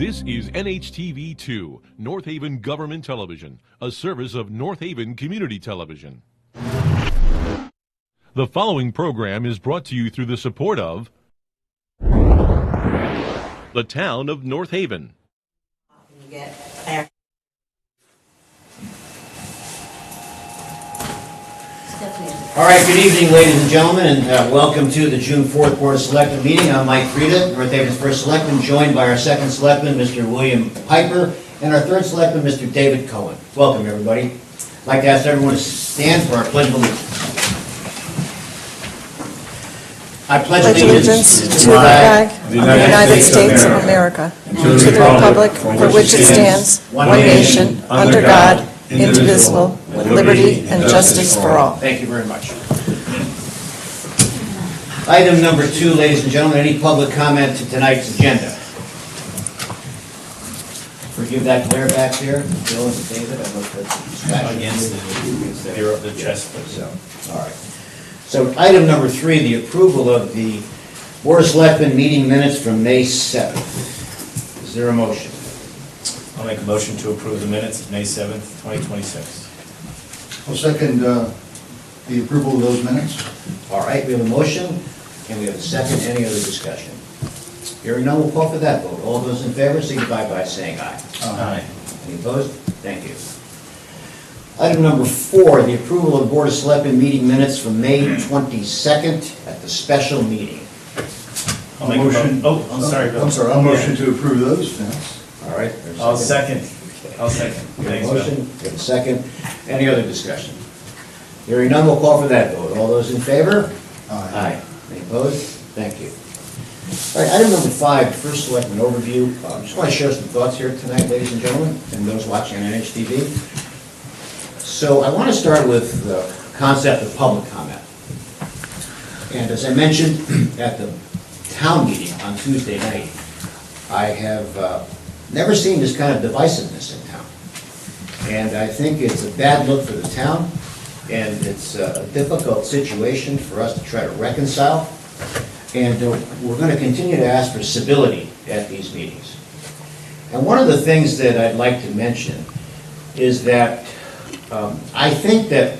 This is NHTV2, North Haven Government Television, a service of North Haven Community Television. The following program is brought to you through the support of the town of North Haven. All right, good evening, ladies and gentlemen, and welcome to the June 4th Board of Selectmen meeting. I'm Mike Frieda, North Haven's first selectman, joined by our second selectman, Mr. William Piper, and our third selectman, Mr. David Cohen. Welcome, everybody. I'd like to ask everyone to stand for our Pledge of Allegiance. I pledge allegiance to the flag of the United States of America, and to the republic for which it stands, one nation, under God, indivisible, with liberty and justice for all. Thank you very much. Item number 2, ladies and gentlemen, any public comment to tonight's agenda? Forgive that glare back there, Bill and David. I looked at the against the chest. All right. So item number 3, the approval of the Board of Selectmen meeting minutes from May 7th. Is there a motion? I'll make a motion to approve the minutes of May 7th, 2026. I'll second the approval of those minutes. All right, we have a motion, and we have a second. Any other discussion? Hearing none, we'll call for that vote. All those in favor signify by saying aye. Aye. Any opposed? Thank you. Item number 4, the approval of the Board of Selectmen meeting minutes from May 22nd at the special meeting. I'll make a motion. Oh, I'm sorry, Bill. I'm sorry, I'll motion to approve those minutes. All right. I'll second. I'll second. We have Thanks, a motion, we have a second. Any other discussion? Hearing none, we'll call for that vote. All those in favor? Aye. Any opposed? Thank you. All right, item number 5, first selectman overview. I just want to share some thoughts here tonight, ladies and gentlemen, and those watching on NHTV. So I want to start with the concept of public comment. And as I mentioned at the town meeting on Tuesday night, I have never seen this kind of divisiveness in town. And I think it's a bad look for the town, and it's a difficult situation for us to try to reconcile. And we're going to continue to ask for civility at these meetings. And one of the things that I'd like to mention is that I think that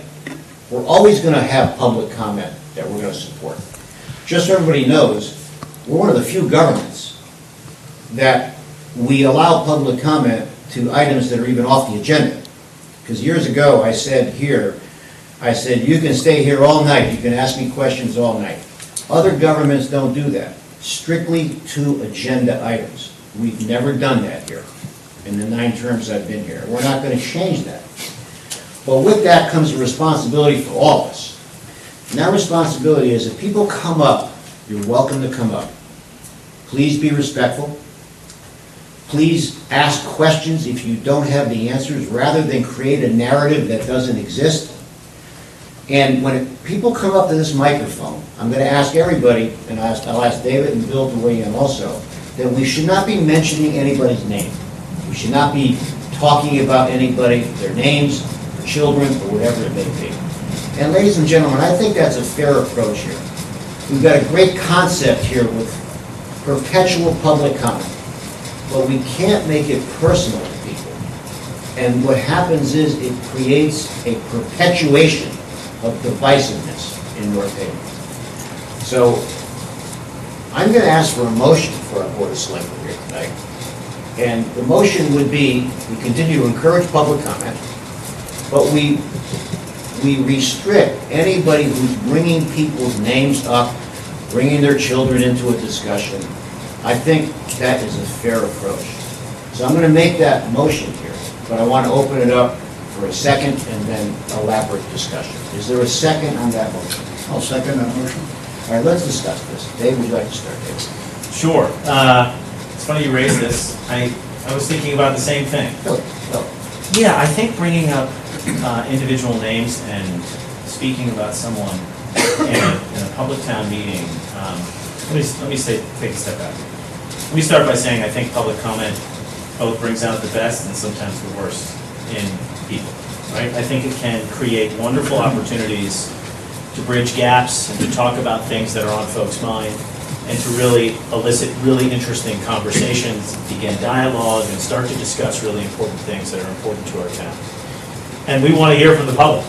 we're always going to have public comment that we're going to support. Just so everybody knows, we're one of the few governments that we allow public comment to items that are even off the agenda. Because years ago I said, you can stay here all night, you can ask me questions all night. Other governments don't do that. Strictly to agenda items. We've never done that here in the 9 terms I've been here. We're not going to change that. But with that comes a responsibility for all of us. And that responsibility is if people come up, you're welcome to come up. Please be respectful. Please ask questions if you don't have the answers, rather than create a narrative that doesn't exist. And when people come up to this microphone, I'm going to ask everybody, and I'll ask David and Bill to weigh in also, that we should not be mentioning anybody's name. We should not be talking about anybody, their names, their children, or whatever it may be. And ladies and gentlemen, I think that's a fair approach here. We've got a great concept here with perpetual public comment. But we can't make it personal to people. And what happens is it creates a perpetuation of divisiveness in North Haven. So I'm going to ask for a motion for our Board of Selectmen here tonight. And the motion would be, we continue to encourage public comment, but we restrict anybody who's bringing people's names up, bringing their children into a discussion. I think that is a fair approach. So I'm going to make that motion here, but I want to open it up for a second and then elaborate discussion. Is there a second on that motion? I'll second that motion. All right, let's discuss this. Dave, would you like to start, Dave? Sure. It's funny you raised this. I was thinking about the same thing. Go. Yeah, I think bringing up individual names and speaking about someone in a public town meeting, let me take a step back. Let me start by saying I think public comment both brings out the best and sometimes the worst in people, right? I think it can create wonderful opportunities to bridge gaps and to talk about things that are on folks' mind and to really elicit really interesting conversations, begin dialogue, and start to discuss really important things that are important to our town. And we want to hear from the public.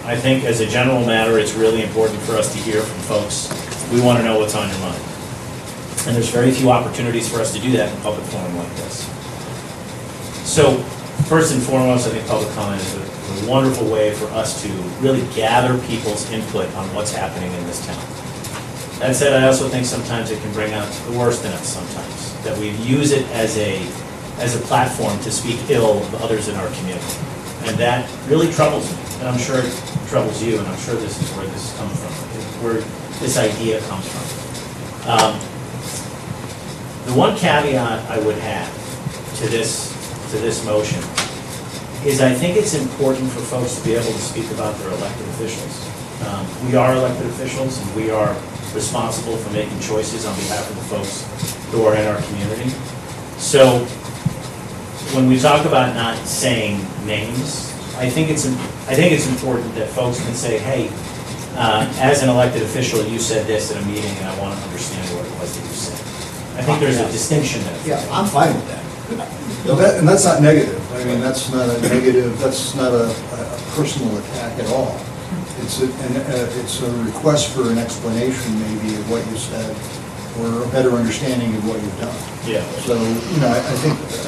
I think as a general matter, it's really important for us to hear from folks. We want to know what's on your mind. And there's very few opportunities for us to do that in a public forum like this. So first and foremost, I think public comment is a wonderful way for us to really gather people's input on what's happening in this town. That said, I also think sometimes it can bring out the worst in us sometimes, that we use it as a platform to speak ill of others in our community. And that really troubles me, and I'm sure it troubles you, and I'm sure this is where this comes from, where this idea comes from. The one caveat I would have to this motion is I think it's important for folks to be able to speak about their elected officials. We are elected officials, and we are responsible for making choices on behalf of the folks who are in our community. So when we talk about not saying names, I think it's important that folks can say, hey, as an elected official, you said this at a meeting, and I want to understand what it was that you said. I think there's a distinction there. Yeah, I'm fine with that. And that's not negative. I mean, that's not a negative, that's not a personal attack at all. It's a request for an explanation maybe of what you said, or a better understanding of what you've done. Yeah. So, I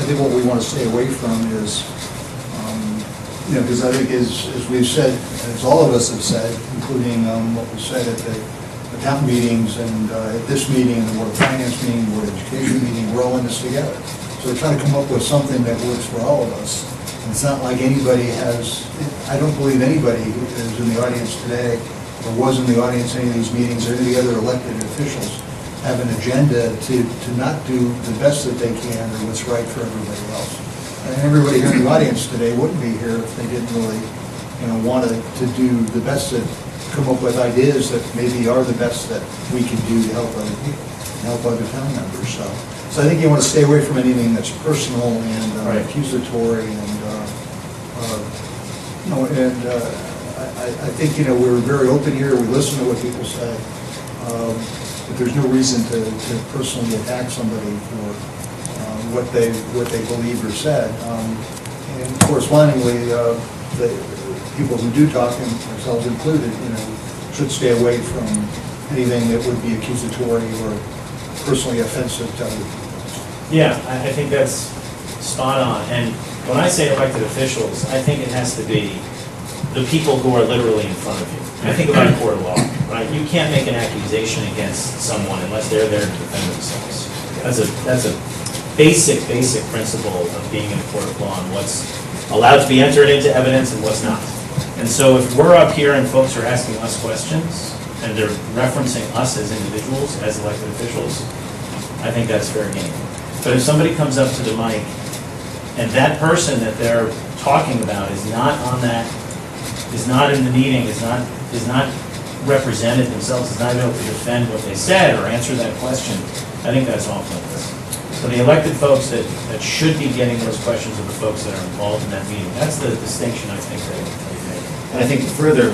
think what we want to stay away from is, because I think as we've said, as all of us have said, including what was said at the town meetings and at this meeting, the Board of Finance meeting, Board of Education meeting, we're all in this together. So we're trying to come up with something that works for all of us. And it's not like anybody has, I don't believe anybody who is in the audience today, or was in the audience in any of these meetings, or any other elected officials, have an agenda to not do the best that they can or what's right for everybody else. And everybody here in the audience today wouldn't be here if they didn't really, want to do the best, to come up with ideas that maybe are the best that we can do to help other people, help other town members. So I think you want to stay away from anything that's personal and Right. accusatory, and I think we're very open here. We listen to what people say, but there's no reason to personally attack somebody for what they believe or said. And correspondingly, the people who do talk, and ourselves included, should stay away from anything that would be accusatory or personally offensive to other people. Yeah, I think that's spot on. And when I say elected officials, I think it has to be the people who are literally in front of you. I think about a court of law, right? You can't make an accusation against someone unless they're there to defend themselves. That's a basic principle of being in a court of law, and what's allowed to be entered into evidence and what's not. And so if we're up here and folks are asking us questions, and they're referencing us as individuals, as elected officials, I think that's fair game. But if somebody comes up to the mic, and that person that they're talking about is not in the meeting, is not represented themselves, is not able to defend what they said or answer that question, I think that's off limits. So the elected folks that should be getting those questions are the folks that are involved in that meeting. That's the distinction I think they make. And I think to further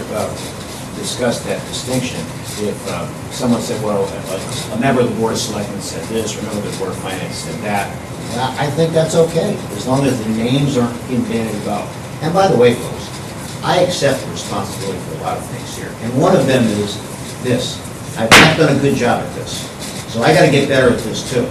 discuss that distinction, if someone said, well, a member of the Board of Selectmen said this, or a member of the Board of Finance said that, I think that's okay, as long as the names aren't being bandied about. And by the way, folks, I accept the responsibility for a lot of things here. And one of them is this. I've not done a good job at this. So I got to get better at this too.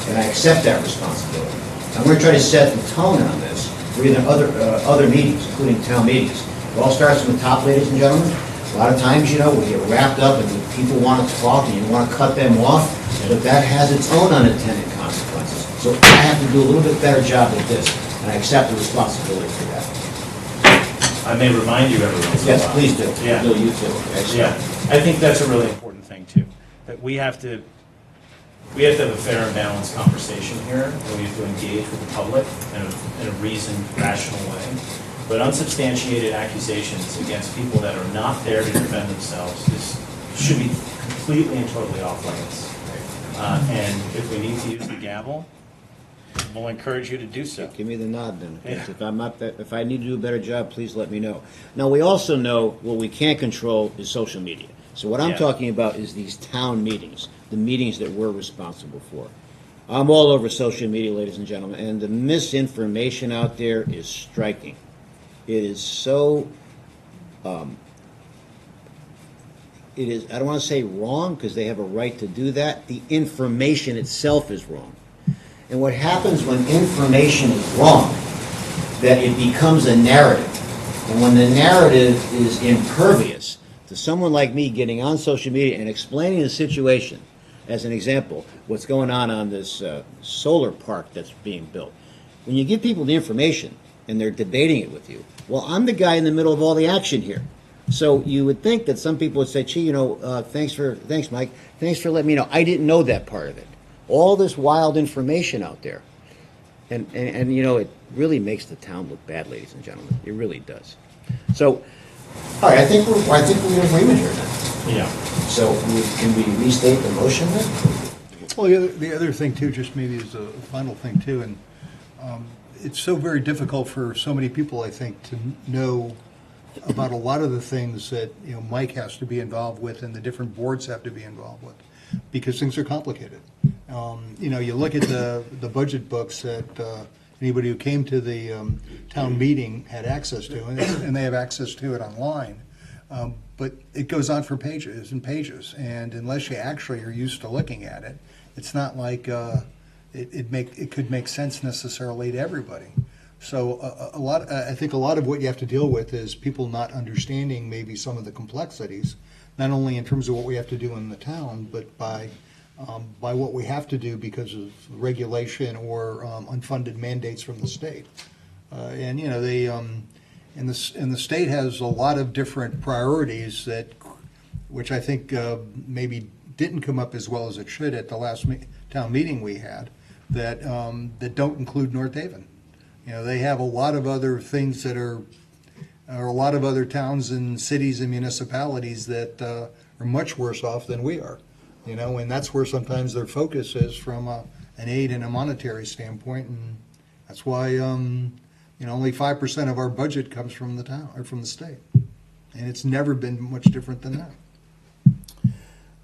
And I accept that responsibility. I'm going to try to set the tone on this for even other meetings, including town meetings. It all starts from the top, ladies and gentlemen. A lot of times, we get wrapped up and people want to talk and you want to cut them off, but that has its own unintended consequences. So I have to do a little bit better job at this, and I accept the responsibility for that. I may remind you every once in a while. Yes, please do. Yeah. Bill, you too. Okay, so- Yeah, I think that's a really important thing too, that we have to have a fair and balanced conversation here, and we have to engage with the public in a reasoned, rational way. But unsubstantiated accusations against people that are not there to defend themselves should be completely and totally off limits. And if we need to use the gavel, we'll encourage you to do so. Give me the nod then. Yeah. If I need to do a better job, please let me know. Now, we also know what we can't control is social media. So what I'm Yeah. talking about is these town meetings. the meetings that we're responsible for. I'm all over social media, ladies and gentlemen, and the misinformation out there is striking. It is so, it is, I don't want to say wrong, because they have a right to do that. The information itself is wrong. And what happens when information is wrong, that it becomes a narrative. And when the narrative is impervious to someone like me getting on social media and explaining the situation, as an example, what's going on this solar park that's being built. When you give people the information and they're debating it with you, well, I'm the guy in the middle of all the action here. So you would think that some people would say, gee, thanks, Mike, thanks for letting me know. I didn't know that part of it. All this wild information out there. And it really makes the town look bad, ladies and gentlemen. It really does. So, all right, I think we're in agreement here then. Yeah. So can we restate the motion then? Well, the other thing too, just maybe as a final thing too, and it's so very difficult for so many people, I think, to know about a lot of the things that Mike has to be involved with and the different boards have to be involved with, because things are complicated. You look at the budget books that anybody who came to the town meeting had access to, and they have access to it online. But it goes on for pages and pages, and unless you actually are used to looking at it, it's not like it could make sense necessarily to everybody. So I think a lot of what you have to deal with is people not understanding maybe some of the complexities, not only in terms of what we have to do in the town, but by what we have to do because of regulation or unfunded mandates from the state. And the state has a lot of different priorities which I think maybe didn't come up as well as it should at the last town meeting we had, that don't include North Haven. They have a lot of other things that are a lot of other towns and cities and municipalities that are much worse off than we are. And that's where sometimes their focus is from an aid and a monetary standpoint, and that's why only 5% of our budget comes from the town or from the state, and it's never been much different than that.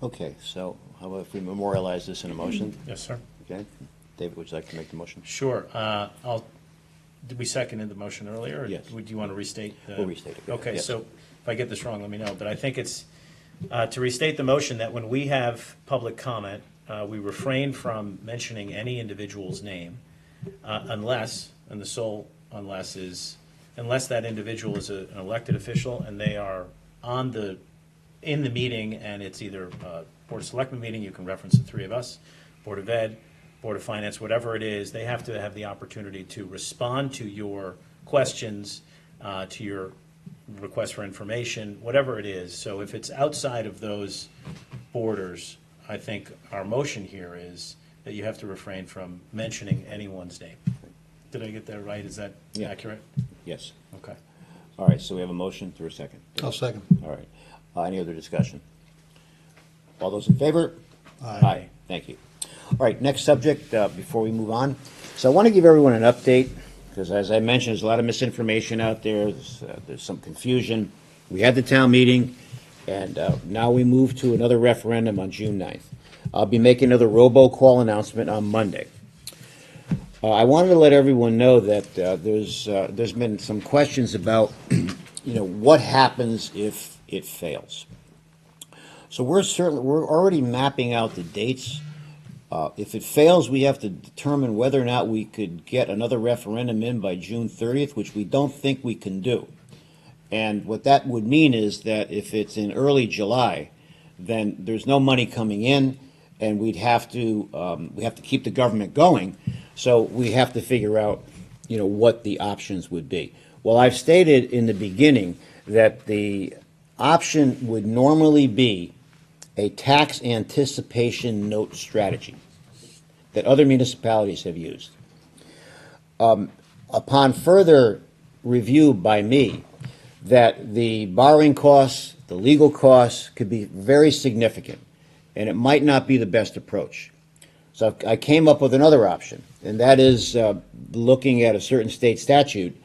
Okay, so how about if we memorialize this in a motion? Yes, sir. Okay, David, would you like to make the motion? Sure. Did we second the motion earlier? Or Yes. Would you want to restate? We'll restate it. Okay, Yes. so if I get this wrong, let me know. But I think it's to restate the motion that when we have public comment, we refrain from mentioning any individual's name unless, and the sole unless is, unless that individual is an elected official and they are in the meeting, and it's either a Board of Selectmen meeting, you can reference the three of us, Board of Ed, Board of Finance, whatever it is, they have to have the opportunity to respond to your questions, to your request for information, whatever it is. So if it's outside of those borders, I think our motion here is that you have to refrain from mentioning anyone's name. Did I get that right? Is that accurate? Yes. Okay. All right, so we have a motion through a second. I'll second. All right. Any other discussion? All those in favor? Aye. Thank you. All right, next subject before we move on. So I want to give everyone an update because, as I mentioned, there's a lot of misinformation out there. There's some confusion. We had the town meeting, and now we move to another referendum on June 9th. I'll be making another robocall announcement on Monday. I wanted to let everyone know that there's been some questions about, what happens if it fails. So we're already mapping out the dates. If it fails, we have to determine whether or not we could get another referendum in by June 30th, which we don't think we can do. And what that would mean is that if it's in early July, then there's no money coming in, and we have to keep the government going. So we have to figure out, what the options would be. Well, I've stated in the beginning that the option would normally be a tax anticipation note strategy that other municipalities have used. Upon further review by me, that the borrowing costs, the legal costs could be very significant, and it might not be the best approach. So I came up with another option, and that is looking at a certain state statute,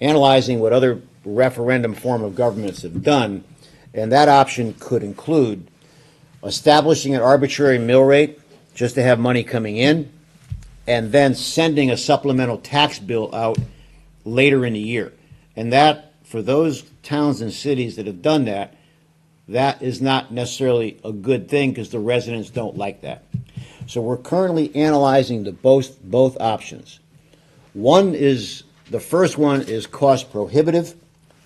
analyzing what other referendum form of governments have done, and that option could include establishing an arbitrary mill rate just to have money coming in, and then sending a supplemental tax bill out later in the year. And that, for those towns and cities that have done that, that is not necessarily a good thing because the residents don't like that. So we're currently analyzing both options. The first one is cost prohibitive.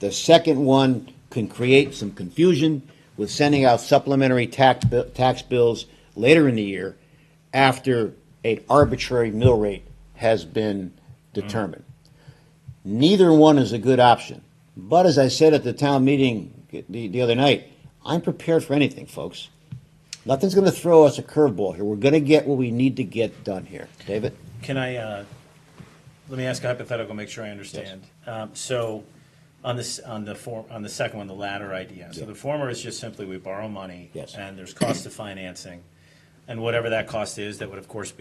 The second one can create some confusion with sending out supplementary tax bills later in the year after an arbitrary mill rate has been determined. Neither one is a good option. But as I said at the town meeting the other night, I'm prepared for anything, folks. Nothing's going to throw us a curveball here. We're going to get what we need to get done here. David? Can I, let me ask a hypothetical, make sure I understand. So on the second one, the latter idea. So Yeah. the former is just simply we borrow money. Yes. And there's cost of financing. And whatever that cost is, that would of course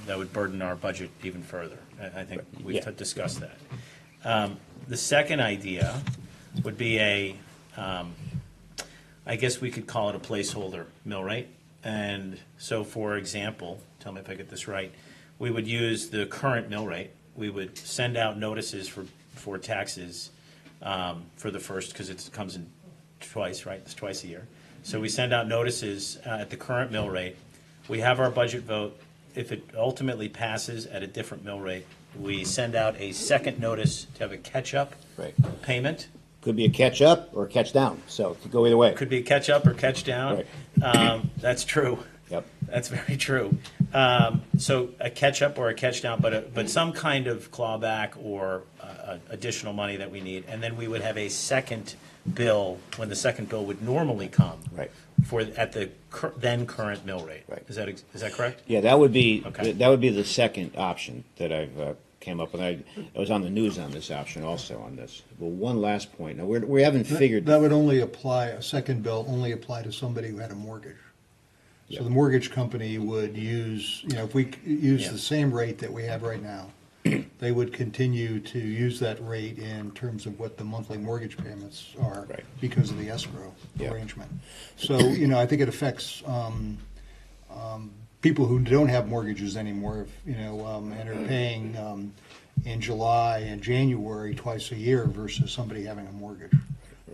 that would burden our budget even further. I think we've Yeah. discussed that. The second idea would be I guess we could call it a placeholder mill rate. And so, for example, tell me if I get this right, we would use the current mill rate. We would send out notices for taxes for the first, because it comes in twice, right? It's twice a year. So we send out notices at the current mill rate. We have our budget vote. If it ultimately passes at a different mill rate, we send out a second notice to have a catch-up Right. payment. Could be a catch up or a catch down, so it could go either way. Could be a catch up or catch down. Right. That's true. Yep. That's very true. So a catch up or a catch down, but some kind of clawback or additional money that we need, and then we would have a second bill when the second bill would normally come. Right. At the then current mill rate. Right. Is that correct? Yeah, that would be Okay. the second option that I've came up with. I was on the news on this option also on this. Well, one last point. Now we haven't figured. That would only apply, a second bill only apply to somebody who had a mortgage. Yeah. So the mortgage company would use, if we use Yeah. the same rate that we have right now, they would continue to use that rate in terms of what the monthly mortgage payments are Right. because of the escrow Yeah. arrangement. So, I think it affects people who don't have mortgages anymore, and are paying in July and January twice a year versus somebody having a mortgage.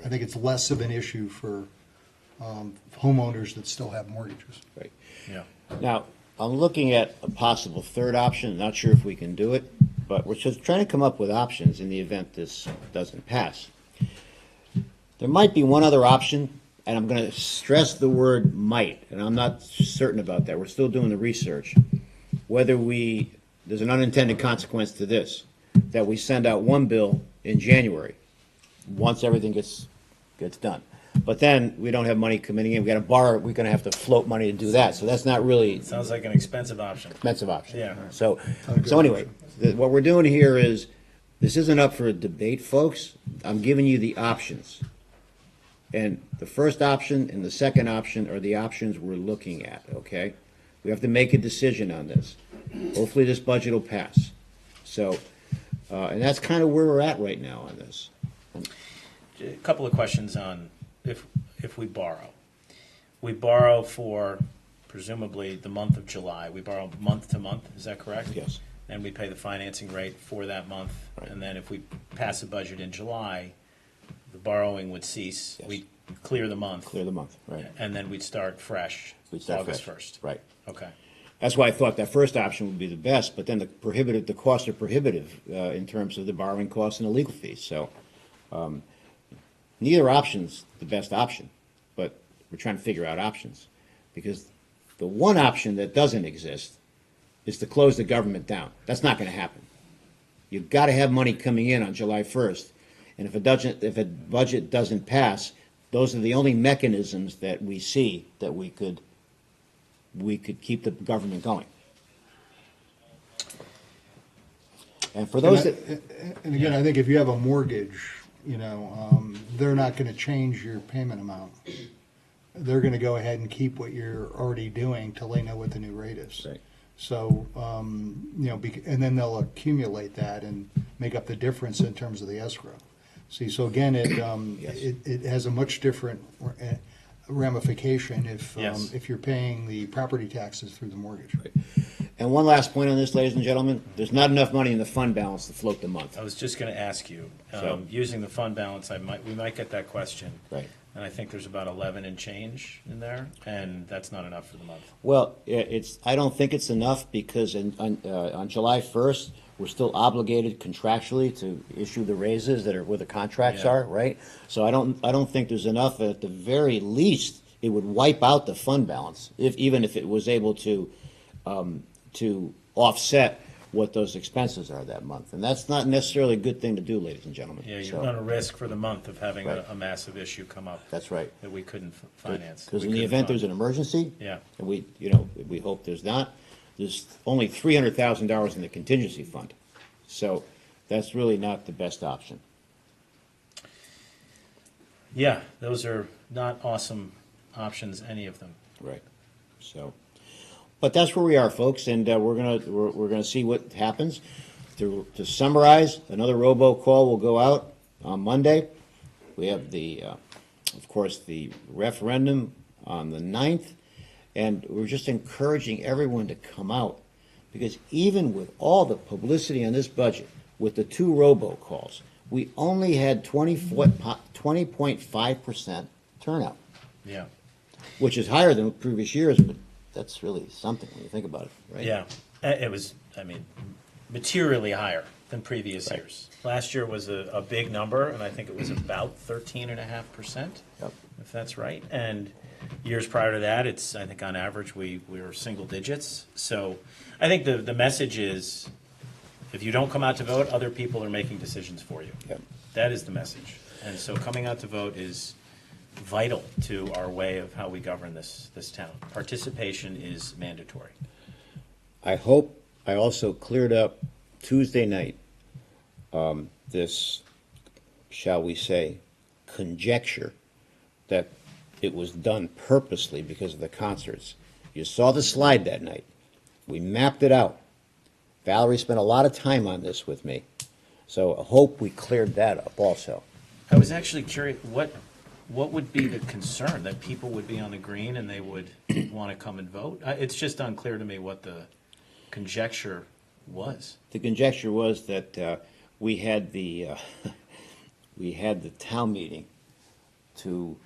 I think it's less of an issue for homeowners that still have mortgages. Right. Yeah. Now, I'm looking at a possible third option. Not sure if we can do it, but we're just trying to come up with options in the event this doesn't pass. There might be one other option, and I'm going to stress the word might, and I'm not certain about that. We're still doing the research. There's an unintended consequence to this, that we send out one bill in January, once everything gets done. But then we don't have money coming in. We got to borrow. We're going to have to float money to do that. So that's not really Sounds like an expensive option. expensive option. Yeah. So anyway, what we're doing here is, this isn't up for a debate, folks. I'm giving you the options. And the first option and the second option are the options we're looking at, okay? We have to make a decision on this. Hopefully this budget will pass. So, and that's kind of where we're at right now on this. A couple of questions on if we borrow. We borrow for presumably the month of July. We borrow month to month, is that correct? Yes. And we pay the financing rate for that month. Right. And then if we pass a budget in July, the borrowing would cease. Yes. We clear the month. Clear the month, right? And then we'd start fresh We'd start August fresh. 1st. Right. Okay. That's why I thought that first option would be the best, but then the costs are prohibitive in terms of the borrowing costs and the legal fees. So neither option's the best option, but we're trying to figure out options. Because the one option that doesn't exist is to close the government down. That's not going to happen. You've got to have money coming in on July 1st. And if a budget doesn't pass, those are the only mechanisms that we see that we could keep the government going. And for those And again, I think if you have a mortgage, they're not going to change your payment amount. They're going to go ahead and keep what you're already doing till they know what the new rate is. Right. So, and then they'll accumulate that and make up the difference in terms of the escrow. See, so again, Yes. it has a much different ramification Yes. if you're paying the property taxes through the mortgage. And one last point on this, ladies and gentlemen, there's not enough money in the fund balance to float the month. I was just going to ask you, So- using the fund balance, we might get that question. Right. And I think there's about 11 and change in there, and that's not enough for the month. Well, I don't think it's enough because on July 1st, we're still obligated contractually to issue the raises that are where the contracts Yeah. are, right? So I don't think there's enough. At the very least, it would wipe out the fund balance, even if it was able to offset what those expenses are that month. And that's not necessarily a good thing to do, ladies and gentlemen. Yeah, you So, run a risk for the month of having Right. a massive issue come up That's right. that we couldn't finance. Because We in the couldn't event there's an fund. emergency, Yeah. and we hope there's not, there's only $300,000 in the contingency fund. So that's really not the best option. Yeah, those are not awesome options, any of them. Right. So, but that's where we are, folks, and we're gonna see what happens. To summarize, another robocall will go out on Monday. We have of course, the referendum on the 9th, and we're just encouraging everyone to come out, because even with all the publicity on this budget, with the 2 robocalls, we only had 20.5% turnout, Yeah, which is higher than previous years, but that's really something when you think about it, right? yeah. It was, materially higher than previous Right. years. Last year was a big number, and I think it was about 13.5%. Yep. If that's right. And years prior to that, I think on average, we were single digits. So I think the message is, if you don't come out to vote, other people are making decisions for you. Yep. That is the message. And so coming out to vote is vital to our way of how we govern this town. Participation is mandatory. I hope I also cleared up Tuesday night, this, shall we say, conjecture that it was done purposely because of the concerts. You saw the slide that night. We mapped it out. Valerie spent a lot of time on this with me. So I hope we cleared that up also. I was actually curious, what would be the concern? That people would be on the green and they would want to come and vote? It's just unclear to me what the conjecture was. The conjecture was that we had the town meeting to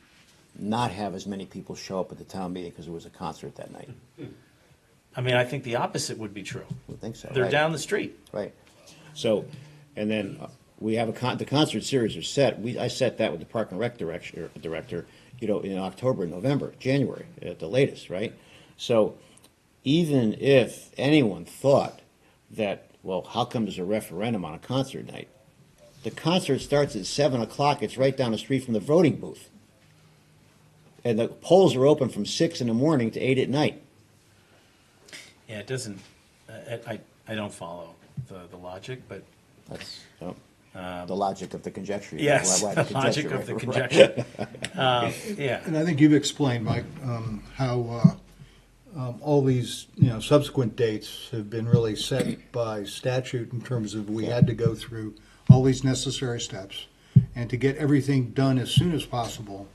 not have as many people show up at the town meeting because there was a concert that night. I think the opposite would be true. I think so. They're right? down the street. Right. So, and then we have the concert series are set. I set that with the Park and Rec director, in October, November, January at the latest, right? So even if anyone thought that, well, how come there's a referendum on a concert night? The concert starts at 7 o'clock. It's right down the street from the voting booth. And the polls are open from 6 in the morning to 8 at night. Yeah, it doesn't, I don't follow the logic, but That's the logic of the conjecture. yes, Why the logic conjecture, of the right? conjecture. Yeah, And I think you've explained, Mike, how all these, subsequent dates have been really set by statute in terms of we had to go through all these necessary steps and to get everything done as soon as possible.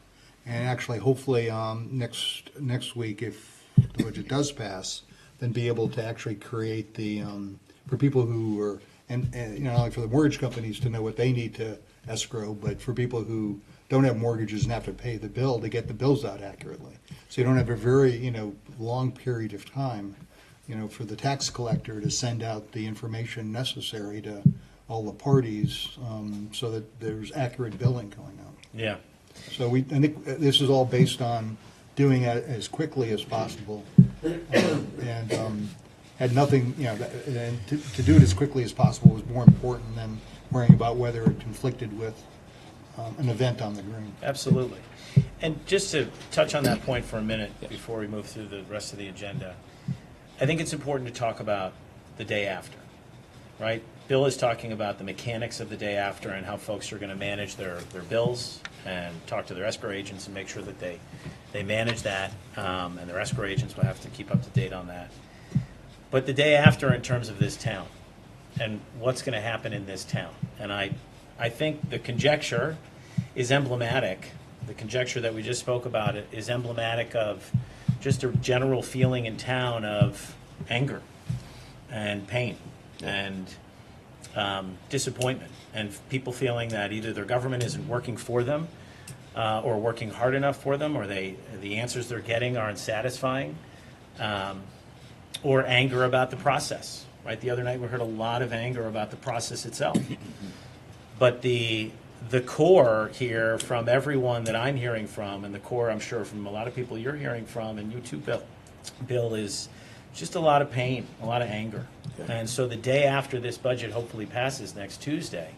And actually, hopefully, next week, if the budget does pass, then be able to actually create for people who are, and like for the mortgage companies to know what they need to escrow, but for people who don't have mortgages and have to pay the bill, to get the bills out accurately. So you don't have a very, long period of time, for the tax collector to send out the information necessary to all the parties, so that there's accurate billing going out. yeah. So I think this is all based on doing it as quickly as possible. And had nothing, and to do it as quickly as possible was more important than worrying about whether it conflicted with an event on the green. Absolutely. And just to touch on that point for a minute before we move through the rest of the agenda, I think it's important to talk about the day after, right? Bill is talking about the mechanics of the day after and how folks are going to manage their bills and talk to their escrow agents and make sure that they manage that, and their escrow agents will have to keep up to date on that. But the day after, in terms of this town and what's going to happen in this town, and I think the conjecture is emblematic the conjecture that we just spoke about is emblematic of just a general feeling in town of anger and pain and disappointment, and people feeling that either their government isn't working for them or working hard enough for them, or the answers they're getting aren't satisfying, or anger about the process. Right, the other night we heard a lot of anger about the process itself. But the core here from everyone that I'm hearing from, and the core I'm sure from a lot of people you're hearing from, and you too, Bill, is just a lot of pain, a lot of anger. Okay. And so the day after this budget hopefully passes next Tuesday,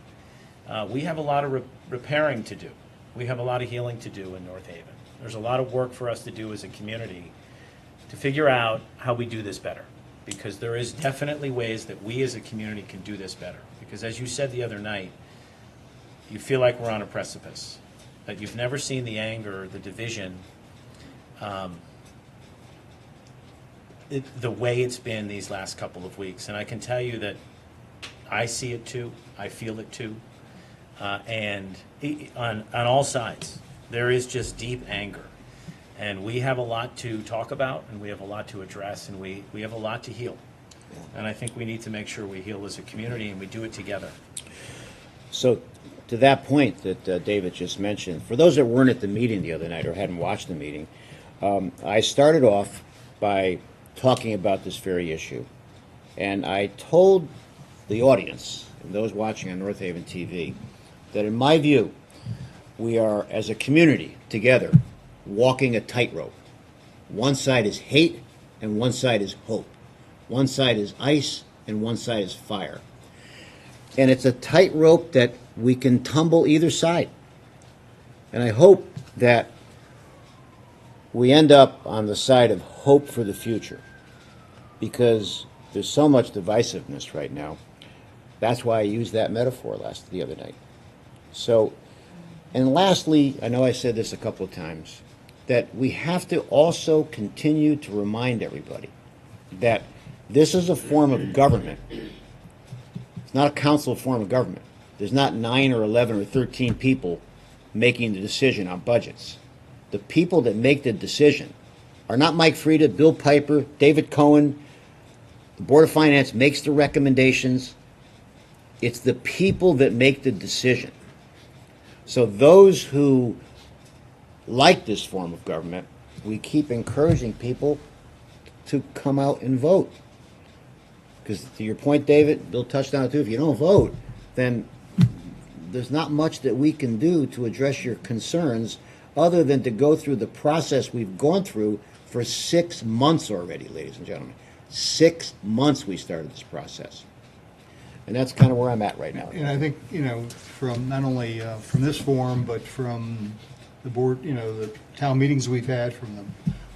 we have a lot of repairing to do. We have a lot of healing to do in North Haven. There's a lot of work for us to do as a community to figure out how we do this better. Because there is definitely ways that we as a community can do this better. Because as you said the other night, you feel like we're on a precipice, that you've never seen the anger, the division, the way it's been these last couple of weeks. And I can tell you that I see it too, I feel it too, and on all sides, there is just deep anger. And we have a lot to talk about, and we have a lot to address, and we have a lot to heal. And I think we need to make sure we heal as a community, and we do it together. So to that point that David just mentioned, for those that weren't at the meeting the other night or hadn't watched the meeting, I started off by talking about this very issue. And I told the audience, and those watching on North Haven TV, that in my view, we are, as a community, together, walking a tightrope. One side is hate and one side is hope. One side is ice and one side is fire. And it's a tightrope that we can tumble either side. And I hope that we end up on the side of hope for the future, because there's so much divisiveness right now. That's why I used that metaphor the other night. So, and lastly, I know I said this a couple of times, that we have to also continue to remind everybody that this is a form of government. It's not a council form of government. There's not 9 or 11 or 13 people making the decision on budgets. The people that make the decision are not Mike Frieda, Bill Piper, David Cohen. The Board of Finance makes the recommendations. It's the people that make the decision. So those who like this form of government, we keep encouraging people to come out and vote. Because to your point, David, Bill touched on it too, if you don't vote, then there's not much that we can do to address your concerns other than to go through the process we've gone through for 6 months already, ladies and gentlemen. 6 months we started this process. And that's kind of where I'm at right now. And I think, from not only from this forum, but from the board, the town meetings we've had, from the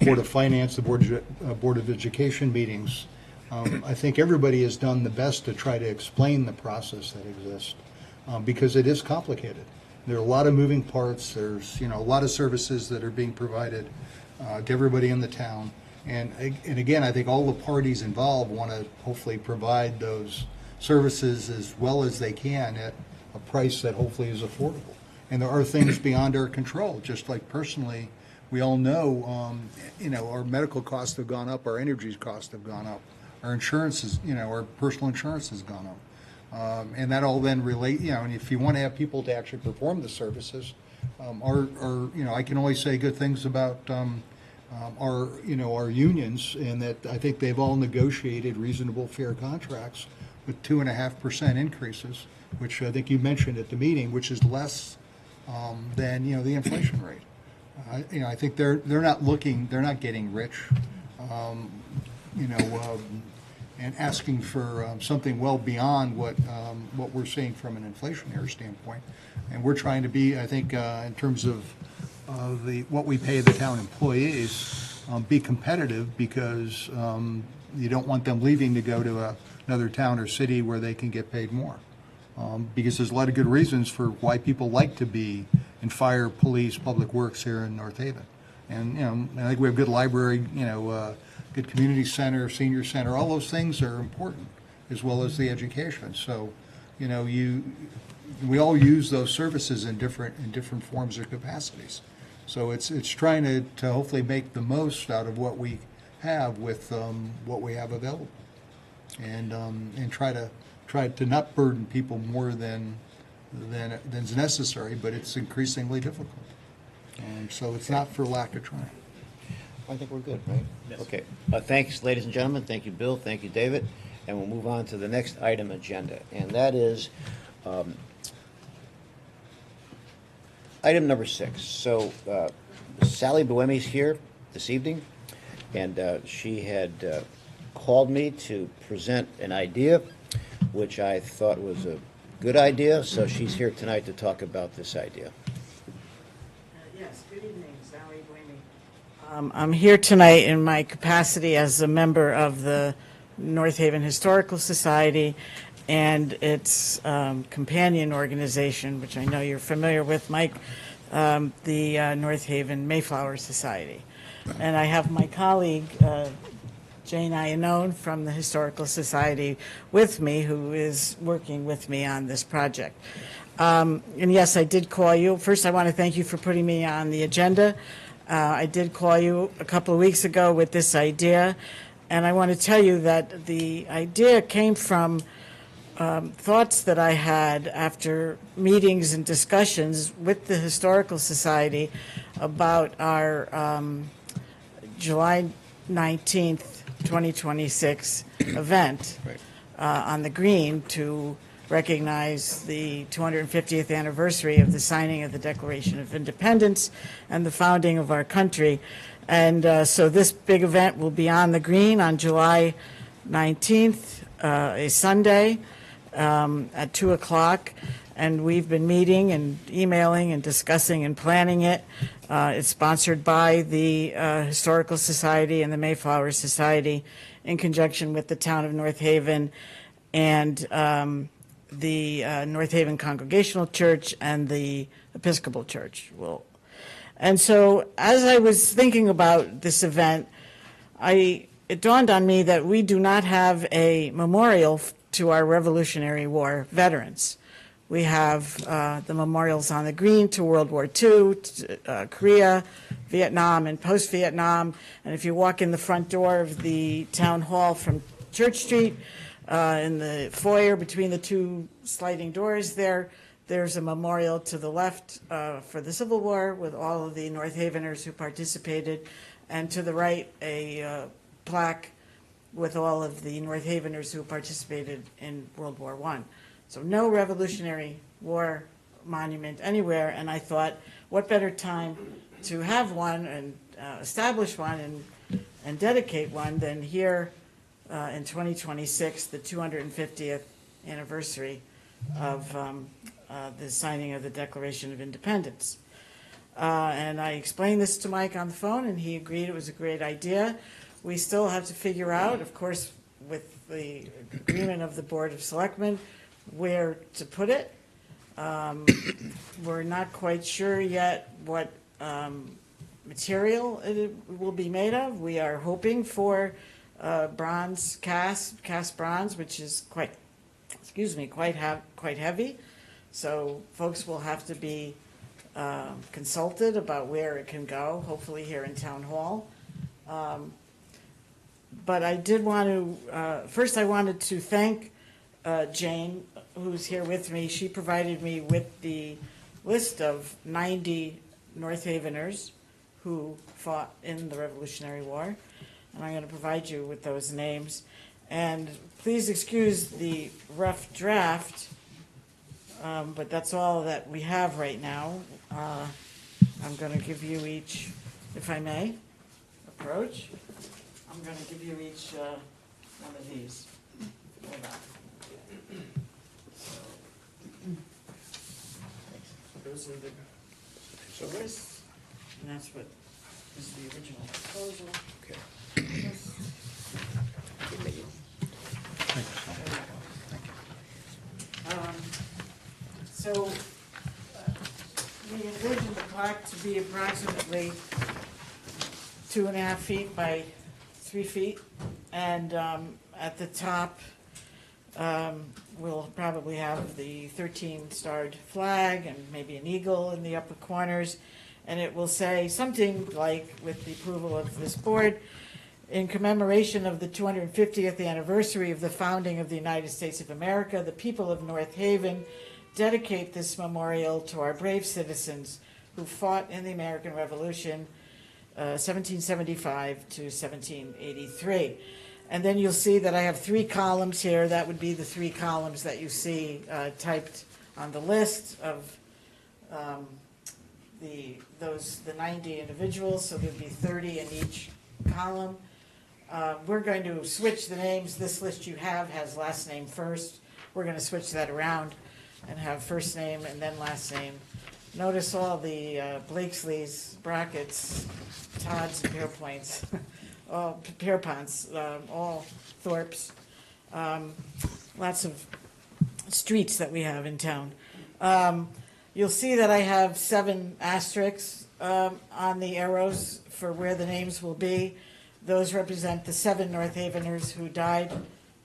Board of Finance, the Board of Education meetings, I think everybody has done the best to try to explain the process that exists, because it is complicated. There are a lot of moving parts. There's, a lot of services that are being provided to everybody in the town. And again, I think all the parties involved want to hopefully provide those services as well as they can at a price that hopefully is affordable. And there are things beyond our control, just like personally, we all know, our medical costs have gone up, our energy costs have gone up, our insurance is, our personal insurance has gone up. And that all then relate, and if you want to have people to actually perform the services, I can only say good things about our unions, and that I think they've all negotiated reasonable, fair contracts with 2.5% increases, which I think you mentioned at the meeting, which is less than the inflation rate. I think they're not getting rich, and asking for something well beyond what we're seeing from an inflationary standpoint. And we're trying to be, I think, in terms of what we pay the town employees, be competitive, because you don't want them leaving to go to another town or city where they can get paid more. Because there's a lot of good reasons for why people like to be in fire, police, public works here in North Haven. And I think we have good library, good community center, senior center. All those things are important, as well as the education. So, we all use those services in different forms or capacities. So it's trying to hopefully make the most out of what we have with what we have available, and try to not burden people more than's necessary, but it's increasingly difficult. So it's not for lack of trying. I think we're good, right? Yes. Okay. Thanks, ladies and gentlemen. Thank you, Bill. Thank you, David. And we'll move on to the next item agenda, and that is item number 6. So Sally Boemi's here this evening, and she had called me to present an idea, which I thought was a good idea, so she's here tonight to talk about this idea. Yes, good evening, Sally Boemi. I'm here tonight in my capacity as a member of the North Haven Historical Society and its companion organization, which I know you're familiar with, Mike, the North Haven Mayflower Society. And I have my colleague, Jane Iannone from the Historical Society with me, who is working with me on this project. And yes, I did call you. First, I want to thank you for putting me on the agenda. I did call you a couple of weeks ago with this idea, and I want to tell you that the idea came from thoughts that I had after meetings and discussions with the Historical Society about our July 19th, 2026 event on the Green to recognize the 250th anniversary of the signing of the Declaration of Independence and the founding of our country. And so this big event will be on the Green on July 19th, a Sunday, at 2 o'clock. And we've been meeting and emailing and discussing and planning it. It's sponsored by the Historical Society and the Mayflower Society in conjunction with the town of North Haven and the North Haven Congregational Church and the Episcopal Church. And so as I was thinking about this event, it dawned on me that we do not have a memorial to our Revolutionary War veterans. We have the memorials on the Green to World War II, Korea, Vietnam, and post-Vietnam. And if you walk in the front door of the town hall from Church Street, in the foyer between the two sliding doors there's a memorial to the left for the Civil War with all of the North Haveners who participated, and to the right a plaque with all of the North Haveners who participated in World War I. So no Revolutionary War monument anywhere, and I thought, what better time to have one and establish one and dedicate one than here in 2026, the 250th anniversary of the signing of the Declaration of Independence. And I explained this to Mike on the phone, and he agreed it was a great idea. We still have to figure out, of course, with the agreement of the Board of Selectmen, where to put it. We're not quite sure yet what material it will be made of. We are hoping for bronze cast bronze, which is quite heavy. So folks will have to be consulted about where it can go, hopefully here in Town Hall. But I did want to, first I wanted to thank Jane, who's here with me. She provided me with the list of 90 North Haveners who fought in the Revolutionary War. And I'm going to provide you with those names. And please excuse the rough draft, but that's all that we have right now. I'm going to give you each, if I may, approach. I'm going to give you each one of these. Hold on. Those are the lists, and that's what is the original proposal. Okay. So we envision the plaque to be approximately 2.5 feet by 3 feet, and at the top we'll probably have the 13-starred flag and maybe an eagle in the upper corners, and it will say something like, with the approval of this board, in commemoration of the 250th anniversary of the founding of the United States of America, the people of North Haven dedicate this memorial to our brave citizens who fought in the American Revolution, 1775 to 1783. And then you'll see that I have 3 columns here. That would be the 3 columns that you see typed on the list of the 90 individuals, so there'd be 30 in each column. We're going to switch the names. This list you have has last name first. We're going to switch that around and have first name and then last name. Notice all the Blakesleys, Brackett's, Todd's, and Pierpoints, all Pierponts, all Thorpes, lots of streets that we have in town. You'll see that I have 7 asterisks on the arrows for where the names will be. Those represent the 7 North Haveners who died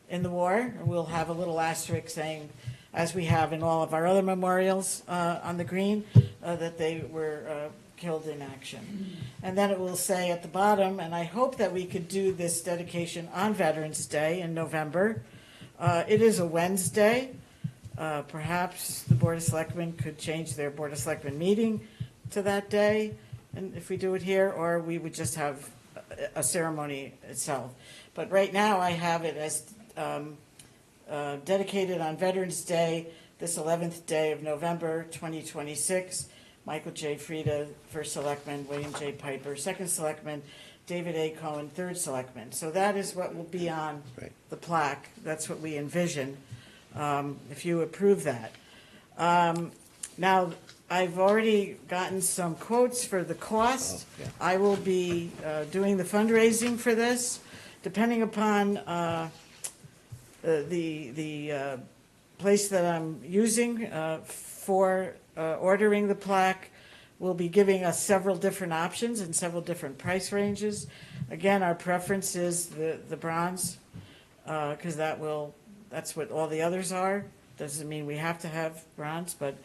in the war. We'll have a little asterisk saying, as we have in all of our other memorials on the green, that they were killed in action. And then it will say at the bottom, and I hope that we could do this dedication on Veterans Day in November. It is a Wednesday. Perhaps the Board of Selectmen could change their Board of Selectmen meeting to that day, and if we do it here, or we would just have a ceremony itself. But right now I have it as dedicated on Veterans Day, this 11th day of November 2026. Michael J. Frieda, First Selectman, William J. Piper, Second Selectman, David A. Cohen, Third Selectman. So that is what will be on the plaque. That's what we envision, if you approve that. Now, I've already gotten some quotes for the cost. I will be doing the fundraising for this, depending upon the place that I'm using for ordering the plaque. Will be giving us several different options and several different price ranges. Again, our preference is the bronze, because that's what all the others are. Doesn't mean we have to have bronze, but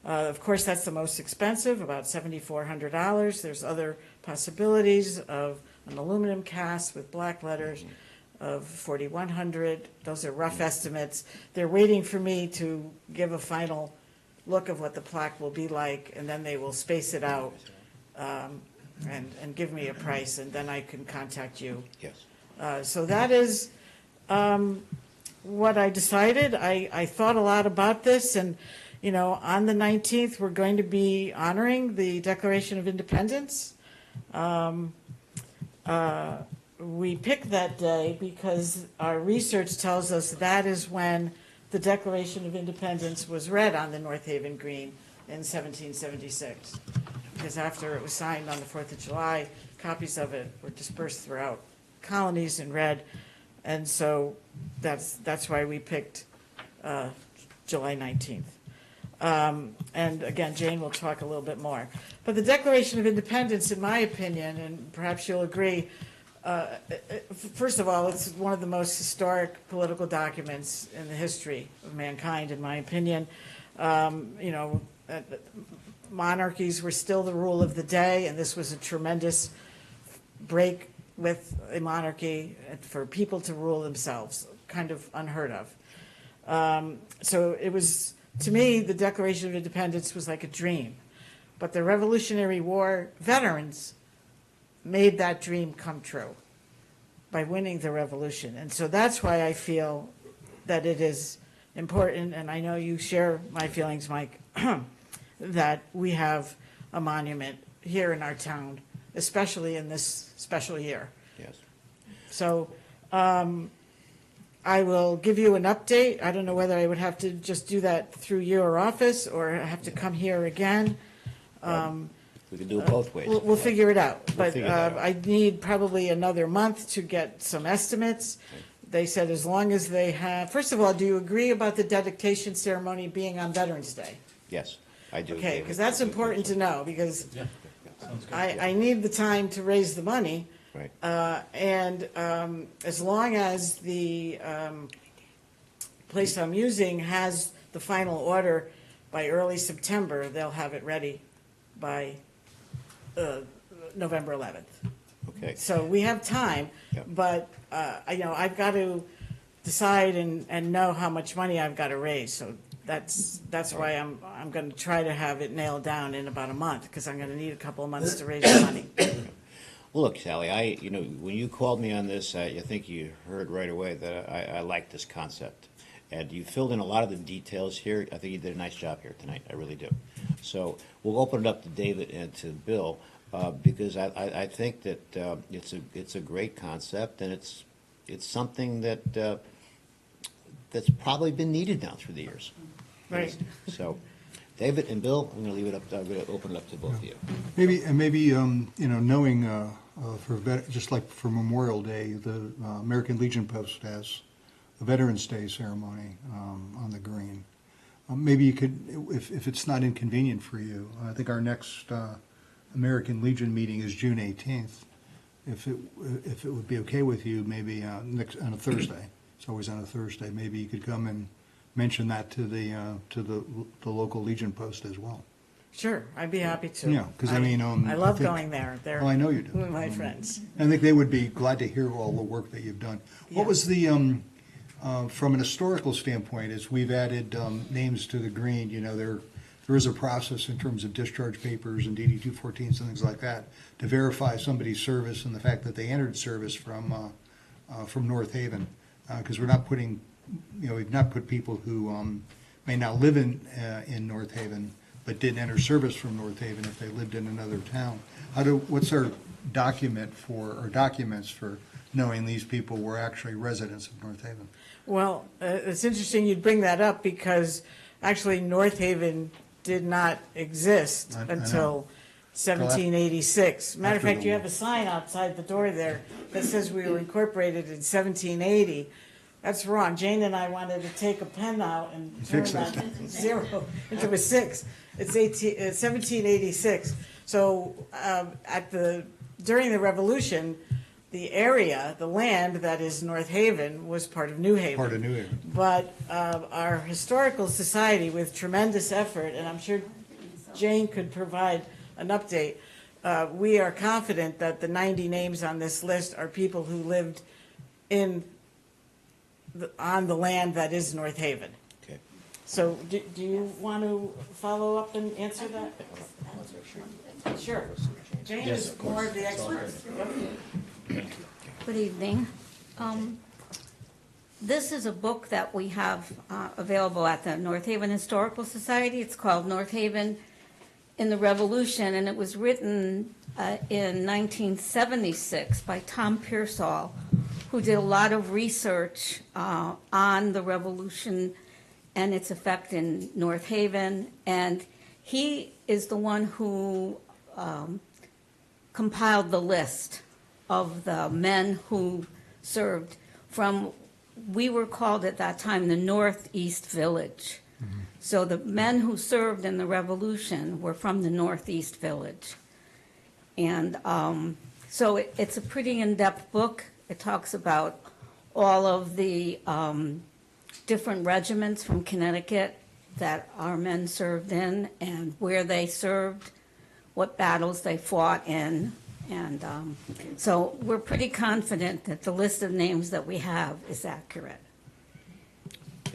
of course that's the most expensive, about $7,400. There's other possibilities of an aluminum cast with black letters of $4,100. Those are rough estimates. They're waiting for me to give a final look of what the plaque will be like, and then they will space it out and give me a price, and then I can contact you. Yes. So that is what I decided. I thought a lot about this, and on the 19th, we're going to be honoring the Declaration of Independence. We picked that day because our research tells us that is when the Declaration of Independence was read on the North Haven Green in 1776. Because after it was signed on the 4th of July, copies of it were dispersed throughout colonies and read. And so that's why we picked July 19th. And again, Jane will talk a little bit more. But the Declaration of Independence, in my opinion, and perhaps you'll agree, first of all, it's one of the most historic political documents in the history of mankind, in my opinion. Monarchies were still the rule of the day, and this was a tremendous break with a monarchy for people to rule themselves, kind of unheard of. So it was, to me, the Declaration of Independence was like a dream. But the Revolutionary War veterans made that dream come true by winning the revolution. And so that's why I feel that it is important, and I know you share my feelings, Mike, that we have a monument here in our town, especially in this special year. Yes. So I will give you an update. I don't know whether I would have to just do that through your office or have to come here again. We can do it both ways. We'll figure it out. But figure that out. I need probably another month to get some estimates. They said as long as they have, first of all, do you agree about the dedication ceremony being on Veterans Day? Yes, I do. Okay, because that's important to know, because I need the time to raise the money. Right. And as long as the place I'm using has the final order by early September, they'll have it ready by November 11th. Okay. So we have time, Yep. but, I've got to decide and know how much money I've got to raise. So that's why I'm going to try to have it nailed down in about a month, because I'm going to need a couple of months to raise the money. Well, look, Sally, when you called me on this, I think you heard right away that I like this concept. And you filled in a lot of the details here. I think you did a nice job here tonight. I really do. So we'll open it up to David and to Bill, because I think that it's a great concept, and it's something that that's probably been needed now through the years. Right. So, David and Bill, I'm going to leave it up. I'm going to open it up to both of you. Maybe knowing just like for Memorial Day, the American Legion Post has a Veterans Day ceremony on the green. Maybe you could, if it's not inconvenient for you, I think our next American Legion meeting is June 18th. If it would be okay with you, maybe on a Thursday. It's always on a Thursday. Maybe you could come and mention that to the local Legion Post as well. Sure, I'd be happy to. Yeah, 'cause I mean, I I love think- going there. They're Oh, I know you do. my friends. I think they would be glad to hear all the work that you've done. What Yeah. was the, from an historical standpoint, as we've added names to the green, there is a process in terms of discharge papers and DD 214s and things like that to verify somebody's service and the fact that they entered service from North Haven. Because we're not putting, we've not put people who may now live in North Haven but didn't enter service from North Haven if they lived in another town. What's our document for, or documents for knowing these people were actually residents of North Haven? Well, it's interesting you'd bring that up, because actually North Haven did not exist I know. until 1786. Matter of After fact, the you war. have a sign outside the door there that says we were incorporated in 1780. That's wrong. Jane and I wanted to take a pen out and turn Fix that it. 0 into a 6. It's 1786. So during the Revolution, the area, the land that is North Haven was part of New Haven. Part of New Haven. But our historical society, with tremendous effort, and I'm sure Jane could provide an update, we are confident that the 90 names on this list are people who lived on the land that is North Haven. Okay. So do you want to follow up and answer that? Sure. Jane Yes, is of course. more of the It's all expert. Good evening. This is a book that we have available at the North Haven Historical Society. It's called North Haven in the Revolution, and it was written in 1976 by Tom Pearsall, who did a lot of research on the Revolution and its effect in North Haven. And he is the one who compiled the list of the men who served from, we were called at that time the Northeast Village. So the men who served in the Revolution were from the Northeast Village. And so it's a pretty in-depth book. It talks about all of the different regiments from Connecticut that our men served in and where they served, what battles they fought in. And so we're pretty confident that the list of names that we have is accurate.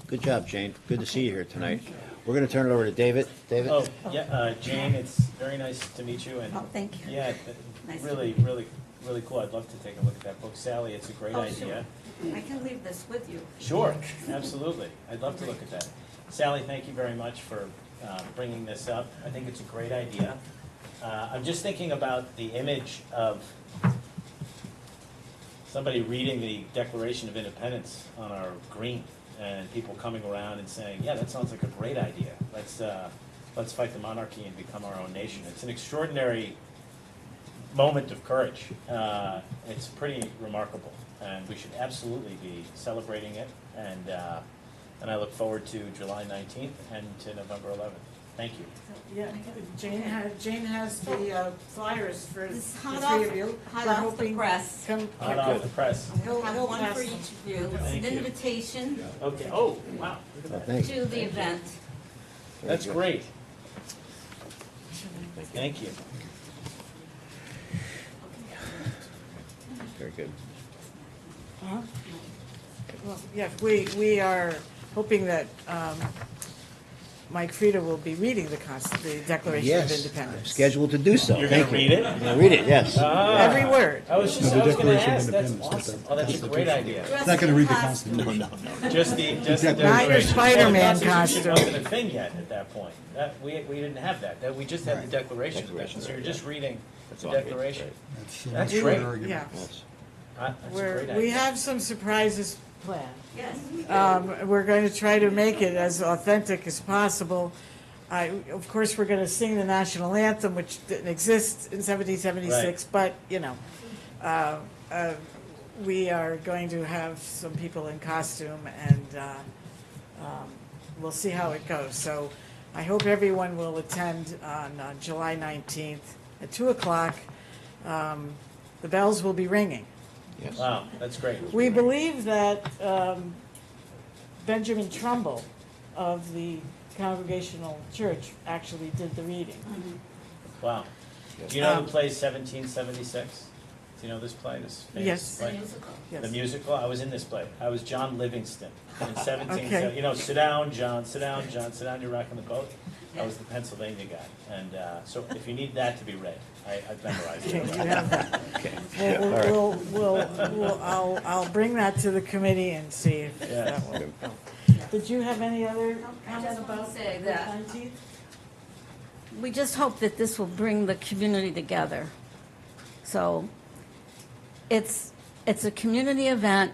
Good job, Jane. Good to see you here tonight. We're going to turn it over to David. David? Oh, yeah, Jane, it's very nice to meet you, and Oh, thank you. yeah, Nice to really, meet really, really cool. I'd love to take a look at that book. Sally, it's a great Oh, idea. sure. I can leave this with you. Sure, absolutely. I'd love to look at that. Sally, thank you very much for bringing this up. I think it's a great idea. I'm just thinking about the image of somebody reading the Declaration of Independence on our green, and people coming around and saying, yeah, that sounds like a great idea. Let's fight the monarchy and become our own nation. It's an extraordinary moment of courage. It's pretty remarkable, and we should absolutely be celebrating it. And I look forward to July 19th and to November 11th. Thank you. Yeah, Jane has the flyers for the This is hot three off- of you. hot We're off the hoping- press. Come- Hot off the press. He'll Have one pass for them. each of you. It's Thank an you. invitation Okay. Oh, wow. Look at that. Thanks. to the event. That's great. Thank you. good. Well, yeah, we are hoping that Mike Frieda will be reading the Declaration of Yes, I'm Independence. scheduled to do so. You're Thank gonna you. read it? I'm gonna read it, yes. Every word. I was gonna ask, that's awesome. Oh, that's a great idea. It's not going to read the Constitution. Just the Not your Declaration. Spider-Man Well, the Constitution costume. wasn't a thing yet at that point. We didn't have that. We just had the Declaration. So you're just reading the Declaration. That's great. Yeah. That's a great idea. We have some surprises planned. Yes. We're going to try to make it as authentic as possible. Of course, we're going to sing the national anthem, which didn't exist in 1776, but, we are going to have some people in costume, and we'll see how it goes. So I hope everyone will attend on July 19th at 2 o'clock. The bells will be ringing. Yes. Wow, that's great. We believe that Benjamin Trumbull of the Congregational Church actually did the reading. Wow. Do you know the play 1776? Do you know this play, this famous Yes. play? Yes. The musical? I was in this play. I was John Livingston in 1770. Okay. You know, sit down, John, sit down, John, sit down, you're rocking the boat. I was the Pennsylvania guy. And so if you need that to be read, I've memorized Okay, it. you have that. I'll bring that to the committee and see if that will help. Did you have any other comment about the say that 19th? we just hope that this will bring the community together. So it's a community event,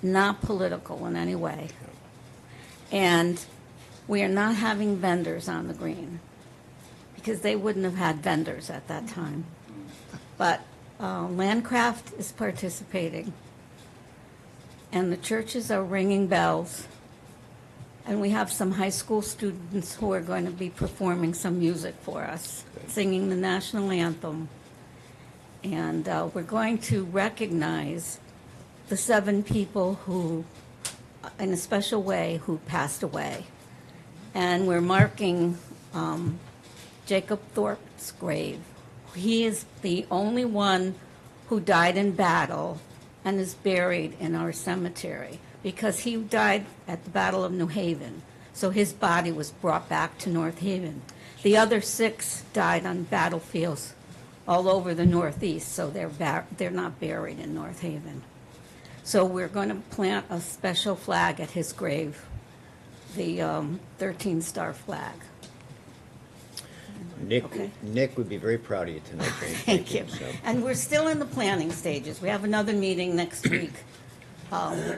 not political in any way. And we are not having vendors on the green because they wouldn't have had vendors at that time. But Landcraft is participating, and the churches are ringing bells. And we have some high school students who are going to be performing some music for us, singing the national anthem. And we're going to recognize the 7 people who, in a special way, who passed away. And we're marking Jacob Thorpe's grave. He is the only one who died in battle and is buried in our cemetery because he died at the Battle of New Haven. So his body was brought back to North Haven. The other 6 died on battlefields all over the Northeast, so they're not buried in North Haven. So we're going to plant a special flag at his grave, the 13-star flag. Okay. Nick would be very proud of you tonight, Jane. Thank you. So, And we're still in the planning stages. We have another meeting next week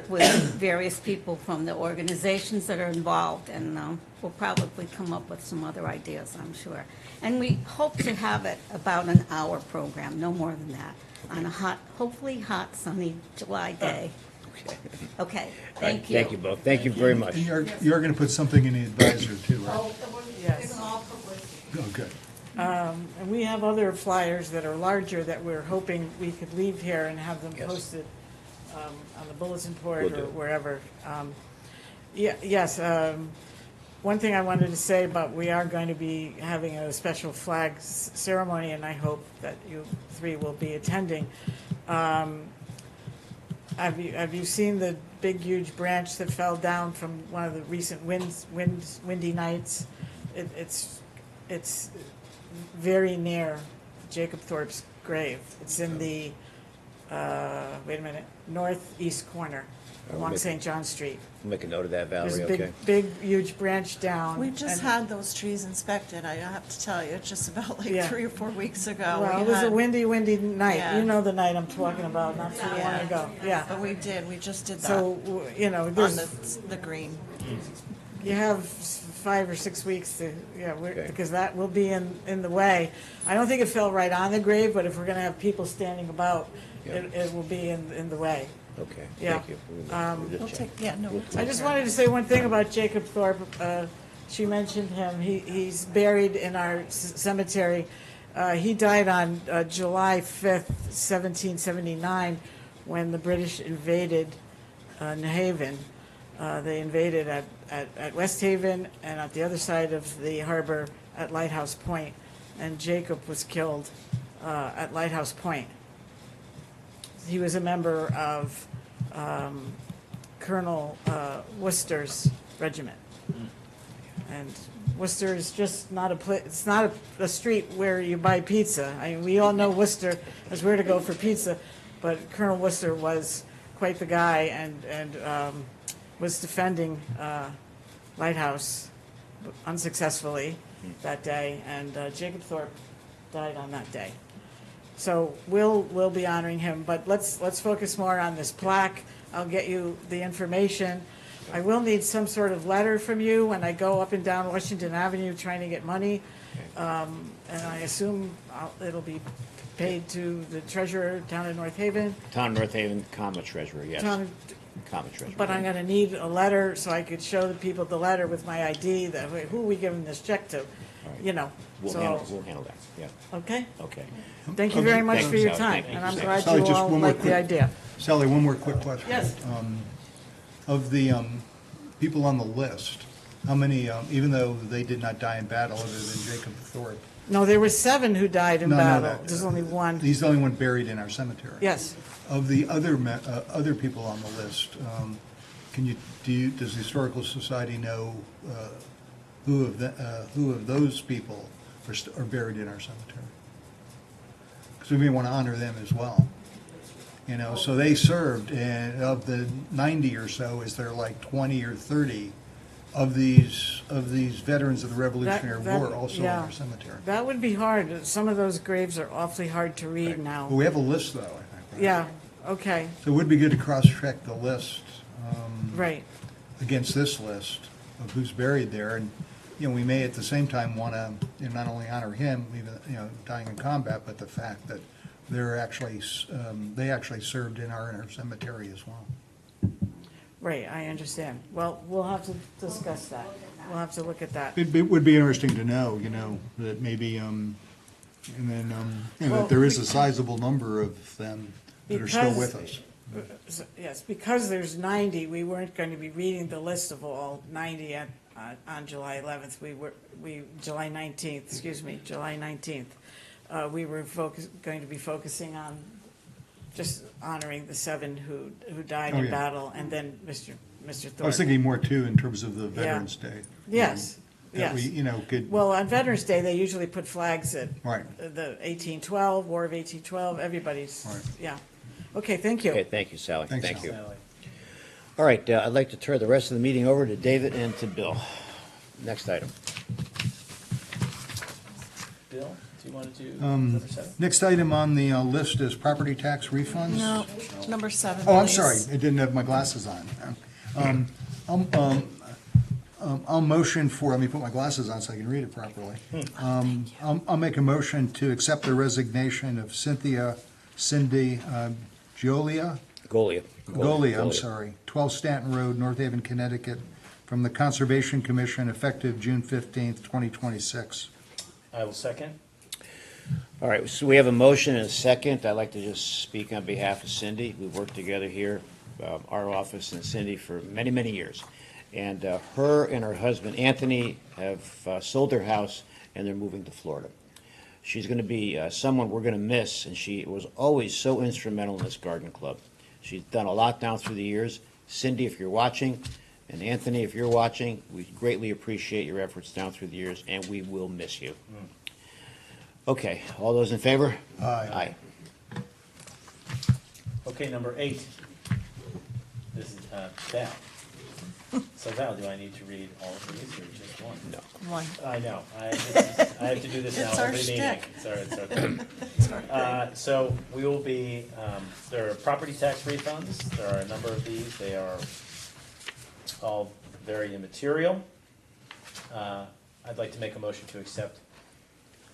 with various people from the organizations that are involved, and we'll probably come up with some other ideas, I'm sure. And we hope to have it about an hour program, no more than that, on a hopefully hot, sunny July day. okay. Okay, All right, thank you. Thank you both. Thank you very much. And you're going to put something in the advisor too, right? Oh, Yes. give them all publicity. Oh, good. And we have other flyers that are larger that we're hoping we could leave here and have them Yes. posted on the bulletin board Will or do. wherever. Yes, one thing I wanted to say about, we are going to be having a special flag ceremony, and I hope that you 3 will be attending. Have you seen the big, huge branch that fell down from one of the recent windy nights? It's very near Jacob Thorpe's grave. It's in the, wait a minute, northeast corner along make- St. John Street. Make a note of that, There's Valerie, a okay? big, huge branch down. We just and- had those trees inspected, I have to tell you, just about like Yeah. 3 or 4 weeks ago. Well, We it was a had- windy night. Yeah. You know the night I'm talking about, not too long ago. Yeah. But we just did that So, on there's, the green. you have 5 or 6 weeks to, Okay. because that will be in the way. I don't think it fell right on the grave, but if we're gonna have people standing about, Yeah. it will be in the way. Okay, Yeah. thank you. We'll take, yeah, no. we'll I take just care of wanted to say one thing about Jacob Thorpe. She mentioned him. He's buried in our cemetery. He died on July 5th, 1779, when the British invaded New Haven. They invaded at West Haven and at the other side of the harbor at Lighthouse Point, and Jacob was killed at Lighthouse Point. he was a member of Colonel Worcester's regiment. And Worcester is just not a place, it's not a street where you buy pizza. I mean, we all know Worcester as where to go for pizza, but Colonel Worcester was quite the guy and was defending Lighthouse unsuccessfully that day, and Jacob Thorpe died on that day. So we'll be honoring him, but let's focus more on this plaque. I'll get you the information. I will need some sort of letter from you when I go up and down Washington Avenue trying to get money. And I assume it'll be paid to the treasurer, town of North Haven. Town of North Haven, comma treasurer, yes. Comma treasurer. But I'm going to need a letter so I could show the people the letter with my ID, that who are we giving this check to? You know, We'll so, handle that, yeah, okay? okay. Thank you very much Thank for you, your Sally. time, Thank and you, I'm Sally. glad Sally, you just all one more like the quick- idea. Sally, one more quick question. Yes. Of the people on the list, how many, even though they did not die in battle other than Jacob Thorpe? No, there were 7 who died in No, no, battle. no. There's only one. He's the only one buried in our cemetery. Yes. Of the other people on the list, does the Historical Society know who of those people are buried in our cemetery? Because we may want to honor them as well. You know, so they served, and of the 90 or so, is there like 20 or 30 of these veterans of the Revolutionary That- War also in yeah. our cemetery? That would be hard. Some of those graves are awfully hard to read now. But we have a list, though, I think. Right? Yeah, okay, So it would be good to cross-check the list right. against this list of who's buried there, and, you know, we may at the same time want to, you know, not only honor him, even, you know, dying in combat, but the fact that they actually served in our cemetery as well. Right, I understand. Well, we'll have to discuss that. We'll have to look at that. It would be interesting to know, you know, that maybe, and then, you know, that there is a sizable number of them that are still with us. Yes, because there's 90, we weren't going to be reading the list of all 90 on July 11th. July 19th, July 19th. We were going to be focusing on just honoring the 7 who died Oh, in yeah. battle, and then Mr. Thorpe. I was thinking more too in terms of the Veterans Day. Yes, That we, yes. you know, could, Well, on Veterans Day, they usually put flags at right. the 1812, War of 1812, everybody's, Right. yeah. Okay, thank you. Okay, thank you, Sally. Thanks, Thank you. Sally. All right, I'd like to turn the rest of the meeting over to David and to Bill. Next item. Bill, do you want to do number 7? Next item on the list is property tax refunds. No, number 7, Oh, I'm please. sorry, I didn't have my glasses on. I'll motion for, let me put my glasses on so I can read it properly. I'll make a motion to accept the resignation of Cindy Golia, I'm sorry, 12 Stanton Road, North Haven, Connecticut, from the Conservation Commission effective June 15th, 2026. I will second. All right, so we have a motion and a second. I'd like to just speak on behalf of Cindy. We've worked together here, our office and Cindy, for many, many years. And her and her husband, Anthony, have sold their house and they're moving to Florida. She's going to be someone we're going to miss, and she was always so instrumental in this garden club. She's done a lot down through the years. Cindy, if you're watching, and Anthony, if you're watching, we greatly appreciate your efforts down through the years, and we will miss you. Okay, all those in favor? Aye. Okay, number 8. This is Val. So Val, do I need to read all of these or just one? No. One. I know. I have to do this now It's our every meeting. shtick. It's our thing. So we will be, there are property tax refunds. There are a number of these. They are all very immaterial. I'd like to make a motion to accept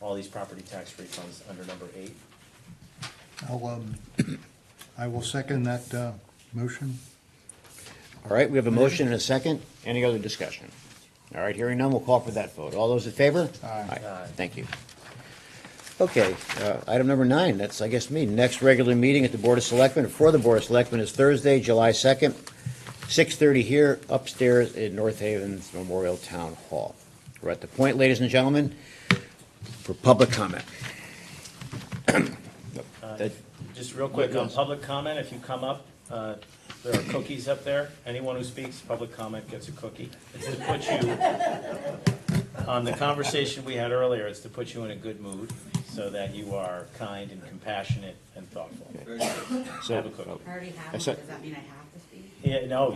all these property tax refunds under number 8. I will second that motion. All right, we have a motion and a second. Any other discussion? All right, hearing none, we'll call for that vote. All those in favor? Aye. Aye. Thank you. Okay, item number 9, that's, I guess, me. Next regular meeting at the Board of Selectmen, for the Board of Selectmen, is Thursday, July 2nd, 6:30 here upstairs in North Haven's Memorial Town Hall. We're at the point, ladies and gentlemen, for public comment. Just real quick, on public comment, if you come up, there are cookies up there. Anyone who speaks public comment gets a cookie. It's to put you, on the conversation we had earlier, it's to put you in a good mood so that you are kind and compassionate and thoughtful. So have a cookie. I already have one, does that mean I have to speak? Yeah, no,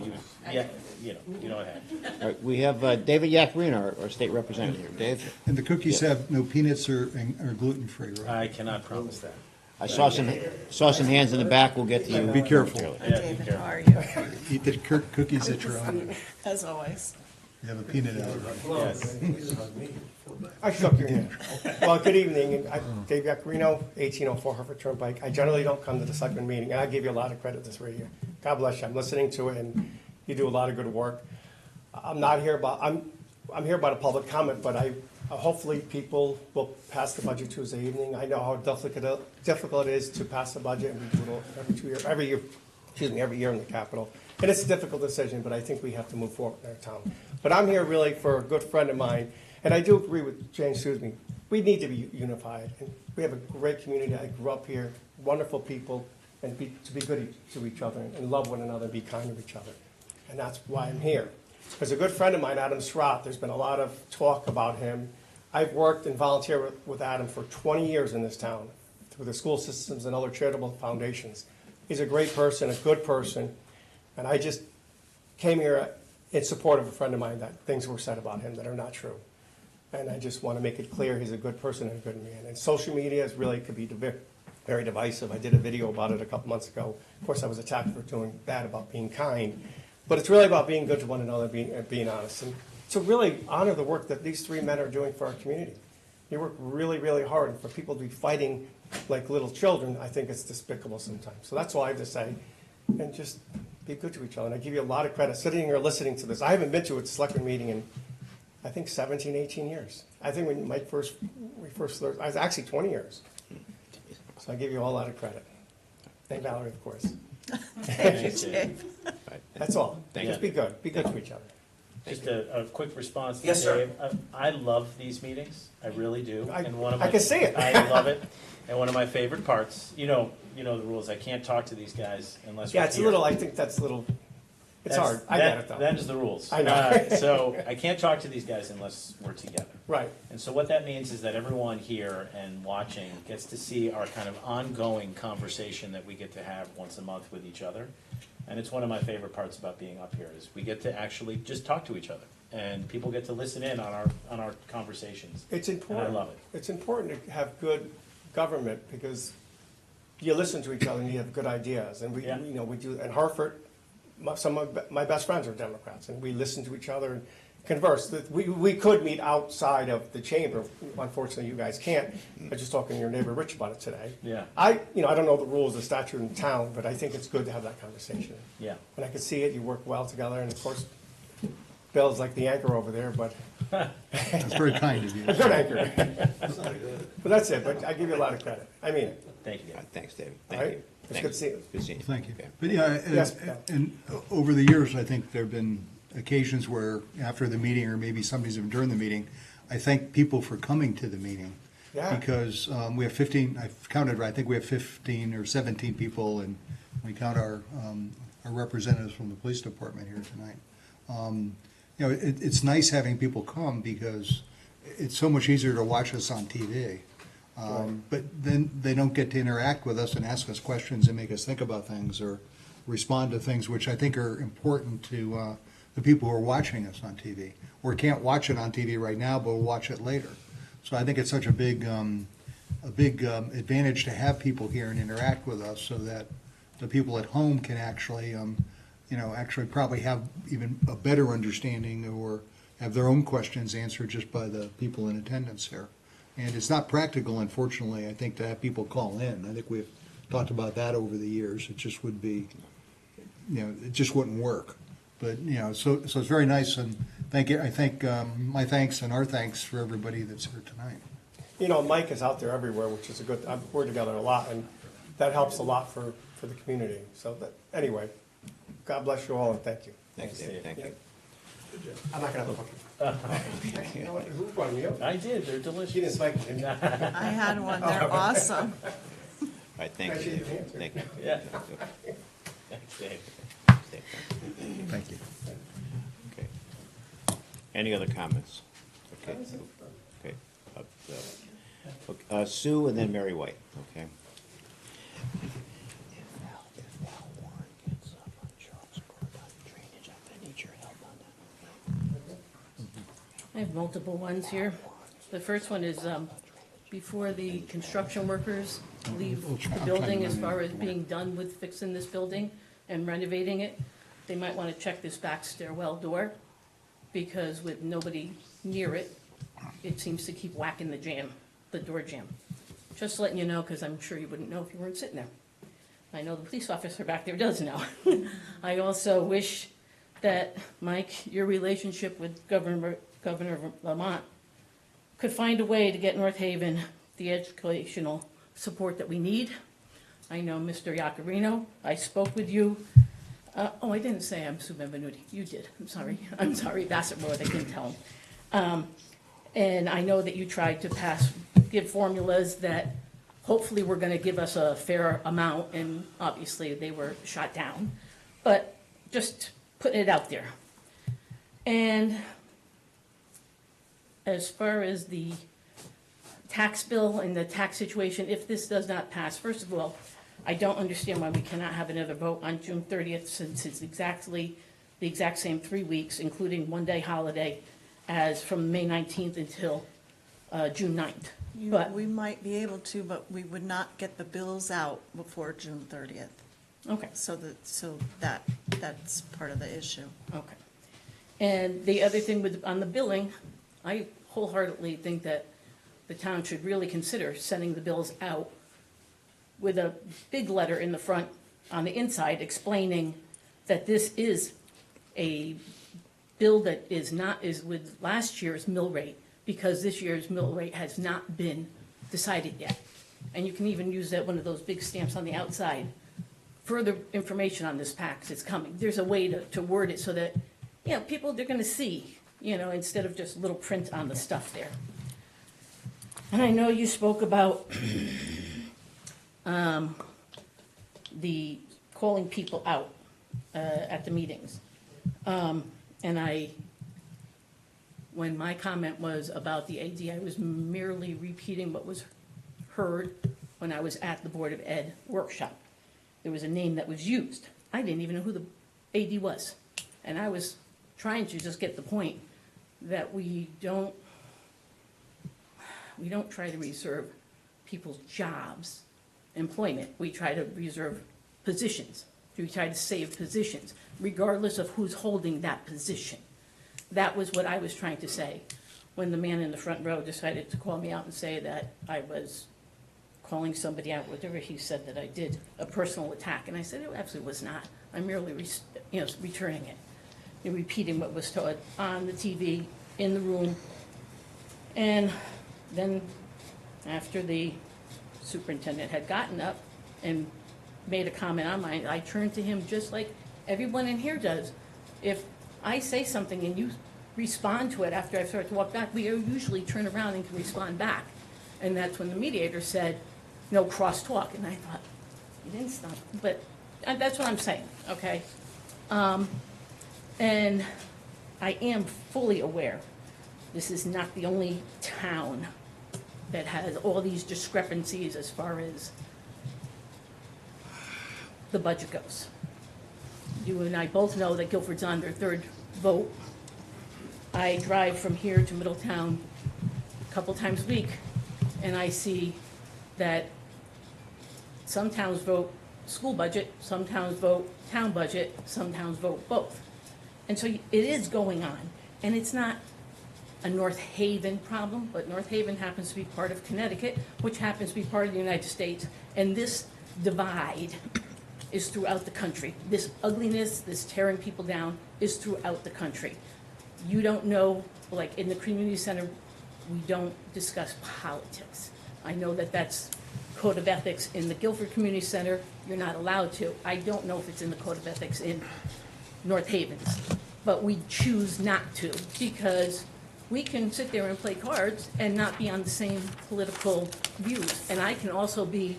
you don't have. All right, we have David Yacarino, our state representative here. Dave? And the cookies have no peanuts or gluten-free, right? I cannot promise that. I saw some hands in the back. We'll get to you. Be careful. Yeah, be David, careful. how are you? Eat the cookies at your own. As always. You have a peanut allergy. Yes. I shook your hand. Well, good evening. I'm Dave Yacarino, 1804 Harvard Turnpike. I generally don't come to the selectmen meeting, and I give you a lot of credit this right here. God bless you. I'm listening to it, and you do a lot of good work. I'm here about a public comment, but hopefully people will pass the budget Tuesday evening. I know how difficult it is to pass the budget, and we do it every year in the Capitol. And it's a difficult decision, but I think we have to move forward in our town. But I'm here really for a good friend of mine, and I do agree with Jane Susan. We need to be unified. And we have a great community. I grew up here, wonderful people, and to be good to each other and love one another and be kind to each other. And that's why I'm here. There's a good friend of mine, Adam Srott. There's been a lot of talk about him. I've worked and volunteered with Adam for 20 years in this town through the school systems and other charitable foundations. He's a great person, a good person, and I just came here in support of a friend of mine that things were said about him that are not true. And I just want to make it clear he's a good person and a good man. And social media could be very divisive. I did a video about it a couple months ago. Of course, I was attacked for doing that about being kind. But it's really about being good to one another, being honest. And to really honor the work that these three men are doing for our community. You work really, really hard. And for people to be fighting like little children, I think it's despicable sometimes. So that's all I have to say. And just be good to each other. And I give you a lot of credit. Sitting here listening to this, I haven't been to a selectman meeting in, I think, 17, 18 years. I think when we first learned, I was actually 20 years. So I give you all a lot of credit. And Valerie, of course. Thank you, Dave. That's all. Thank Just you. be good. Be good to each other. Just a quick response to Yes, sir. Dave. I love these meetings, I really do. I And can see it. I love it. And one of my favorite parts, you know the rules. I can't talk to these guys unless we're Yeah, it's a here. little, I think that's a little, it's hard. I get it though. Them's the rules. I know. So I can't talk to these guys unless we're together. Right. And so what that means is that everyone here and watching gets to see our kind of ongoing conversation that we get to have once a month with each other. And it's one of my favorite parts about being up here is we get to actually just talk to each other. And people get to listen in on our conversations. It's important. And I love it. It's important to have good government because you listen to each other and you have good ideas. And we, Yeah. we do, in Hartford, some of my best friends are Democrats and we listen to each other and converse. We could meet outside of the chamber. Unfortunately, you guys can't. I was just talking to your neighbor Rich about it today. Yeah. I don't know the rules, the statute in town, but I think it's good to have that conversation. Yeah. And I can see it, you work well together, and of course, Bill's like the anchor over there, but That's very kind of you. a good anchor. But that's it, but I give you a lot of credit. I mean it. Thank you. Dave. Thanks, David. All Thank right? you. It's Thank good to see you. Good seeing you. Thank you. Okay. But yeah, Yes, and over the years, I think there have been occasions where after the meeting, or maybe somebody's even during the meeting, I thank people for coming to the meeting. Yeah. Because we have 15, I've counted, I think we have 15 or 17 people, and we count our representatives from the police department here tonight. It's nice having people come because it's so much easier to watch us on TV. But then they don't get to interact with us and ask us questions and make us think about things or respond to things which I think are important to the people who are watching us on TV. Or can't watch it on TV right now, but will watch it later. So I think it's such a big advantage to have people here and interact with us so that the people at home can actually, actually probably have even a better understanding or have their own questions answered just by the people in attendance here. And it's not practical, unfortunately, I think, to have people call in. I think we've talked about that over the years. It just would be, it just wouldn't work. But, so it's very nice, and thank you. I think my thanks and our thanks for everybody that's here tonight. Mike is out there everywhere, which is a good, we're together a lot, and that helps a lot for the community. So, anyway, God bless you all, and thank you. Thanks, David. Thank you. I'm not going to have a cookie. You know what, who brought me up? I did. They're delicious. He didn't spike me, didn't he? I had one, they're awesome. right, thank I you. shake your Dave. hand, too. Thank you. Yeah. Thanks, Dave. Thank you. Okay. Any other comments? Okay. Okay. Okay. Sue and then Mary White, okay? If Val Warren gets up on Charles Court on drainage, I'm gonna need your help on that. I have multiple ones here. The first one is before the construction workers leave the building, as far as being done with fixing this building and renovating it, they might want to check this back stairwell door, because with nobody near it, it seems to keep whacking the door jamb. Just letting you know, because I'm sure you wouldn't know if you weren't sitting there. I know the police officer back there does know. I also wish that, Mike, your relationship with Governor of Vermont could find a way to get North Haven the educational support that we need. I know Mr. Iacarino, I spoke with you. Oh, I didn't say I'm Sue Benvenuti. You did. I'm sorry. I'm sorry, Bassett Road, I didn't tell him. And I know that you tried to give formulas that hopefully were gonna give us a fair amount, and obviously they were shot down. But just putting it out there. And as far as the tax bill and the tax situation, if this does not pass, first of all, I don't understand why we cannot have another vote on June 30th, since it's exactly the exact same 3 weeks, including one-day holiday, as from May 19th until June 9th. But, We might be able to, but we would not get the bills out before June 30th. okay, So that's part of the issue. okay. And the other thing on the billing, I wholeheartedly think that the town should really consider sending the bills out with a big letter in the front, on the inside, explaining that this is a bill that is with last year's mill rate, because this year's mill rate has not been decided yet. And you can even use one of those big stamps on the outside. Further information on this tax is coming. There's a way to word it so that, people, they're gonna see, instead of just little print on the stuff there. And I know you spoke about the calling people out at the meetings. When my comment was about the AD, I was merely repeating what was heard when I was at the Board of Ed workshop. There was a name that was used. I didn't even know who the AD was. And I was trying to just get the point that we don't try to reserve people's jobs, employment. We try to reserve positions. We try to save positions, regardless of who's holding that position. That was what I was trying to say when the man in the front row decided to call me out and say that I was calling somebody out, whatever he said that I did, a personal attack. And I said, it absolutely was not. I'm merely returning it and repeating what was told on the TV, in the room. And then after the superintendent had gotten up and made a comment on mine, I turned to him just like everyone in here does. If I say something and you respond to it after I start to walk back, we usually turn around and can respond back. And that's when the mediator said, no crosstalk. And I thought, you didn't stop. But that's what I'm saying, okay? And I am fully aware this is not the only town that has all these discrepancies as far as the budget goes. You and I both know that Guilford's on their third vote. I drive from here to Middletown a couple times a week, and I see that some towns vote school budget, some towns vote town budget, some towns vote both. And so it is going on, and it's not a North Haven problem, but North Haven happens to be part of Connecticut, which happens to be part of the United States, and this divide is throughout the country. This ugliness, this tearing people down is throughout the country. You don't know, like in the community center, we don't discuss politics. I know that that's code of ethics in the Guilford Community Center, you're not allowed to. I don't know if it's in the code of ethics in North Haven's, but we choose not to because we can sit there and play cards and not be on the same political views. And I can also be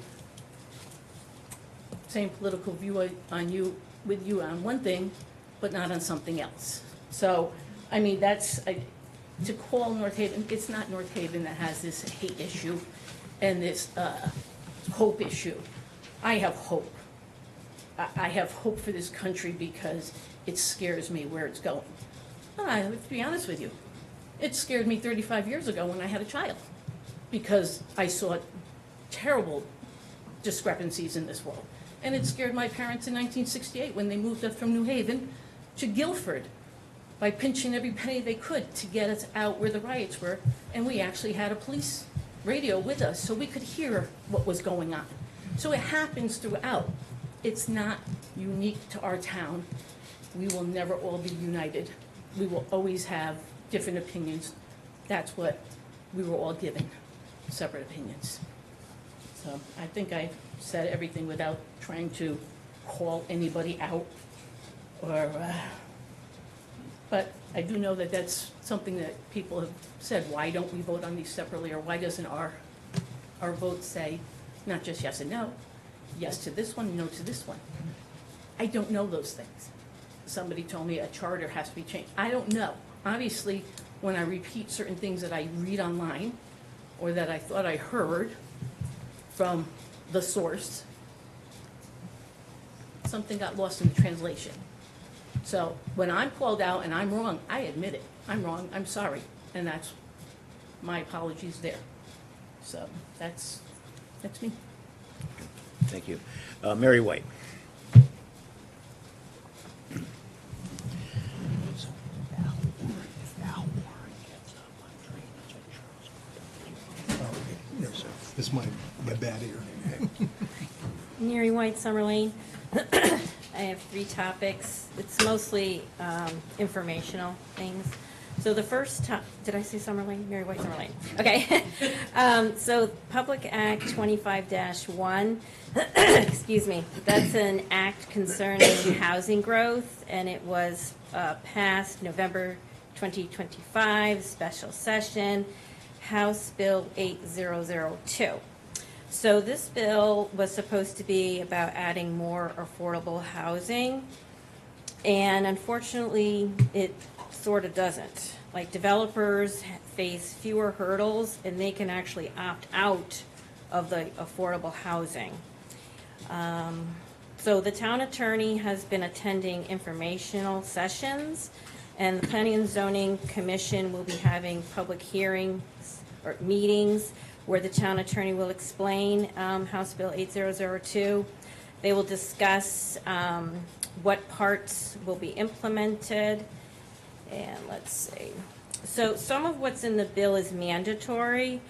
same political view on you, with you on one thing, but not on something else. So, I mean, to call North Haven, it's not North Haven that has this hate issue and this hope issue. I have hope. I have hope for this country because it scares me where it's going. To be honest with you, it scared me 35 years ago when I had a child because I saw terrible discrepancies in this world. And it scared my parents in 1968 when they moved us from New Haven to Guilford by pinching every penny they could to get us out where the riots were. And we actually had a police radio with us so we could hear what was going on. So it happens throughout. It's not unique to our town. We will never all be united. We will always have different opinions. That's what we were all given, separate opinions. So I think I said everything without trying to call anybody out or, but I do know that that's something that people have said, why don't we vote on these separately, or why doesn't our vote say not just yes and no, yes to this one, no to this one? I don't know those things. Somebody told me a charter has to be changed. I don't know. Obviously, when I repeat certain things that I read online or that I thought I heard from the source, something got lost in the translation. So when I'm called out and I'm wrong, I admit it. I'm wrong, I'm sorry, and that's my apologies there. So that's me. Thank you. Mary White. This is my bad ear. Mary White, Summer Lane. I have 3 topics. It's mostly informational things. So the first did I say Summer Lane? Mary White, Summer Lane. Okay. So Public Act 25-1, excuse me, that's an act concerning housing growth, and it was passed November 2025, special session, House Bill 8002. So this bill was supposed to be about adding more affordable housing, and unfortunately, it sort of doesn't. Like, developers face fewer hurdles, and they can actually opt out of the affordable housing. So the town attorney has been attending informational sessions, and the Planning and Zoning Commission will be having public hearings or meetings where the town attorney will explain House Bill 8002. They will discuss what parts will be implemented. And let's see. So some of what's in the bill is mandatory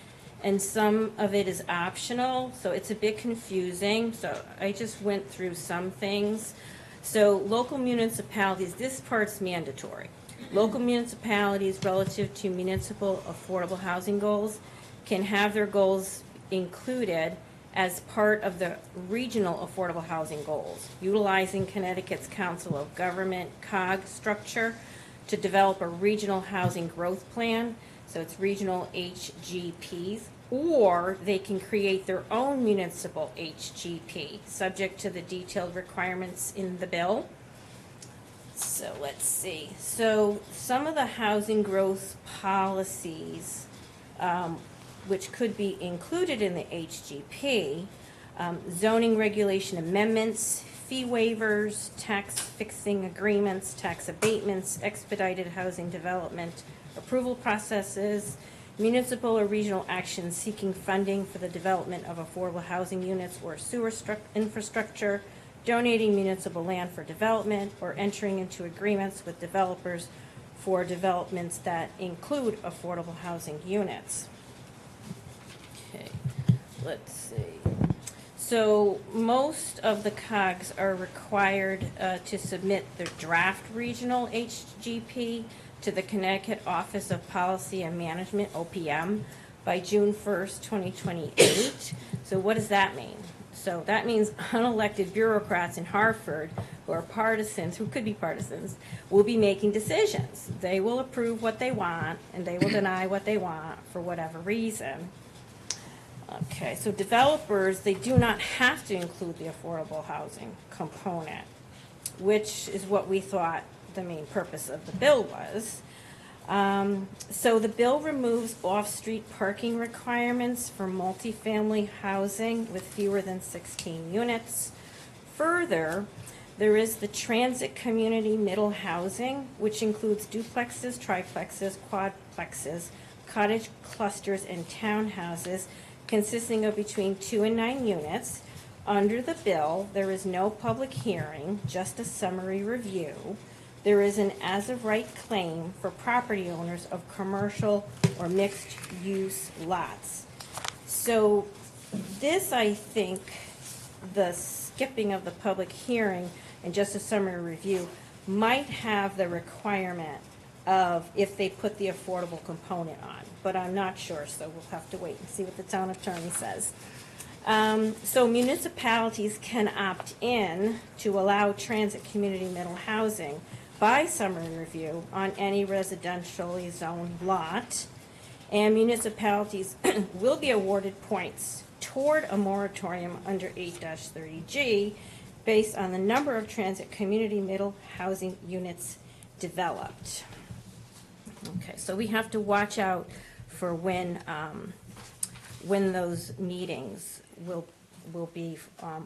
and some of it is optional. So it's a bit confusing. So I just went through some things. So local municipalities, this part's mandatory. Local municipalities relative to municipal affordable housing goals can have their goals included as part of the regional affordable housing goals, utilizing Connecticut's Council of Government COG structure to develop a regional housing growth plan. So it's regional HGPs, or they can create their own municipal HGP, subject to the detailed requirements in the bill. So let's see. So some of the housing growth policies which could be included in the HGP, zoning regulation amendments, fee waivers, tax fixing agreements, tax abatements, expedited housing development, approval processes, municipal or regional actions seeking funding for the development of affordable housing units or sewer infrastructure, donating municipal land for development, or entering into agreements with developers for developments that include affordable housing units. Okay, let's see. So most of the COGs are required to submit their draft regional HGP to the Connecticut Office of Policy and Management, OPM, by June 1st, 2028. So what does that mean? So that means unelected bureaucrats in Hartford who are partisans, who could be partisans, will be making decisions. They will approve what they want and they will deny what they want for whatever reason. Okay, so developers, they do not have to include the affordable housing component, which is what we thought the main purpose of the bill was. So the bill removes off-street parking requirements for multifamily housing with fewer than 16 units. Further, there is the transit community middle housing, which includes duplexes, triplexes, quadplexes, cottage clusters, and townhouses consisting of between 2 and 9 units. Under the bill, there is no public hearing, just a summary review. There is an as-of-right claim for property owners of commercial or mixed-use lots. So this, I think, the skipping of the public hearing and just a summary review might have the requirement of if they put the affordable component on, but I'm not sure, so we'll have to wait and see what the town attorney says. So municipalities can opt in to allow transit community middle housing by summary review on any residentially zoned lot, and municipalities will be awarded points toward a moratorium under 8-30G based on the number of transit community middle housing units developed. Okay, so we have to watch out for when those meetings will be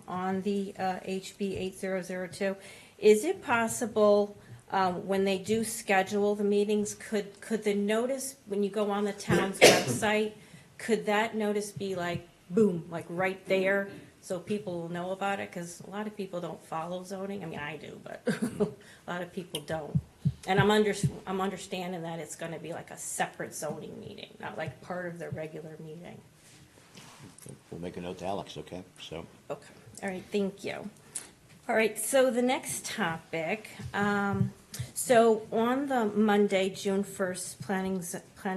on the HB 8002. Is it possible when they do schedule the meetings, could the notice, when you go on the town's website, could that notice be like, boom, like right there, so people will know about it? Because a lot of people don't follow zoning. I mean, I do, but a lot of people don't. And I'm understanding that it's going to be like a separate zoning meeting, not like part of the regular meeting. We'll make a note to Alex, okay? So. Okay, all right, thank you. All right, so the next topic, so on the Monday, June 1st, planning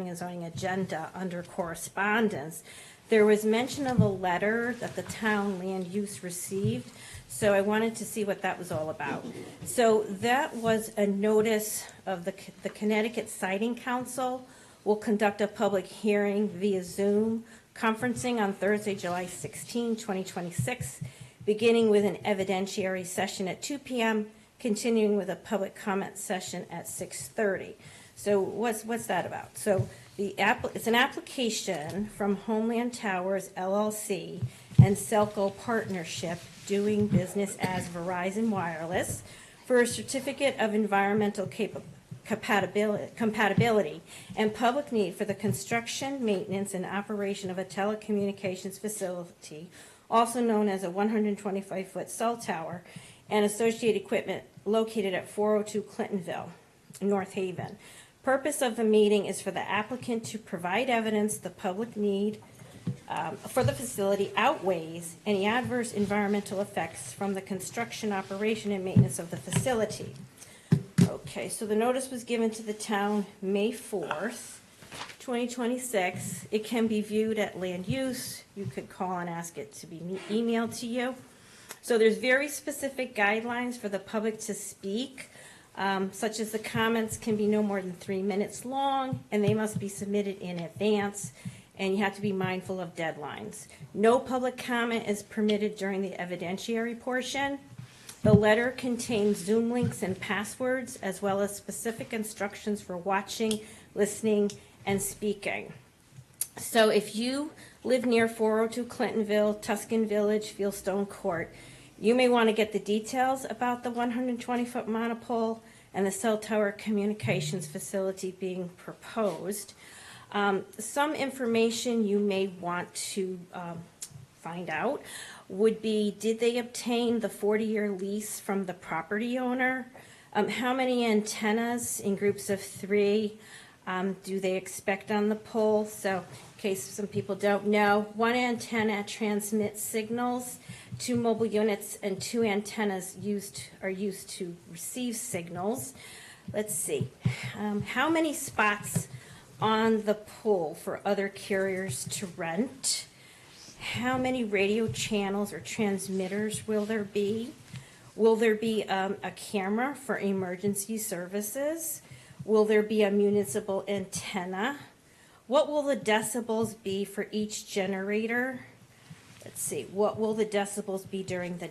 and zoning agenda under correspondence, there was mention of a letter that the town land use received, so I wanted to see what that was all about. So that was a notice of the Connecticut Siting Council will conduct a public hearing via Zoom conferencing on Thursday, July 16, 2026, beginning with an evidentiary session at 2 p.m., continuing with a public comment session at 6:30. So what's that about? So it's an application from Homeland Towers LLC and Selco Partnership doing business as Verizon Wireless for a certificate of environmental compatibility and public need for the construction, maintenance, and operation of a telecommunications facility, also known as a 125-foot cell tower, and associated equipment located at 402 Clintonville, North Haven. Purpose of the meeting is for the applicant to provide evidence the public need for the facility outweighs any adverse environmental effects from the construction, operation, and maintenance of the facility. Okay, so the notice was given to the town May 4th, 2026. It can be viewed at land use. You could call and ask it to be emailed to you. So there's very specific guidelines for the public to speak, such as the comments can be no more than 3 minutes long, and they must be submitted in advance, and you have to be mindful of deadlines. No public comment is permitted during the evidentiary portion. The letter contains Zoom links and passwords, as well as specific instructions for watching, listening, and speaking. So if you live near 402 Clintonville, Tuscan Village, Fieldstone Court, you may want to get the details about the 120-foot monopole and the cell tower communications facility being proposed. Some information you may want to find out would be, did they obtain the 40-year lease from the property owner? How many antennas in groups of 3 do they expect on the pole? So in case some people don't know, 1 antenna transmits signals to mobile units, and 2 antennas are used to receive signals. Let's see, how many spots on the pole for other carriers to rent? How many radio channels or transmitters will there be? Will there be a camera for emergency services? Will there be a municipal antenna? What will the decibels be for each generator? Let's see, what will the decibels be during the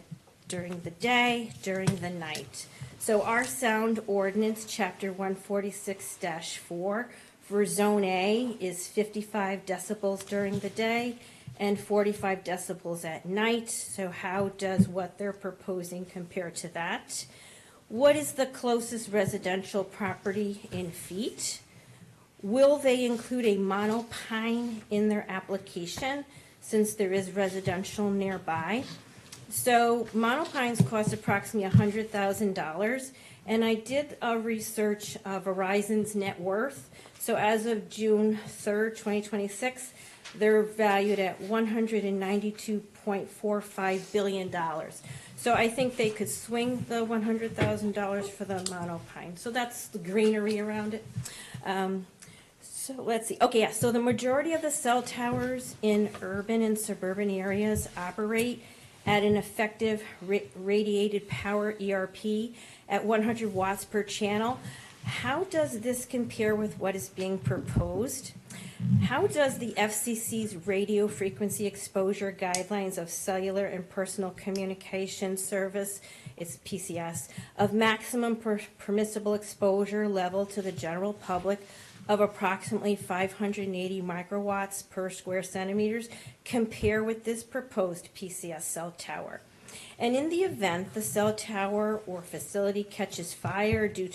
day, during the night? So our sound ordinance, chapter 146-4, for zone A is 55 decibels during the day and 45 decibels at night. So how does what they're proposing compare to that? What is the closest residential property in feet? Will they include a monopine in their application since there is residential nearby? So monopines cost approximately $100,000, and I did a research of Verizon's net worth. So as of June 3rd, 2026, they're valued at $192.45 billion. So I think they could swing the $100,000 for the monopine. So that's the greenery around it. So let's see. Okay, yeah. So the majority of the cell towers in urban and suburban areas operate at an effective radiated power ERP at 100 watts per channel. How does this compare with what is being proposed? How does the FCC's radio frequency exposure guidelines of cellular and personal communication service, it's PCS, of maximum permissible exposure level to the general public of approximately 580 microwatts per square centimeters compare with this proposed PCS cell tower? And in the event the cell tower or facility catches fire due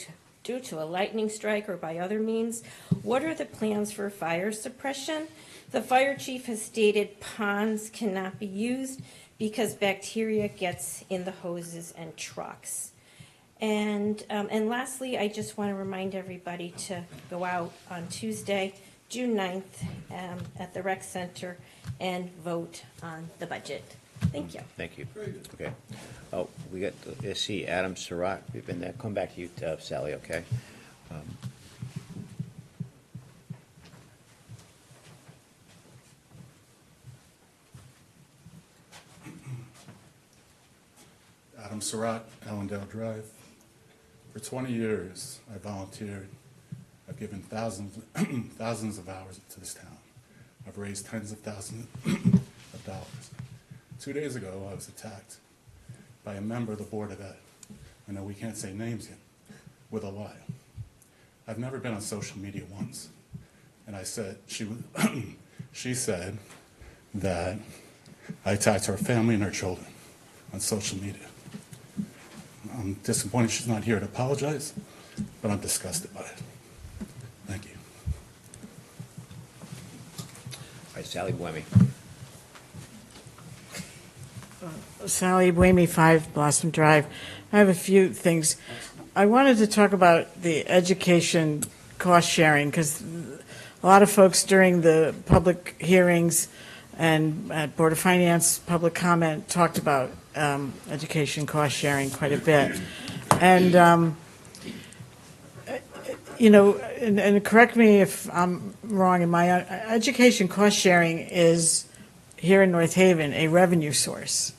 to a lightning strike or by other means, what are the plans for fire suppression? The fire chief has stated ponds cannot be used because bacteria gets in the hoses and trucks. And lastly, I just want to remind everybody to go out on Tuesday, June 9th, at the rec center and vote on the budget. Thank you. Thank you. Okay. Oh, we got, let's see, Adam Surratt, we've been there. Come back to you, Sally, okay? Adam Surratt, Allendale Drive. For 20 years, I volunteered. I've given thousands of hours to this town. I've raised tens of thousands of dollars. 2 days ago, I was attacked by a member of the Board of Ed. I know we can't say names yet, with a lie. I've never been on social media once. And I said, she said that I attacked her family and her children on social media. I'm disappointed she's not here to apologize, but I'm disgusted by it. Thank you. All right, Sally Buemi. Sally Buemi, 5 Blossom Drive. I have a few things. I wanted to talk about the education cost sharing, because a lot of folks during the public hearings and at Board of Finance public comment talked about education cost sharing quite a bit. And, you know, and correct me if I'm wrong, in my education cost sharing is here in North Haven a revenue source.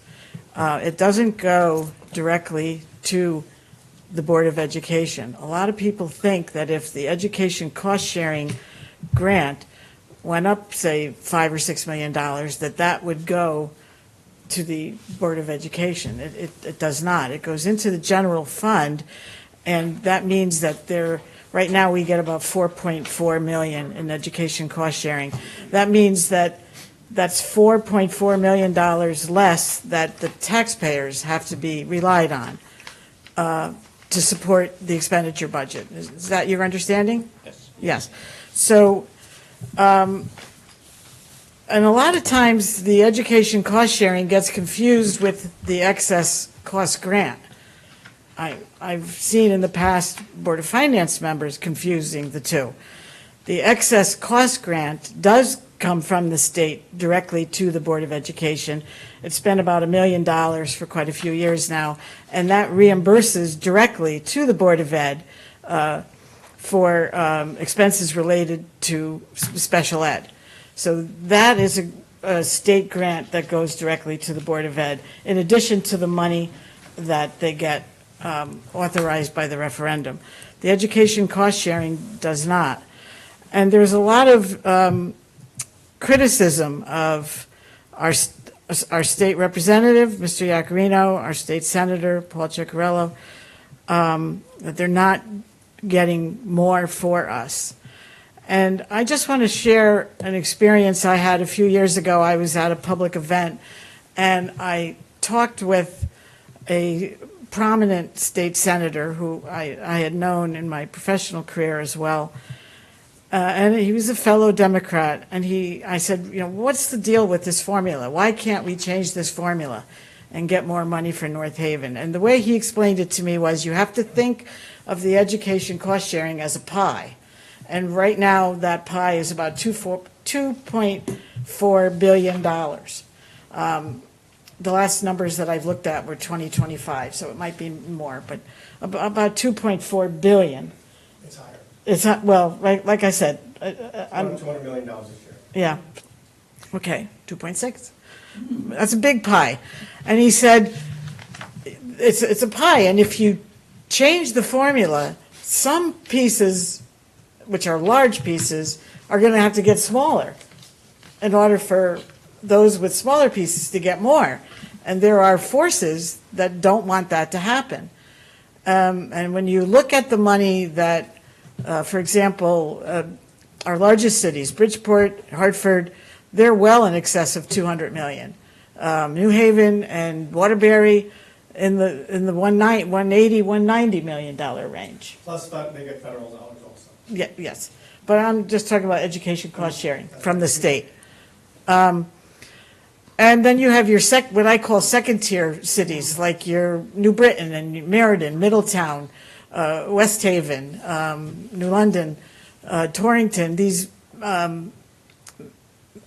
It doesn't go directly to the Board of Education. A lot of people think that if the education cost sharing grant went up, say, $5 or $6 million, that would go to the Board of Education. It does not. It goes into the general fund, and that means that right now we get about $4.4 million in education cost sharing. That means that that's $4.4 million less that the taxpayers have to be relied on to support the expenditure budget. Is that your understanding? Yes. Yes. So, and a lot of times the education cost sharing gets confused with the excess cost grant. I've seen in the past Board of Finance members confusing the two. The excess cost grant does come from the state directly to the Board of Education. It's been about $1 million for quite a few years now, and that reimburses directly to the Board of Ed for expenses related to special ed. So that is a state grant that goes directly to the Board of Ed, in addition to the money that they get authorized by the referendum. The education cost sharing does not. And there's a lot of criticism of our state representative, Mr. Yacarino, our state senator, Paul Ciccarello, that they're not getting more for us. And I just want to share an experience I had a few years ago. I was at a public event, and I talked with a prominent state senator who I had known in my professional career as well. And he was a fellow Democrat, and I said, what's the deal with this formula? Why can't we change this formula and get more money for North Haven? And the way he explained it to me was, you have to think of the education cost sharing as a pie. And right now, that pie is about $2.4 billion. The last numbers that I've looked at were 2025, so it might be more, but about 2.4 billion. It's higher. It's not, well, like I said, I'm, $200 million this year. yeah, okay, 2.6. That's a big pie. And he said, it's a pie, and if you change the formula, some pieces, which are large pieces, are going to have to get smaller in order for those with smaller pieces to get more. And there are forces that don't want that to happen. And when you look at the money that, for example, our largest cities, Bridgeport, Hartford, they're well in excess of 200 million. New Haven and Waterbury in the 180, $190 million range. Plus, they get federal dollars also. Yeah, yes, but I'm just talking about education cost sharing from the state. And then you have your what I call second-tier cities, like your New Britain and Meriden, Middletown, West Haven, New London, Torrington, these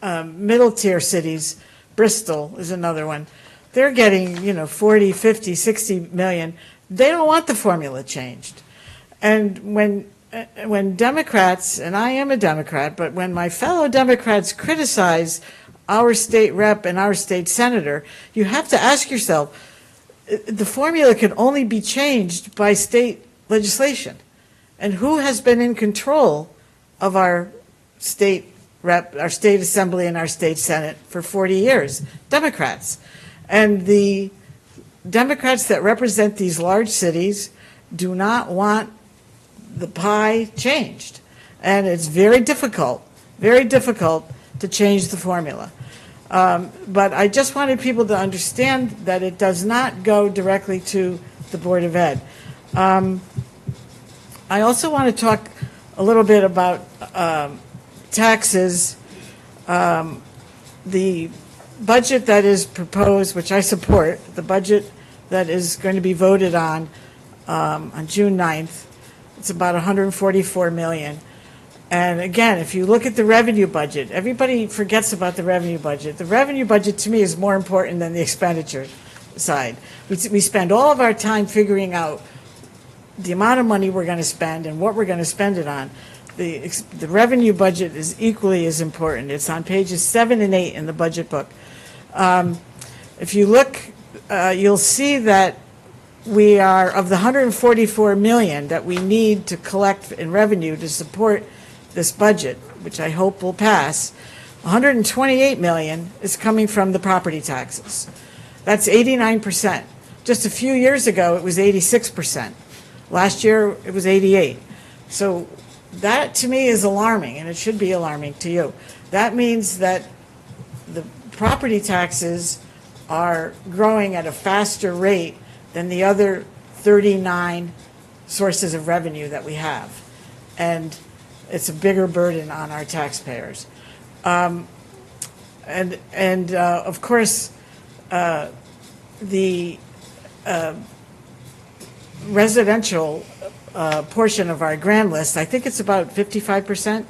middle-tier cities. Bristol is another one. They're getting, 40, 50, 60 million. They don't want the formula changed. And when Democrats, and I am a Democrat, but when my fellow Democrats criticize our state rep and our state senator, you have to ask yourself, the formula can only be changed by state legislation. And who has been in control of our state rep, our state assembly, and our state senate for 40 years? Democrats. And the Democrats that represent these large cities do not want the pie changed. And it's very difficult to change the formula. But I just wanted people to understand that it does not go directly to the Board of Ed. I also want to talk a little bit about taxes. The budget that is proposed, which I support, the budget that is going to be voted on June 9th, it's about $144 million. And again, if you look at the revenue budget, everybody forgets about the revenue budget. The revenue budget, to me, is more important than the expenditure side. We spend all of our time figuring out the amount of money we're going to spend and what we're going to spend it on. The revenue budget is equally as important. It's on pages 7 and 8 in the budget book. If you look, you'll see that we are, of the $144 million that we need to collect in revenue to support this budget, which I hope will pass, $128 million is coming from the property taxes. That's 89%. Just a few years ago, it was 86%. Last year, it was 88%. So that, to me, is alarming, and it should be alarming to you. That means that the property taxes are growing at a faster rate than the other 39 sources of revenue that we have. And it's a bigger burden on our taxpayers. Of course, the residential portion of our grand list, I think it's about 55%,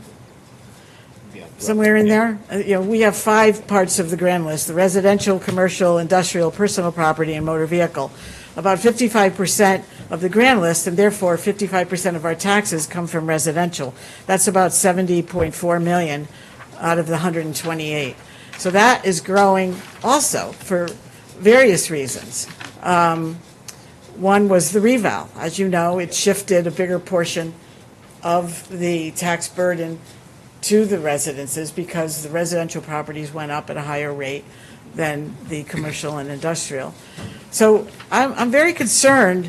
somewhere in there. We have 5 parts of the grand list: the residential, commercial, industrial, personal property, and motor vehicle. About 55% of the grand list, and therefore 55% of our taxes come from residential. That's about 70.4 million out of the 128. So that is growing also for various reasons. One was the reval. As you know, it shifted a bigger portion of the tax burden to the residences because the residential properties went up at a higher rate than the commercial and industrial. So I'm very concerned,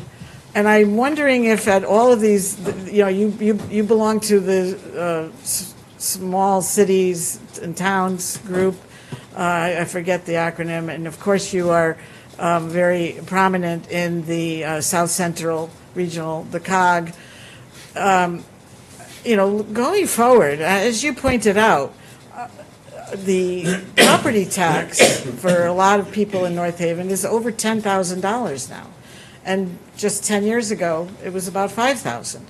and I'm wondering if at all of these, you know, you belong to the small cities and towns group. I forget the acronym, and of course you are very prominent in the South Central Regional, the COG. You know, going forward, as you pointed out, the property tax for a lot of people in North Haven is over $10,000 now. And just 10 years ago, it was about $5,000.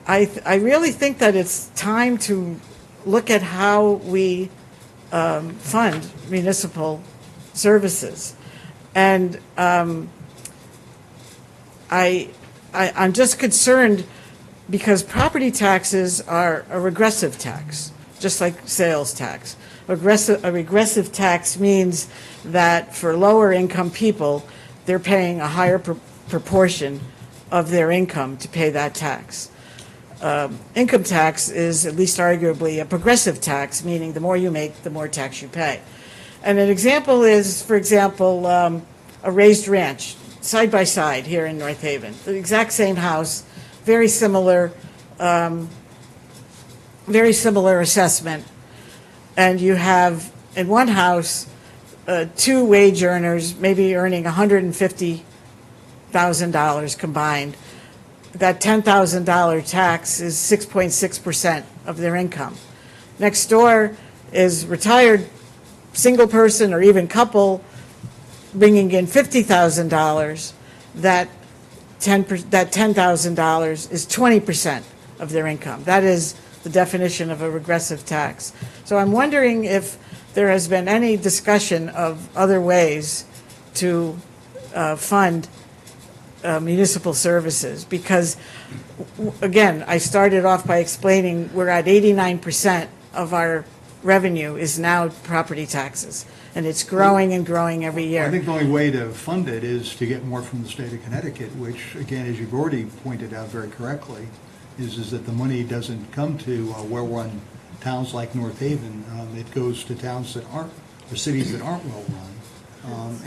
I really think that it's time to look at how we fund municipal services. And I'm just concerned because property taxes are a regressive tax, just like sales tax. A regressive tax means that for lower income people, they're paying a higher proportion of their income to pay that tax. Income tax is at least arguably a progressive tax, meaning the more you make, the more tax you pay. And an example is, for example, a raised ranch, side by side here in North Haven. The exact same house, very similar assessment. And you have, in one house, two wage earners maybe earning $150,000 combined. That $10,000 tax is 6.6% of their income. Next door is retired single person or even couple bringing in $50,000. That $10,000 is 20% of their income. That is the definition of a regressive tax. So I'm wondering if there has been any discussion of other ways to fund municipal services, because, again, I started off by explaining we're at 89% of our revenue is now property taxes, and it's growing and growing every year. I think the only way to fund it is to get more from the state of Connecticut, which, again, as you've already pointed out very correctly, is that the money doesn't come to well-run towns like North Haven. It goes to towns that aren't, or cities that aren't well-run.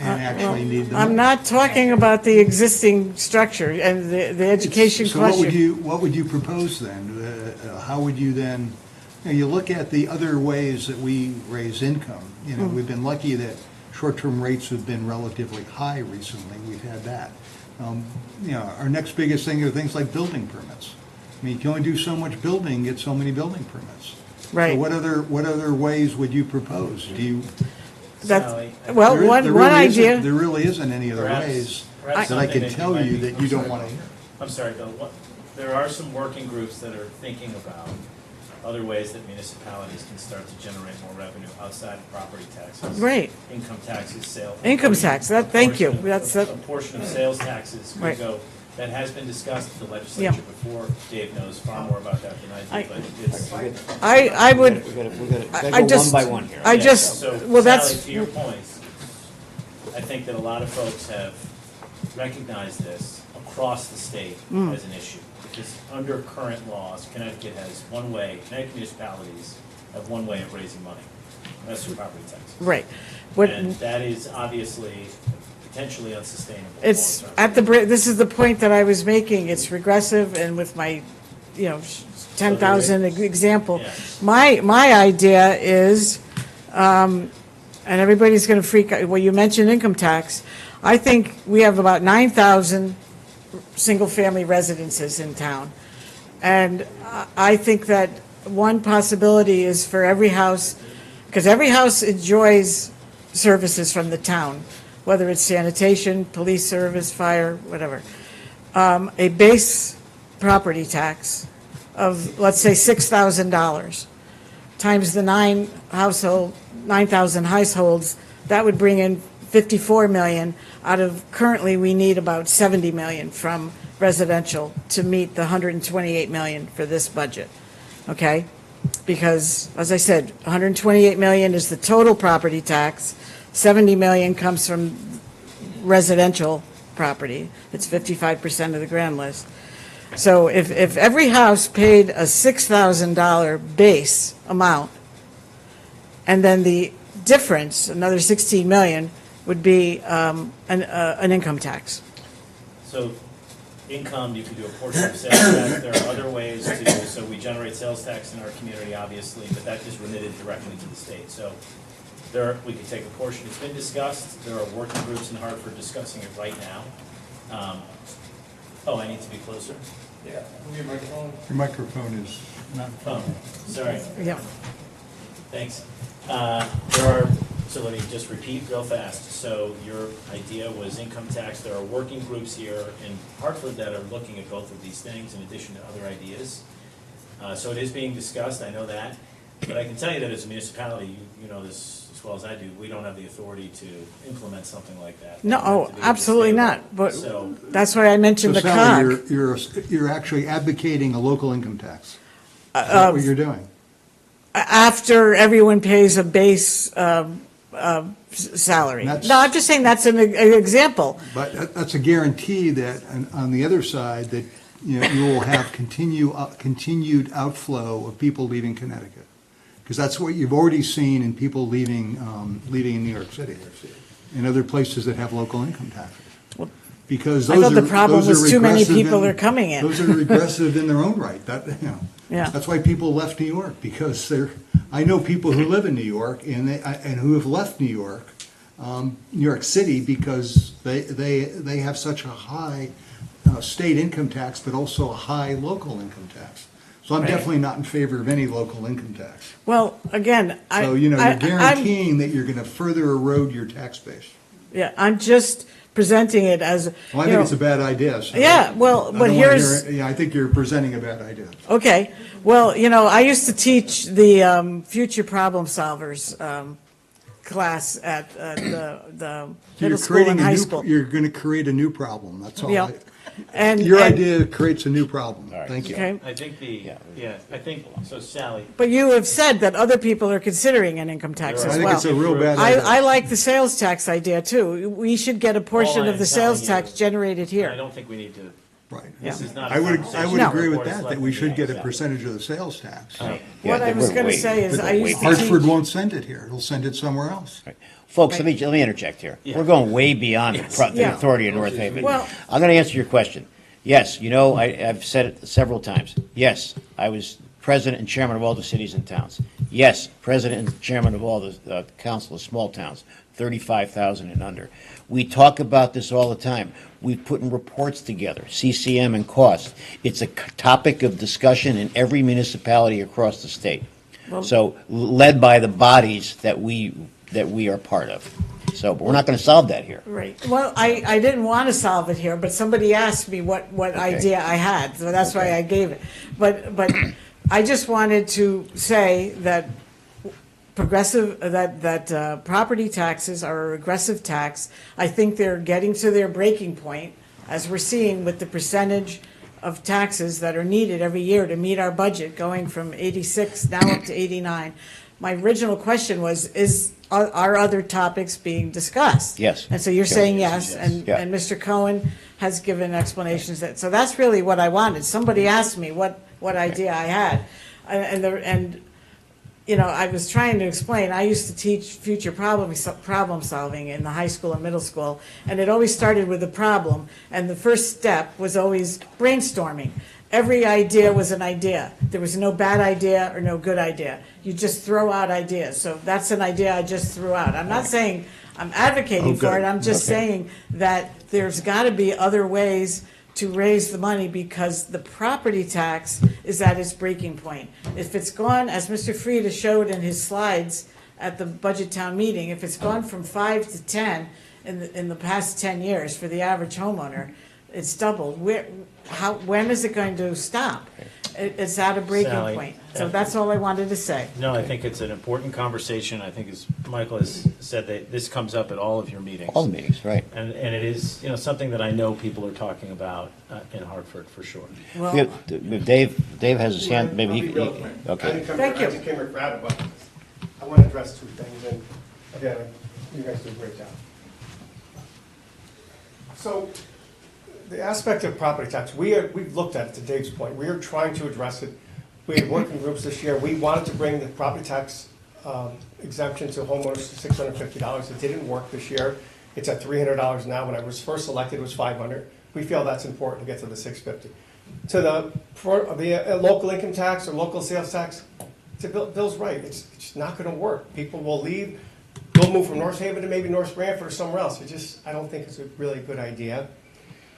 And actually need the money. I'm not talking about the existing structure and the education question. So what would you propose then? How would you then, you look at the other ways that we raise income. We've been lucky that short-term rates have been relatively high recently. We've had that. Our next biggest thing are things like building permits. I mean, you can only do so much building, get so many building permits. Right. So what other ways would you propose? Do you? Well, one idea. There really isn't any other ways that I can tell you that you don't want to hear. I'm sorry, Bill. There are some working groups that are thinking about other ways that municipalities can start to generate more revenue outside of property taxes. Right. Income taxes, sales. Income tax, thank you. That's a portion of sales taxes could right. go. That has been discussed at the legislature before. Dave knows far more about that than I do, but it's. I would. We're gonna go one by one here. Sally, to your point, I think that a lot of folks have recognized this across the state as an issue. Because under current laws, Connecticut municipalities have one way of raising money. That's through property taxes. Right. And that is obviously potentially unsustainable. It's at this is the point that I was making. It's regressive, and with my, 10,000 example, my idea is, and everybody's going to freak out. Well, you mentioned income tax. I think we have about 9,000 single-family residences in town, and I think that one possibility is for every house, because every house enjoys services from the town, whether it's sanitation, police service, fire, whatever, a base property tax of, let's say, $6,000 times the 9,000 households, that would bring in 54 million out of, currently we need about 70 million from residential to meet the 128 million for this budget, okay? Because, as I said, 128 million is the total property tax, 70 million comes from residential property. It's 55% of the grand list. So if every house paid a $6,000 base amount, and then the difference, another 16 million, would be an income tax. So income, you could do a portion of sales tax. There are other ways to, so we generate sales tax in our community, obviously, but that is remitted directly to the state. So we could take a portion. It's been discussed. There are working groups in Hartford discussing it right now. Oh, I need to be closer? Yeah. Your microphone? Your microphone is not. Oh, sorry. Yeah. Thanks. So let me just repeat real fast. So your idea was income tax. There are working groups here in Hartford that are looking at both of these things in addition to other ideas. So it is being discussed, I know that. But I can tell you that as a municipality, you know this as well as I do, we don't have the authority to implement something like that. No, That would have oh, to be at the absolutely state not. level. But So that's why I mentioned the Sally, COG. you're actually advocating a local income tax. Is that what you're doing? After everyone pays a base salary. That's- No, I'm just saying that's an example. But that's a guarantee that on the other side, that, you know, you will have continued outflow of people leaving Connecticut. Because that's what you've already seen in people leaving New York City and other places that have local income taxes. Because I those thought are the problem those are was too many regressive people in- are coming in. Those are regressive in their own right. That, you know. Yeah. That's why people left New York, because I know people who live in New York and who have left New York City, because they have such a high state income tax, but also a high local income tax. So I'm Right. definitely not in favor of any local income tax. Well, again, So, you know, you're guaranteeing that you're going to further erode your tax base. Yeah, I'm just presenting it as, Well, I you think know. it's a bad idea. So Yeah, well, I but don't wanna here's- hear it. Yeah, I think you're presenting a bad idea. Okay, well, you know, I used to teach the future problem solvers class at the middle school and high school. You're going to create a new problem, that's all. Yeah. And Your and- idea creates a new problem. Thank you. Okay, I think I think, so Sally, but you have said that other people are considering an income tax I as I think well. it's a real bad idea. I like the sales tax idea too. We should get a portion All I of the am telling sales tax you- generated I here. don't think we need to, Right. this is not a I would conversation No. agree with Board of that we Selectmen should get a meetings. percentage of the sales tax. What I was going to say is, I used to Hartford teach. won't send it here, it'll send it somewhere else. Folks, let me interject here. Yeah. We're going way beyond the Yeah. authority of North Haven. Well- I'm going to answer your question. Yes, you know, I've said it several times. Yes, I was president and chairman of all the cities and towns. Yes, president and chairman of all the council of small towns, 35,000 and under. We talk about this all the time. We've put in reports together, CCM and cost. It's a topic of discussion in every municipality across the state. So, led by the bodies that we are part of. So, but we're not going to solve that here. Right. Well, I didn't want to solve it here, but somebody asked me what idea I had, so that's why I gave it. But I just wanted to say that property taxes are a regressive tax. I think they're getting to their breaking point, as we're seeing with the percentage of taxes that are needed every year to meet our budget, going from 86 now up to 89. My original question was, are other topics being discussed? Yes. And so you're saying yes, and Yeah. Mr. Cohen has given explanations that, so that's really what I wanted. Somebody asked me what idea I had. And you know, I was trying to explain, I used to teach future problem solving in the high school and middle school, and it always started with a problem, and the first step was always brainstorming. Every idea was an idea. There was no bad idea or no good idea. You just throw out ideas. So that's an idea I just threw out. I'm not saying I'm advocating for it, I'm just saying that there's got to be other ways to raise the money, because the property tax is at its breaking point. If it's gone, as Mr. Frieda showed in his slides at the budget town meeting, if it's gone from 5 to 10 in the past 10 years for the average homeowner, it's doubled. When is it going to stop? It's at a breaking Sally, point. So that's all I wanted to say. no, I think it's an important conversation. I think, as Michael has said, that this comes up at all of your meetings. All the meetings, right. And it is, you know, something that I know people are talking about in Hartford, for sure. Well, Dave has his hand, maybe I'll he, be real quick. okay. Thank you. I just came here for Adam, but I want to address two things, and again, you guys do a great job. So, the aspect of property tax, we've looked at it, to Dave's point. We are trying to address it. We had working groups this year. We wanted to bring the property tax exemption to homeowners to $650. It didn't work this year. It's at $300 now. When I was first elected, it was $500. We feel that's important to get to the $650. To the local income tax or local sales tax, to Bill's right. It's not going to work. People will leave. They'll move from North Haven to maybe North Branford or somewhere else. I don't think it's a really good idea.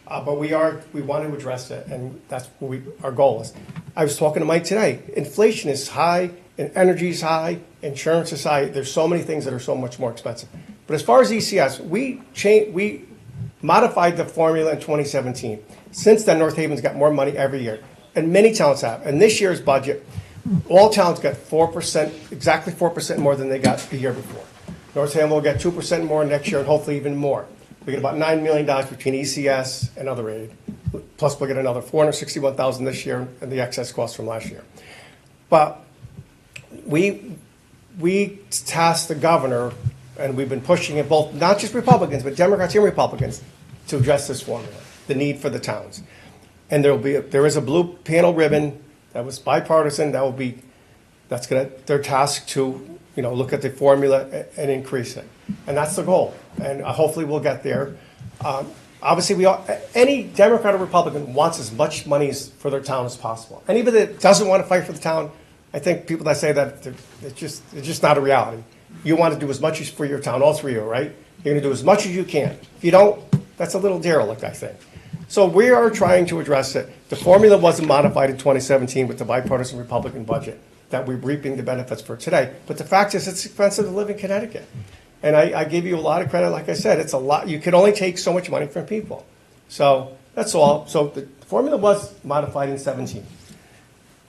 But we want to address it, and that's what our goal is. I was talking to Mike today. Inflation is high, and energy is high, insurance is high. There's so many things that are so much more expensive. But as far as ECS, we modified the formula in 2017. Since then, North Haven's got more money every year, and many towns have. And this year's budget, all towns got 4%, exactly 4% more than they got the year before. North Haven will get 2% more next year, and hopefully even more. We get about $9 million between ECS and other aid. Plus, we'll get another $461,000 this year and the excess costs from last year. But we tasked the governor, and we've been pushing it both, not just Republicans, but Democrats and Republicans, to address this formula, the need for the towns. And there is a blue panel ribbon that was bipartisan. They're tasked to look at the formula and increase it, and that's the goal. And hopefully we'll get there. Obviously, any Democrat or Republican wants as much money for their town as possible. Anybody that doesn't want to fight for the town, I think people that say that, it's just not a reality. You want to do as much as for your town, all three of you, right? You're going to do as much as you can. If you don't, that's a little derelict, I think. So we are trying to address it. The formula wasn't modified in 2017 with the bipartisan Republican budget that we're reaping the benefits for today. But the fact is, it's expensive to live in Connecticut. And I give you a lot of credit. Like I said, it's a lot. You can only take so much money from people. So that's all. So the formula was modified in 17.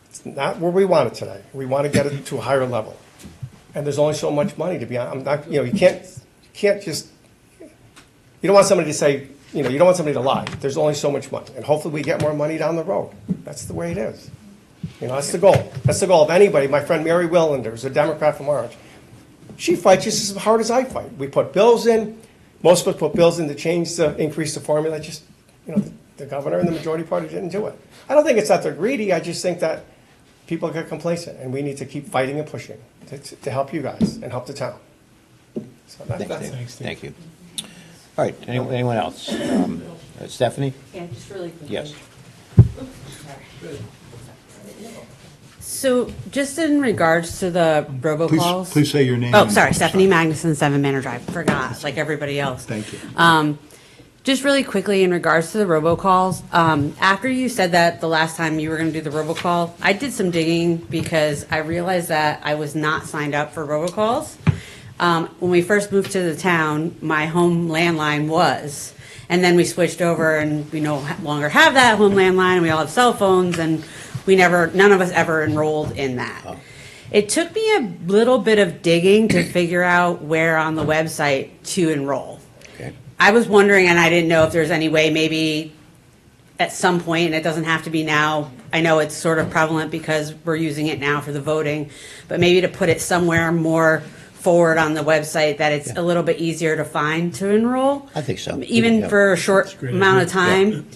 It's not where we want it today. We want to get it to a higher level. And there's only so much money to be on. You can't just, you don't want somebody to say, you don't want somebody to lie. There's only so much money. And hopefully we get more money down the road. That's the way it is. That's the goal. That's the goal of anybody. My friend Mary Willander is a Democrat from Orange. She fights just as hard as I fight. We put bills in. Most of us put bills in to increase the formula. Just, the governor and the majority party didn't do it. I don't think it's that they're greedy. I just think that people get complacent, and we need to keep fighting and pushing to help you guys and help the town. So that's it. Thank you. All right, anyone else? Stephanie? Yeah, just really quickly. Yes. So just in regards to the robocalls. Please say your name. Oh, sorry, Stephanie Magnuson, 7 Manor Drive. Forgot, like everybody else. Thank you. Just really quickly in regards to the robocalls, after you said that the last time you were going to do the robocall, I did some digging because I realized that I was not signed up for robocalls. When we first moved to the town, my home landline was. And then we switched over and we no longer have that home landline. We all have cell phones and none of us ever enrolled in that. Oh. It took me a little bit of digging to figure out where on the website to enroll. Okay. I was wondering, and I didn't know if there's any way maybe at some point, and it doesn't have to be now. I know it's sort of prevalent because we're using it now for the voting, but maybe to put it somewhere more forward on the website that it's a little bit easier to find to enroll. I think so. Even for a short amount of time.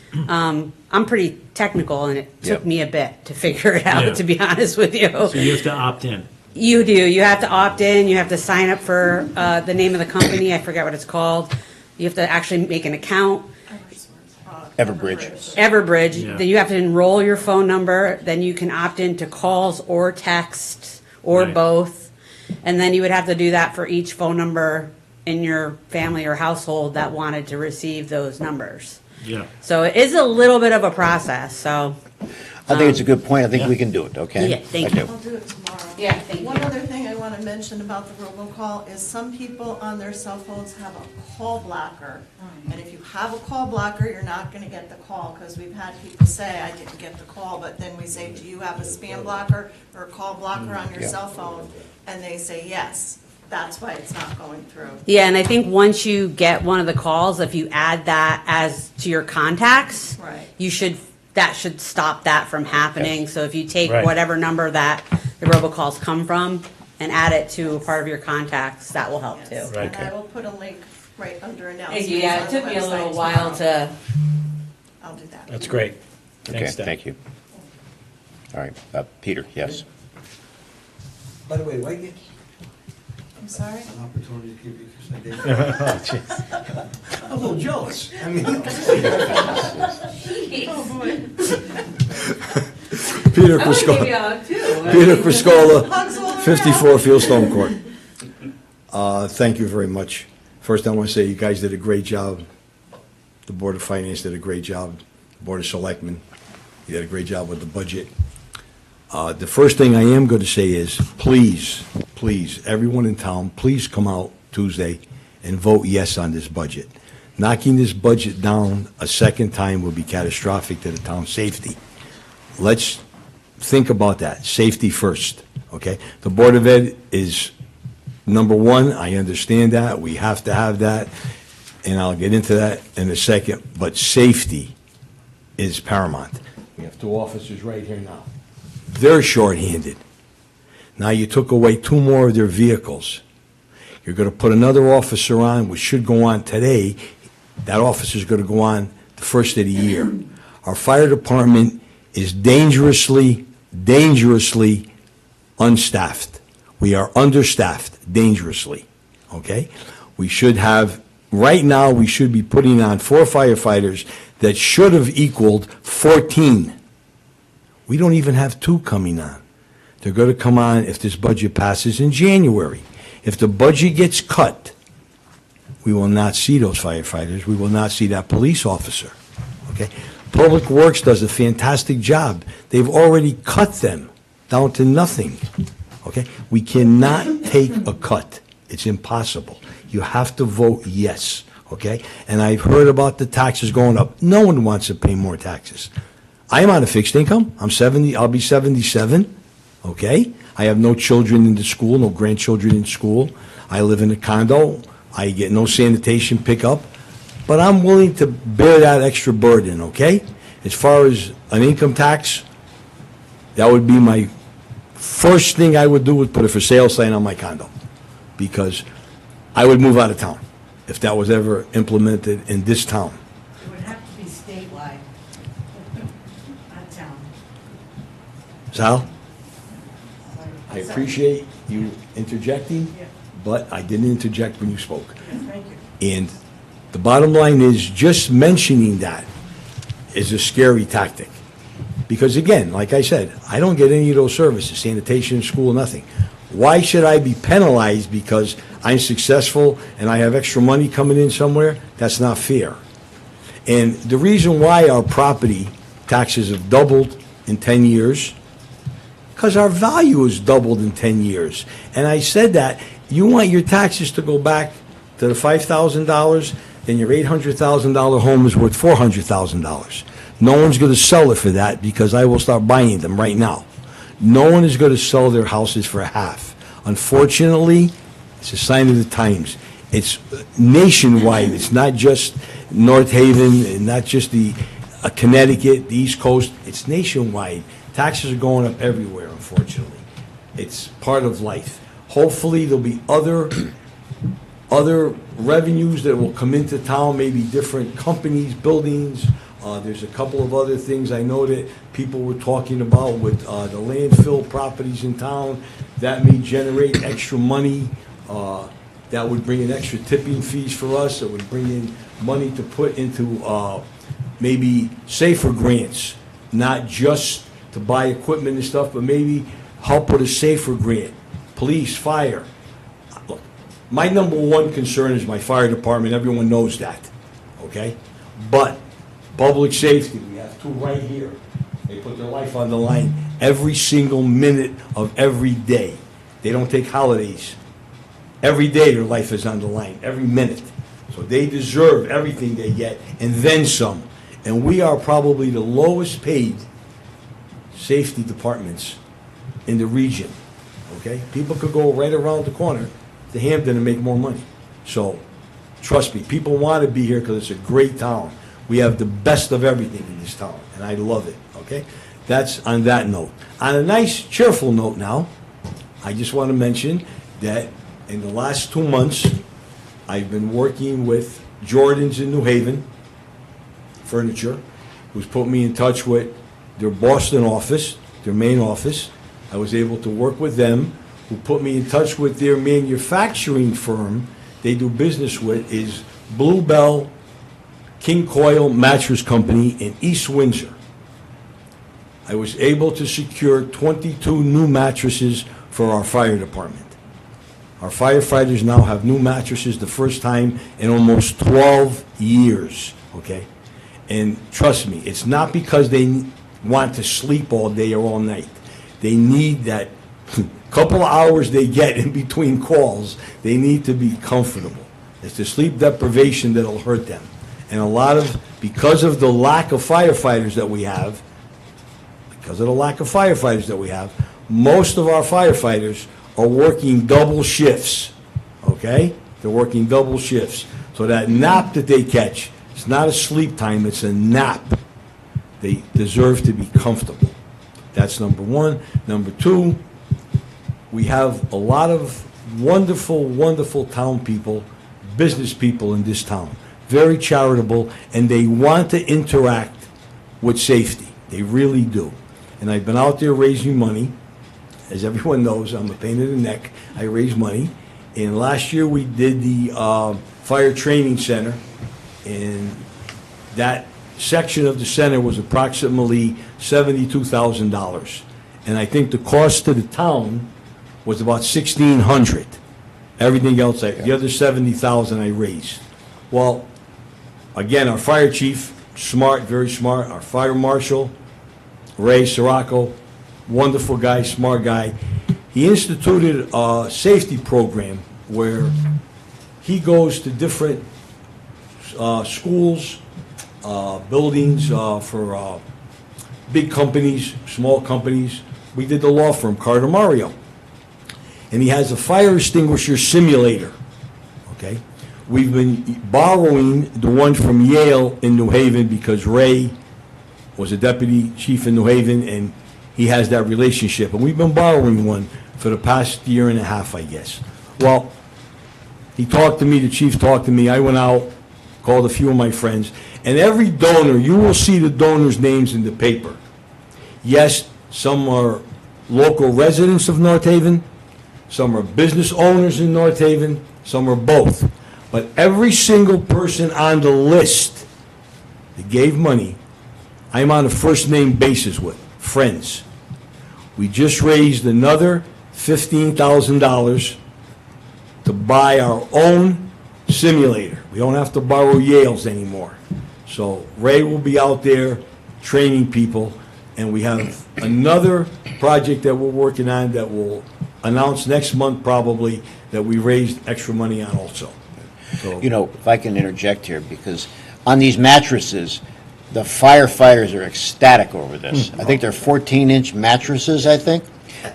I'm pretty technical, and it took me a bit to figure it out, to be honest with you. So you have to opt in. You do. You have to opt in. You have to sign up for the name of the company. I forget what it's called. You have to actually make an account. Everbridge. Yeah. Then you have to enroll your phone number. Then you can opt into calls or texts or both. And then you would have to do that for each phone number in your family or household that wanted to receive those numbers. Yeah. So it is a little bit of a process, so. I think it's a good point. I think we can do it, okay? Yeah, thank you. I'll do it tomorrow. Yeah, thank you. One other thing I want to mention about the robocall is some people on their cell phones have a call blocker. And if you have a call blocker, you're not going to get the call, because we've had people say, I didn't get the call, but then we say, do you have a spam blocker or a call blocker on your cell phone? And they say yes. That's why it's not going through. Yeah, and I think once you get one of the calls, if you add that as to your contacts, that should stop that from happening. So if you take whatever number that the robocalls come from and add it to a part of your contacts, that will help too. And I will put a link right under announcements. Yeah, it took me a little while to I'll do that. That's great. Okay, Thanks, Deb. thank you. All right, Peter, yes. By the way, do I get I'm sorry? an opportunity to give you, because Oh, jeez. I'm a little jealous. I mean, Oh, boy. Peter I want to give you Criscola, a hug too. Peter Criscola, Hugs all around. 54 Fieldstone Court. Thank you very much. First, I want to say you guys did a great job. The Board of Finance did a great job. The Board of Selectmen, you did a great job with the budget. The first thing I am going to say is, please, please, everyone in town, please come out Tuesday and vote yes on this budget. Knocking this budget down a second time would be catastrophic to the town's safety. Let's think about that, safety first, okay? The Board of Ed is number one, I understand that, we have to have that, and I'll get into that in a second, but safety is paramount. We have two officers right here now. They're shorthanded. Now you took away two more of their vehicles. You're going to put another officer on, which should go on today. That officer's going to go on the first of the year. Our fire department is dangerously unstaffed. We are understaffed, dangerously, okay? We should have, right now, we should be putting on 4 firefighters that should have equaled 14. We don't even have 2 coming on. They're going to come on if this budget passes in January. If the budget gets cut, we will not see those firefighters. We will not see that police officer, okay? Public Works does a fantastic job. They've already cut them down to nothing, okay? We cannot take a cut. It's impossible. You have to vote yes, okay? And I've heard about the taxes going up. No one wants to pay more taxes. I am on a fixed income. I'm 70, I'll be 77, okay? I have no children in the school, no grandchildren in school. I live in a condo. I get no sanitation pickup. But I'm willing to bear that extra burden, okay? As far as an income tax, that would be my first thing I would do, would put a for sale sign on my condo, because I would move out of town if that was ever implemented in this town. It would have to be statewide, not town. Sal, I appreciate you interjecting, but I didn't interject when you spoke. Thank you. And the bottom line is, just mentioning that is a scary tactic. Because again, like I said, I don't get any of those services, sanitation, school, nothing. Why should I be penalized because I'm successful and I have extra money coming in somewhere? That's not fair. And the reason why our property taxes have doubled in 10 years, because our value has doubled in 10 years. And I said that, you want your taxes to go back to the $5,000, then your $800,000 home is worth $400,000. No one's going to sell it for that, because I will start buying them right now. No one is going to sell their houses for half. Unfortunately, it's a sign of the times. It's nationwide. It's not just North Haven, and not just the Connecticut, the East Coast. It's nationwide. Taxes are going up everywhere, unfortunately. It's part of life. Hopefully, there'll be other revenues that will come into town, maybe different companies, buildings. There's a couple of other things I know that people were talking about with the landfill properties in town. That may generate extra money. That would bring in extra tipping fees for us. It would bring in money to put into maybe safer grants, not just to buy equipment and stuff, but maybe help with a safer grant. Police, fire. Look, my number one concern is my fire department. Everyone knows that, okay? But public safety, we have 2 right here. They put their life on the line every single minute of every day. They don't take holidays. Every day their life is on the line, every minute. So they deserve everything they get, and then some. And we are probably the lowest paid safety departments in the region, okay? People could go right around the corner to Hampton and make more money. So, trust me, people want to be here because it's a great town. We have the best of everything in this town, and I love it, okay? That's on that note. On a nice, cheerful note now, I just want to mention that in the last 2 months, I've been working with Jordan's in New Haven, furniture, who's put me in touch with their Boston office, their main office. I was able to work with them, who put me in touch with their manufacturing firm they do business with, is Bluebell King Coil Mattress Company in East Windsor. I was able to secure 22 new mattresses for our fire department. Our firefighters now have new mattresses the first time in almost 12 years, okay? And trust me, it's not because they want to sleep all day or all night. They need that couple of hours they get in between calls. They need to be comfortable. It's the sleep deprivation that'll hurt them. And because of the lack of firefighters that we have, most of our firefighters are working double shifts, okay? They're working double shifts. So that nap that they catch, it's not a sleep time, it's a nap. They deserve to be comfortable. That's number one. Number two, we have a lot of wonderful, wonderful town people, business people in this town. Very charitable, and they want to interact with safety. They really do. And I've been out there raising money. As everyone knows, I'm a pain in the neck. I raise money. And last year we did the fire training center, and that section of the center was approximately $72,000. And I think the cost to the town was about $1,600. Everything else, the other $70,000 I raised. Well, again, our fire chief, smart, very smart. Our fire marshal, Ray Sirocco, wonderful guy, smart guy. He instituted a safety program where he goes to different schools, buildings for big companies, small companies. We did the law firm, Carter Mario. And he has a fire extinguisher simulator, okay? We've been borrowing the one from Yale in New Haven because Ray was a deputy chief in New Haven, and he has that relationship. And we've been borrowing one for the past year and a half, I guess. Well, he talked to me, the chief talked to me. I went out, called a few of my friends, and every donor, you will see the donors' names in the paper. Yes, some are local residents of North Haven, some are business owners in North Haven, some are both. But every single person on the list that gave money, I'm on a first-name basis with, friends. We just raised another $15,000 to buy our own simulator. We don't have to borrow Yale's anymore. So Ray will be out there training people, and we have another project that we're working on that we'll announce next month probably, that we raised extra money on also. So, You know, if I can interject here, because on these mattresses, the firefighters are ecstatic over this. I think they're 14-inch mattresses, I think.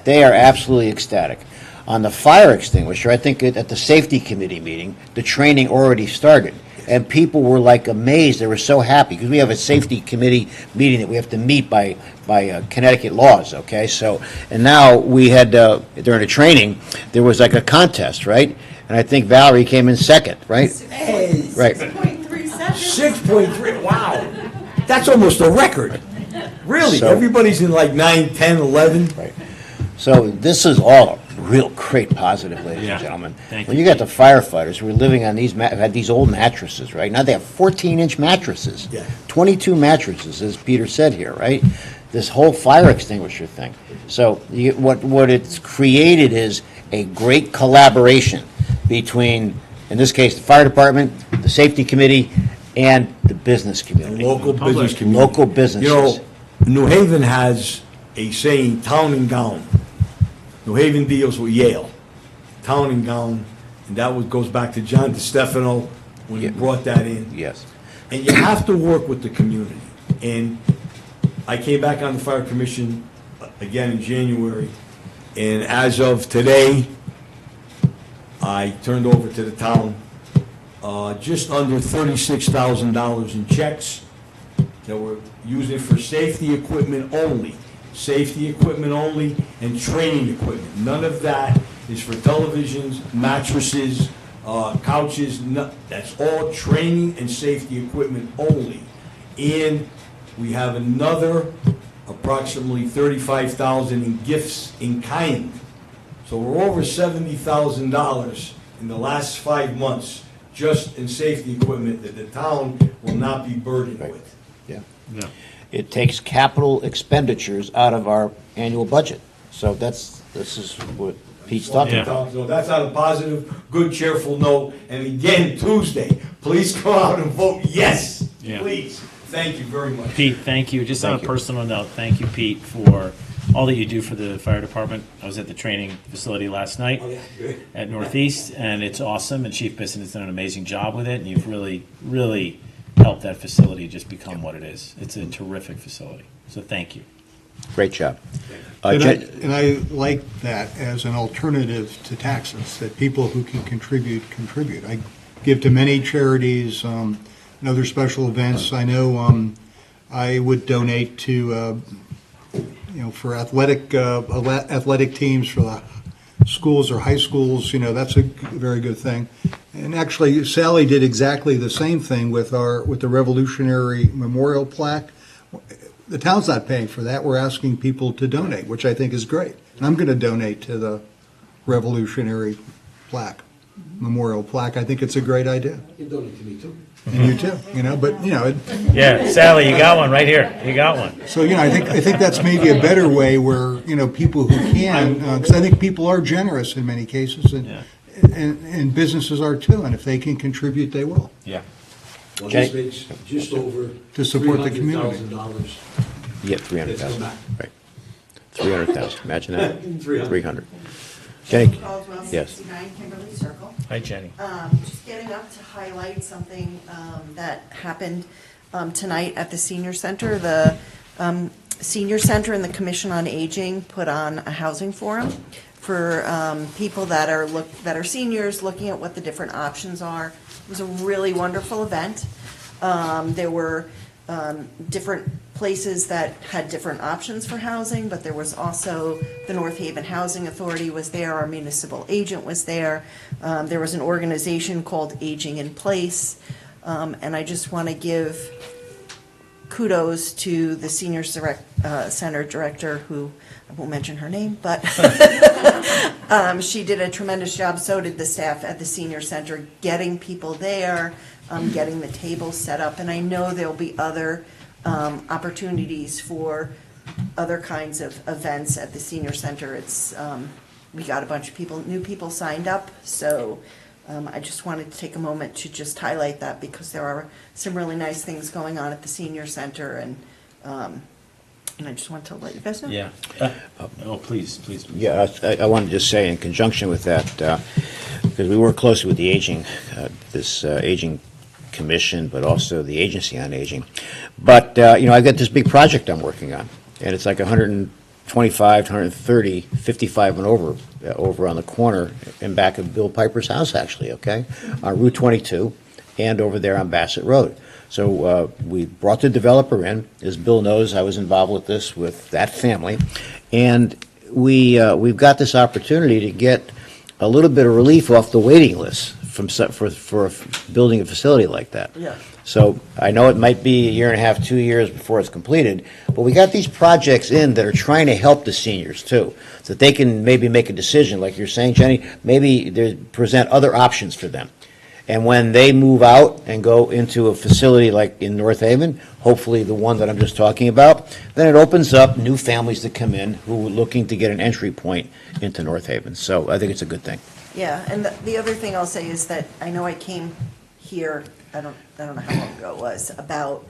They are absolutely ecstatic. On the fire extinguisher, I think at the safety committee meeting, the training already started. And people were like amazed. They were so happy because we have a safety committee meeting that we have to meet by Connecticut laws, okay? So, and now we had, during the training, there was like a contest, right? And I think Valerie came in second, right? hey, Right. 6.3 seconds. 6.3, wow. That's almost a record. Really, So- everybody's in like 9, 10, 11. Right. So this is all a real great positive, ladies and gentlemen. Thank When you. you got the firefighters who are living on these, had these old mattresses, right? Now they have 14-inch mattresses. Yeah. 22 mattresses, as Peter said here, right? This whole fire extinguisher thing. So what it's created is a great collaboration between, in this case, the fire department, the safety committee, and the business community. Local Public. business community. Local businesses. You know, New Haven has a saying, town and gown. New Haven deals with Yale, town and gown, and that goes back to John DeStefano when he Yeah. brought that in. Yes. And you have to work with the community. And I came back on the fire commission again in January, and as of today, I turned over to the town just under $36,000 in checks that we're using for safety equipment only. Safety equipment only and training equipment. None of that is for televisions, mattresses, couches. That's all training and safety equipment only. And We have another approximately 35,000 in gifts in kind. So we're over $70,000 in the last 5 months just in safety equipment that the town will not be burdened with. Yeah. It takes capital expenditures out of our annual budget. So this is what Pete's talking about. So that's on a positive, good, cheerful note. And again, Tuesday, please come out and vote yes, Yeah. please. Thank you very much. Pete, thank you. Just on Thank a you. personal note, thank you, Pete, for all that you do for the fire department. I was at the training facility last night at Northeast, and it's awesome, and Chief Bisson has done an amazing job with it, and you've really, really helped that facility just become what it is. It's a terrific facility, so thank you. Great job. And I like that as an alternative to taxes, that people who can contribute. I give to many charities and other special events. I know I would donate to, for athletic teams for the schools or high schools. That's a very good thing. And actually, Sally did exactly the same thing with the Revolutionary Memorial plaque. The town's not paying for that. We're asking people to donate, which I think is great. And I'm going to donate to the Revolutionary plaque, memorial plaque. I think it's a great idea. You donate to me too. And you too, but Yeah, Sally, you got one right here. You got one. So I think that's maybe a better way where people who can, because I think people are generous in many cases, and businesses are too. And if they can contribute, they will. Yeah. Well, Jenny? this makes just over To support the community. $300,000. Yeah, Let's go 300,000, back. right. 300,000, imagine that. 300. 300. Jenny? Caldwell, Yes. 69 Kimberly Circle. Hi, Jenny. Just getting up to highlight something that happened tonight at the senior center. The senior center and the Commission on Aging put on a housing forum for people that are seniors, looking at what the different options are. It was a really wonderful event. There were different places that had different options for housing, but there was also the North Haven Housing Authority was there, our municipal agent was there. There was an organization called Aging in Place, and I just want to give kudos to the senior center director, who I won't mention her name, but she did a tremendous job. So did the staff at the senior center, getting people there, getting the tables set up, and I know there'll be other opportunities for other kinds of events at the senior center. It's we got a bunch of new people signed up, so I just wanted to take a moment to just highlight that, because there are some really nice things going on at the senior center, and I just want to let you guys know. Yeah. Please. Yeah, I wanted to just say in conjunction with that, because we work closely with the aging, aging commission, but also the agency on aging. But, I've got this big project I'm working on, and it's like 125, 130, 55 and over on the corner in back of Bill Piper's house, actually, okay, on Route 22 and over there on Bassett Road. So we brought the developer in. As Bill knows, I was involved with this with that family, and we've got this opportunity to get a little bit of relief off the waiting list for building a facility like that. Yeah. So I know it might be a year and a half, 2 years before it's completed, but we got these projects in that are trying to help the seniors too, so that they can maybe make a decision, like you're saying, Jenny, maybe present other options for them. And when they move out and go into a facility like in North Haven, hopefully the one that I'm just talking about, then it opens up new families that come in who are looking to get an entry point into North Haven. So I think it's a good thing. Yeah, and the other thing I'll say is that I know I came here, I don't know how long ago it was, about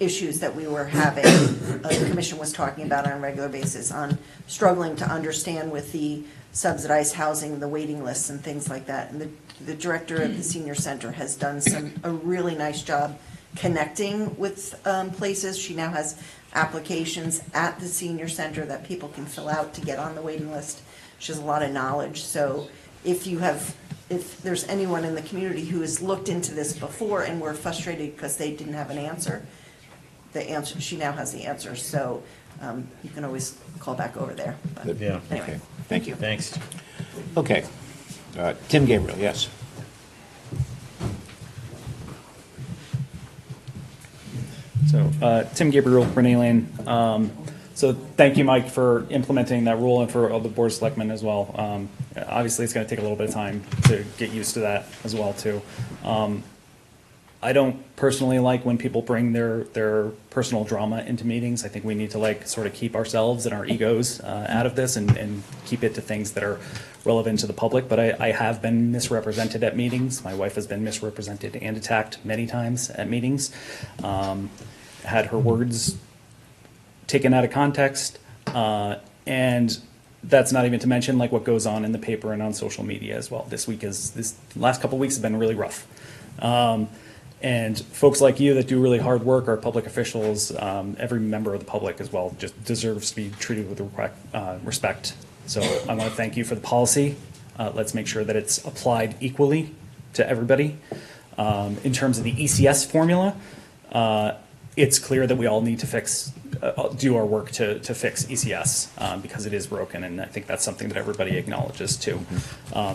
issues that we were having, the commission was talking about on a regular basis, on struggling to understand with the subsidized housing, the waiting lists and things like that. And the director of the senior center has done a really nice job connecting with places. She now has applications at the senior center that people can fill out to get on the waiting list. She has a lot of knowledge. So if there's anyone in the community who has looked into this before and were frustrated because they didn't have an answer, she now has the answer. So you can always call back over there. But Yeah. anyway, Okay. thank you. Thanks. Okay. Tim Gabriel, yes. So So, Tim Gabriel, Renee Lane. So thank you, Mike, for implementing that rule and for all the board of selectmen as well. Obviously, it's going to take a little bit of time to get used to that as well, too. I don't personally like when people bring their personal drama into meetings. I think we need to sort of keep ourselves and our egos out of this and keep it to things that are relevant to the public. But I have been misrepresented at meetings. My wife has been misrepresented and attacked many times at meetings. Had her words taken out of context, and that's not even to mention what goes on in the paper and on social media as well. This last couple of weeks have been really rough. And folks like you that do really hard work, our public officials, every member of the public as well, just deserves to be treated with respect. So I want to thank you for the policy. Let's make sure that it's applied equally to everybody. In terms of the ECS formula, it's clear that we all need to do our work to fix ECS because it is broken, and I think that's something that everybody acknowledges too.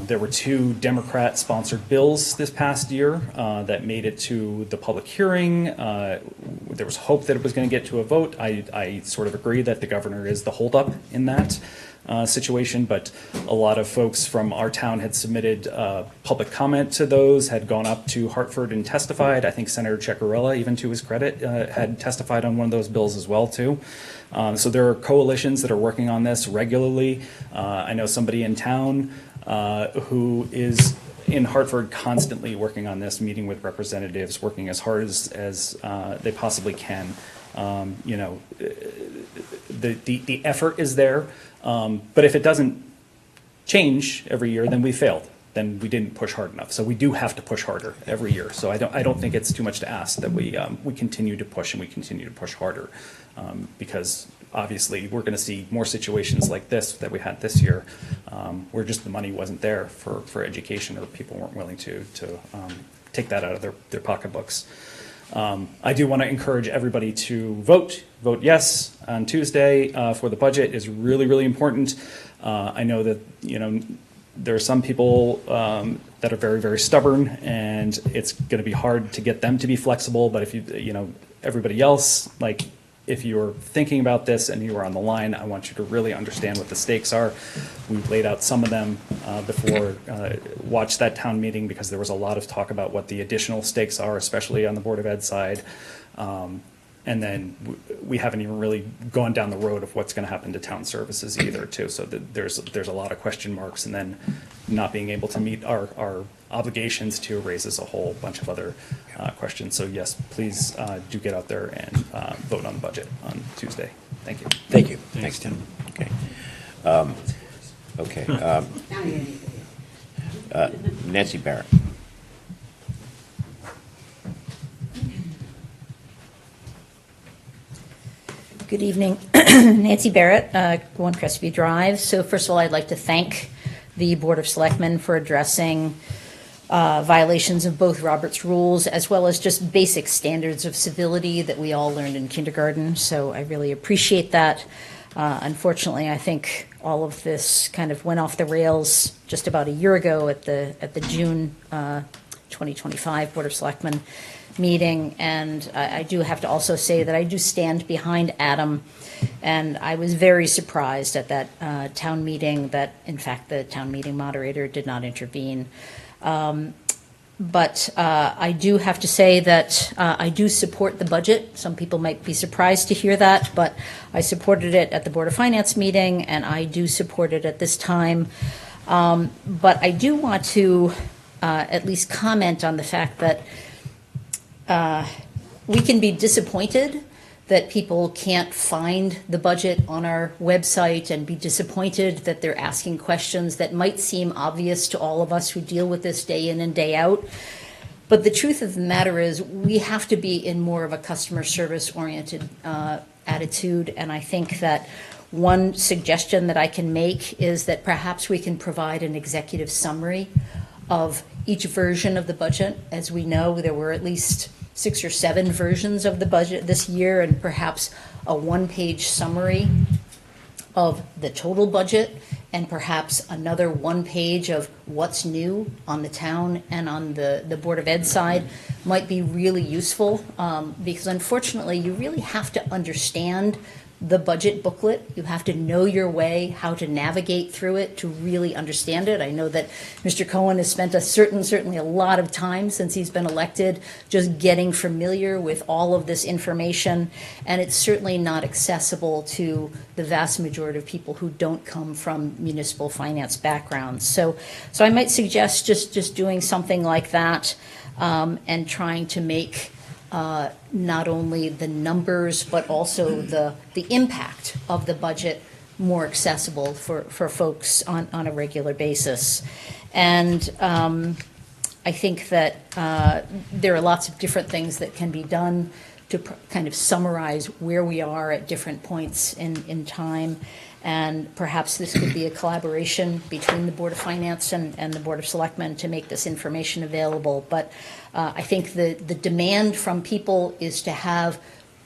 There were 2 Democrat-sponsored bills this past year that made it to the public hearing. There was hope that it was going to get to a vote. I sort of agree that the governor is the holdup in that situation, but a lot of folks from our town had submitted public comment to those, had gone up to Hartford and testified. I think Senator Ceccarella, even to his credit, had testified on one of those bills as well too. So there are coalitions that are working on this regularly. I know somebody in town who is in Hartford constantly working on this, meeting with representatives, working as hard as they possibly can. The effort is there. But if it doesn't change every year, then we failed. Then we didn't push hard enough. So we do have to push harder every year. So I don't think it's too much to ask that we continue to push and we continue to push harder, because obviously we're going to see more situations like this that we had this year, where just the money wasn't there for education, or people weren't willing to take that out of their pocketbooks. I do want to encourage everybody to vote yes on Tuesday for the budget. Is really, really important. I know that there are some people that are very, very stubborn, and it's going to be hard to get them to be flexible. But if everybody else, if you're thinking about this and you are on the line, I want you to really understand what the stakes are. We've laid out some of them before. Watch that town meeting, because there was a lot of talk about what the additional stakes are, especially on the Board of Ed side. And then we haven't even really gone down the road of what's going to happen to town services either, too. So there's a lot of question marks, and then not being able to meet our obligations too raises a whole bunch of other questions. So yes, please do get out there and vote on the budget on Tuesday. Thank you. Thank you. Thanks, Tim. Okay. Nancy Barrett. Good evening. Nancy Barrett, 1 Crestview Drive. So first of all, I'd like to thank the Board of Selectmen for addressing violations of both Robert's rules, as well as just basic standards of civility that we all learned in kindergarten. So I really appreciate that. Unfortunately, I think all of this kind of went off the rails just about a year ago at the June 2025 Board of Selectmen meeting, and I do have to also say that I do stand behind Adam, and I was very surprised at that town meeting that, in fact, the town meeting moderator did not intervene. But I do have to say that I do support the budget. Some people might be surprised to hear that, but I supported it at the Board of Finance meeting, and I do support it at this time. But I do want to at least comment on the fact that we can be disappointed that people can't find the budget on our website, and be disappointed that they're asking questions that might seem obvious to all of us who deal with this day in and day out. But the truth of the matter is, we have to be in more of a customer service oriented attitude. And I think that one suggestion that I can make is that perhaps we can provide an executive summary of each version of the budget. As we know, there were at least 6 or 7 versions of the budget this year, and perhaps a 1-page summary of the total budget and perhaps another one page of what's new on the town and on the Board of Ed side might be really useful, because unfortunately, you really have to understand the budget booklet. You have to know your way, how to navigate through it to really understand it. I know that Mr. Cohen has spent certainly a lot of time since he's been elected just getting familiar with all of this information, and it's certainly not accessible to the vast majority of people who don't come from municipal finance backgrounds. So I might suggest just doing something like that, and trying to make not only the numbers, but also the impact of the budget more accessible for folks on a regular basis. And I think that there are lots of different things that can be done to kind of summarize where we are at different points in time. And perhaps this could be a collaboration between the Board of Finance and the Board of Selectmen to make this information available. But I think the demand from people is to have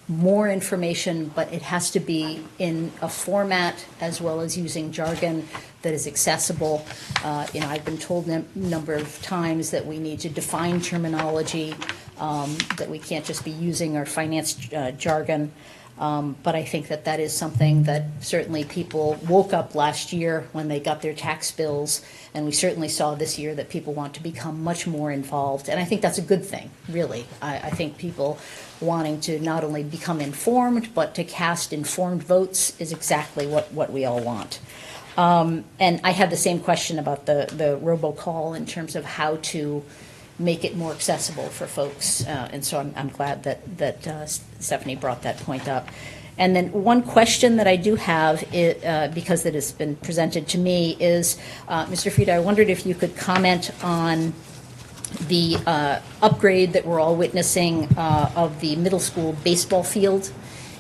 more information, but it has to be in a format as well as using jargon that is accessible. I've been told a number of times that we need to define terminology, that we can't just be using our finance jargon. But I think that is something that certainly people woke up last year when they got their tax bills, and we certainly saw this year that people want to become much more involved. And I think that's a good thing, really. I think people wanting to not only become informed, but to cast informed votes is exactly what we all want. And I had the same question about the robocall in terms of how to make it more accessible for folks. And so I'm glad that Stephanie brought that point up. And then one question that I do have, because it has been presented to me, is, Mr. Frieda, I wondered if you could comment on the upgrade that we're all witnessing of the middle school baseball field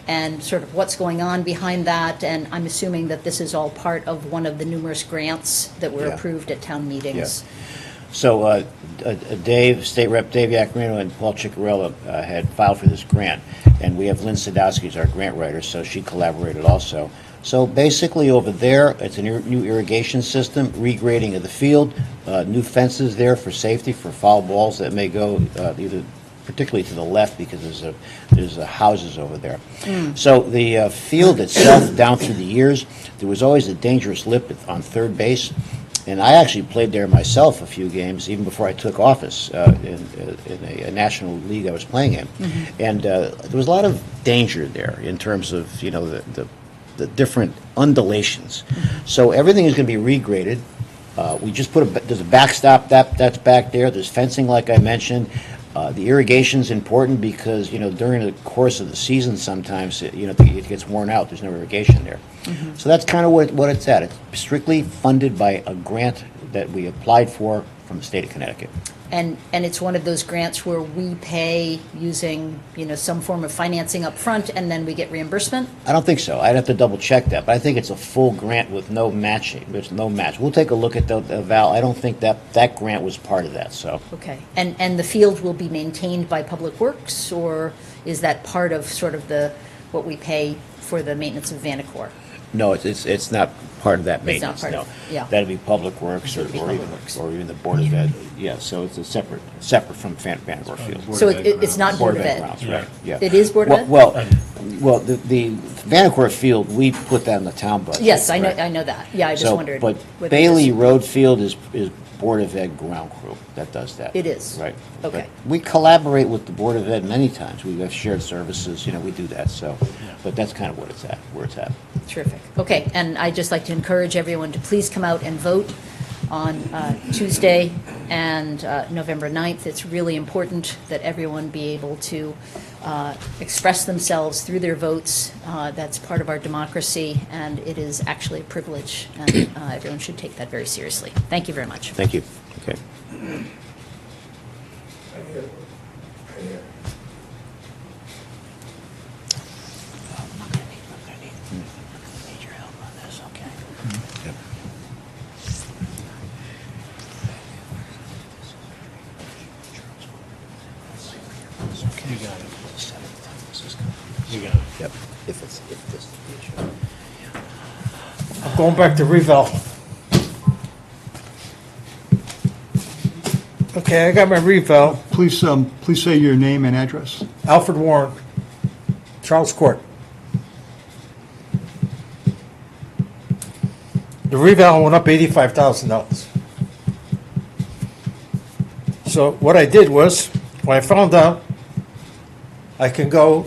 and sort of what's going on behind that. And I'm assuming that this is all part of one of the numerous grants that were approved at town meetings. Yeah. So State Rep Dave Yacarino and Paul Ciccarello had filed for this grant, and we have Lynn Sadowski as our grant writer, so she collaborated also. So basically over there, it's a new irrigation system, regrading of the field, new fences there for safety for foul balls that may go either particularly to the left because there's houses over there. So the field itself, down through the years, there was always a dangerous lip on third base. And I actually played there myself a few games, even before I took office in a national league I was playing in. And there was a lot of danger there in terms of, the different undulations. So everything is going to be regraded. We just there's a backstop that's back there. There's fencing, like I mentioned. The irrigation's important because, during the course of the season, sometimes, it gets worn out. There's no irrigation there. So that's kind of what it's at. It's strictly funded by a grant that we applied for from the state of Connecticut. And it's one of those grants where we pay using, some form of financing up front and then we get reimbursement? I don't think so. I'd have to double check that, but I think it's a full grant with no matching. There's no match. We'll take a look at the Val. I don't think that grant was part of that, so. Okay. And the field will be maintained by Public Works, or is that part of sort of what we pay for the maintenance of Vanacore? No, it's not part of that maintenance. It's not part no. of, That'd be Public Works or even the Board of Ed. Yeah, so it's a separate from Vanacore Field. So it's not Board of Ed? Grounds, right, yeah. It is Board of Ed? Well, the Vanacore Field, we put that in the town budget. Yes, I right? know that. Yeah, I just wondered. But Bailey Road Field is Board of Ed ground crew that does that. It is? Right. Okay. But we collaborate with the Board of Ed many times. We have shared services, we do that, so. But that's kind of where it's at. Terrific. Okay, and I'd just like to encourage everyone to please come out and vote on Tuesday and November 9th. It's really important that everyone be able to express themselves through their votes. That's part of our democracy, and it is actually a privilege, and everyone should take that very seriously. Thank you very much. Thank you. Okay. You got it. You got it. Yep. If this is the issue. I'm going back to Revelle. Okay, I got my Revelle. Please say your name and address. Alfred Warren, Charles Court. The Revelle went up $85,000. So what I did was, when I found out I can go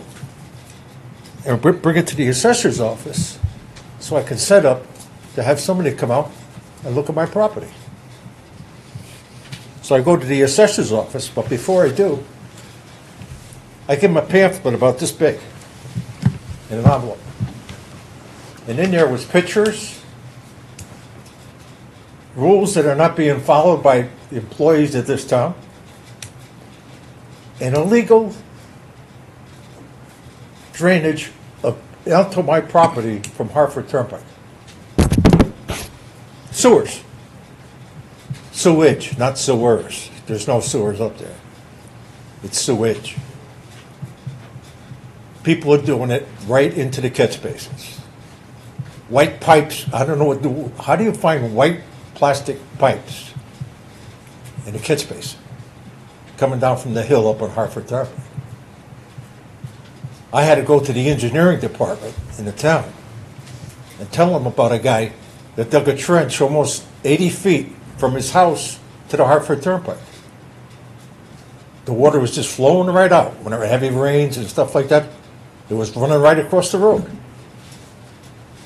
and bring it to the assessor's office, so I can set up to have somebody come out and look at my property. So I go to the assessor's office, but before I do, I give him a pamphlet about this big in an envelope. And in there was pictures, rules that are not being followed by the employees of this town, and illegal drainage onto my property from Hartford Turnpike. Sewers. Sewage, not sewers. There's no sewers up there. It's sewage. People are doing it right into the catch basins. White pipes, I don't know how do you find white plastic pipes in the catch basin coming down from the hill up on Hartford Turnpike? I had to go to the engineering department in the town and tell them about a guy that dug a trench almost 80 feet from his house to the Hartford Turnpike. The water was just flowing right out. When there were heavy rains and stuff like that, it was running right across the road.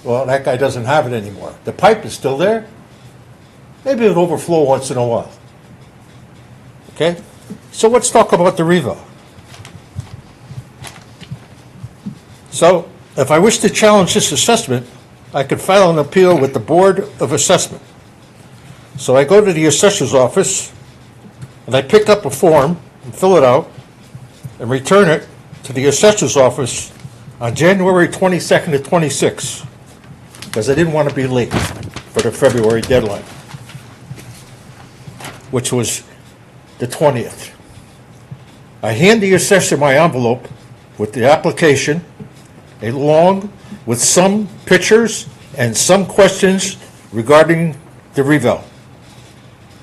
Well, that guy doesn't have it anymore. The pipe is still there. Maybe it'll overflow once in a while. Okay? So let's talk about the Revelle. So, if I wish to challenge this assessment, I could file an appeal with the Board of Assessment. So I go to the assessor's office, and I pick up a form and fill it out, and return it to the assessor's office on January 22nd to 26th, because I didn't want to be late for the February deadline, which was the 20th. I hand the assessor my envelope with the application, along with some pictures and some questions regarding the Revelle.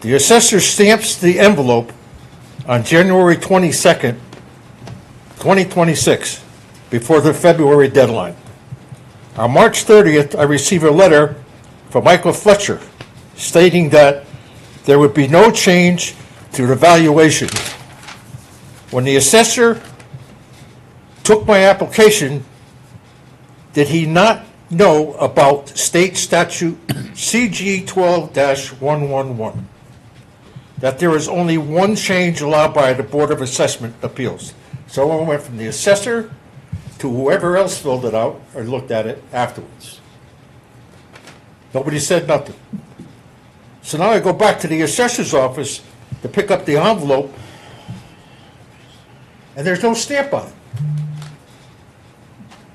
The assessor stamps the envelope on January 22nd, 2026, before the February deadline. On March 30th, I receive a letter from Michael Fletcher stating that there would be no change to the valuation. When the assessor took my application, did he not know about state statute CG 12-111? That there is only one change allowed by the Board of Assessment Appeals. So I went from the assessor to whoever else filled it out or looked at it afterwards. Nobody said nothing. So now I go back to the assessor's office to pick up the envelope, and there's no stamp on it.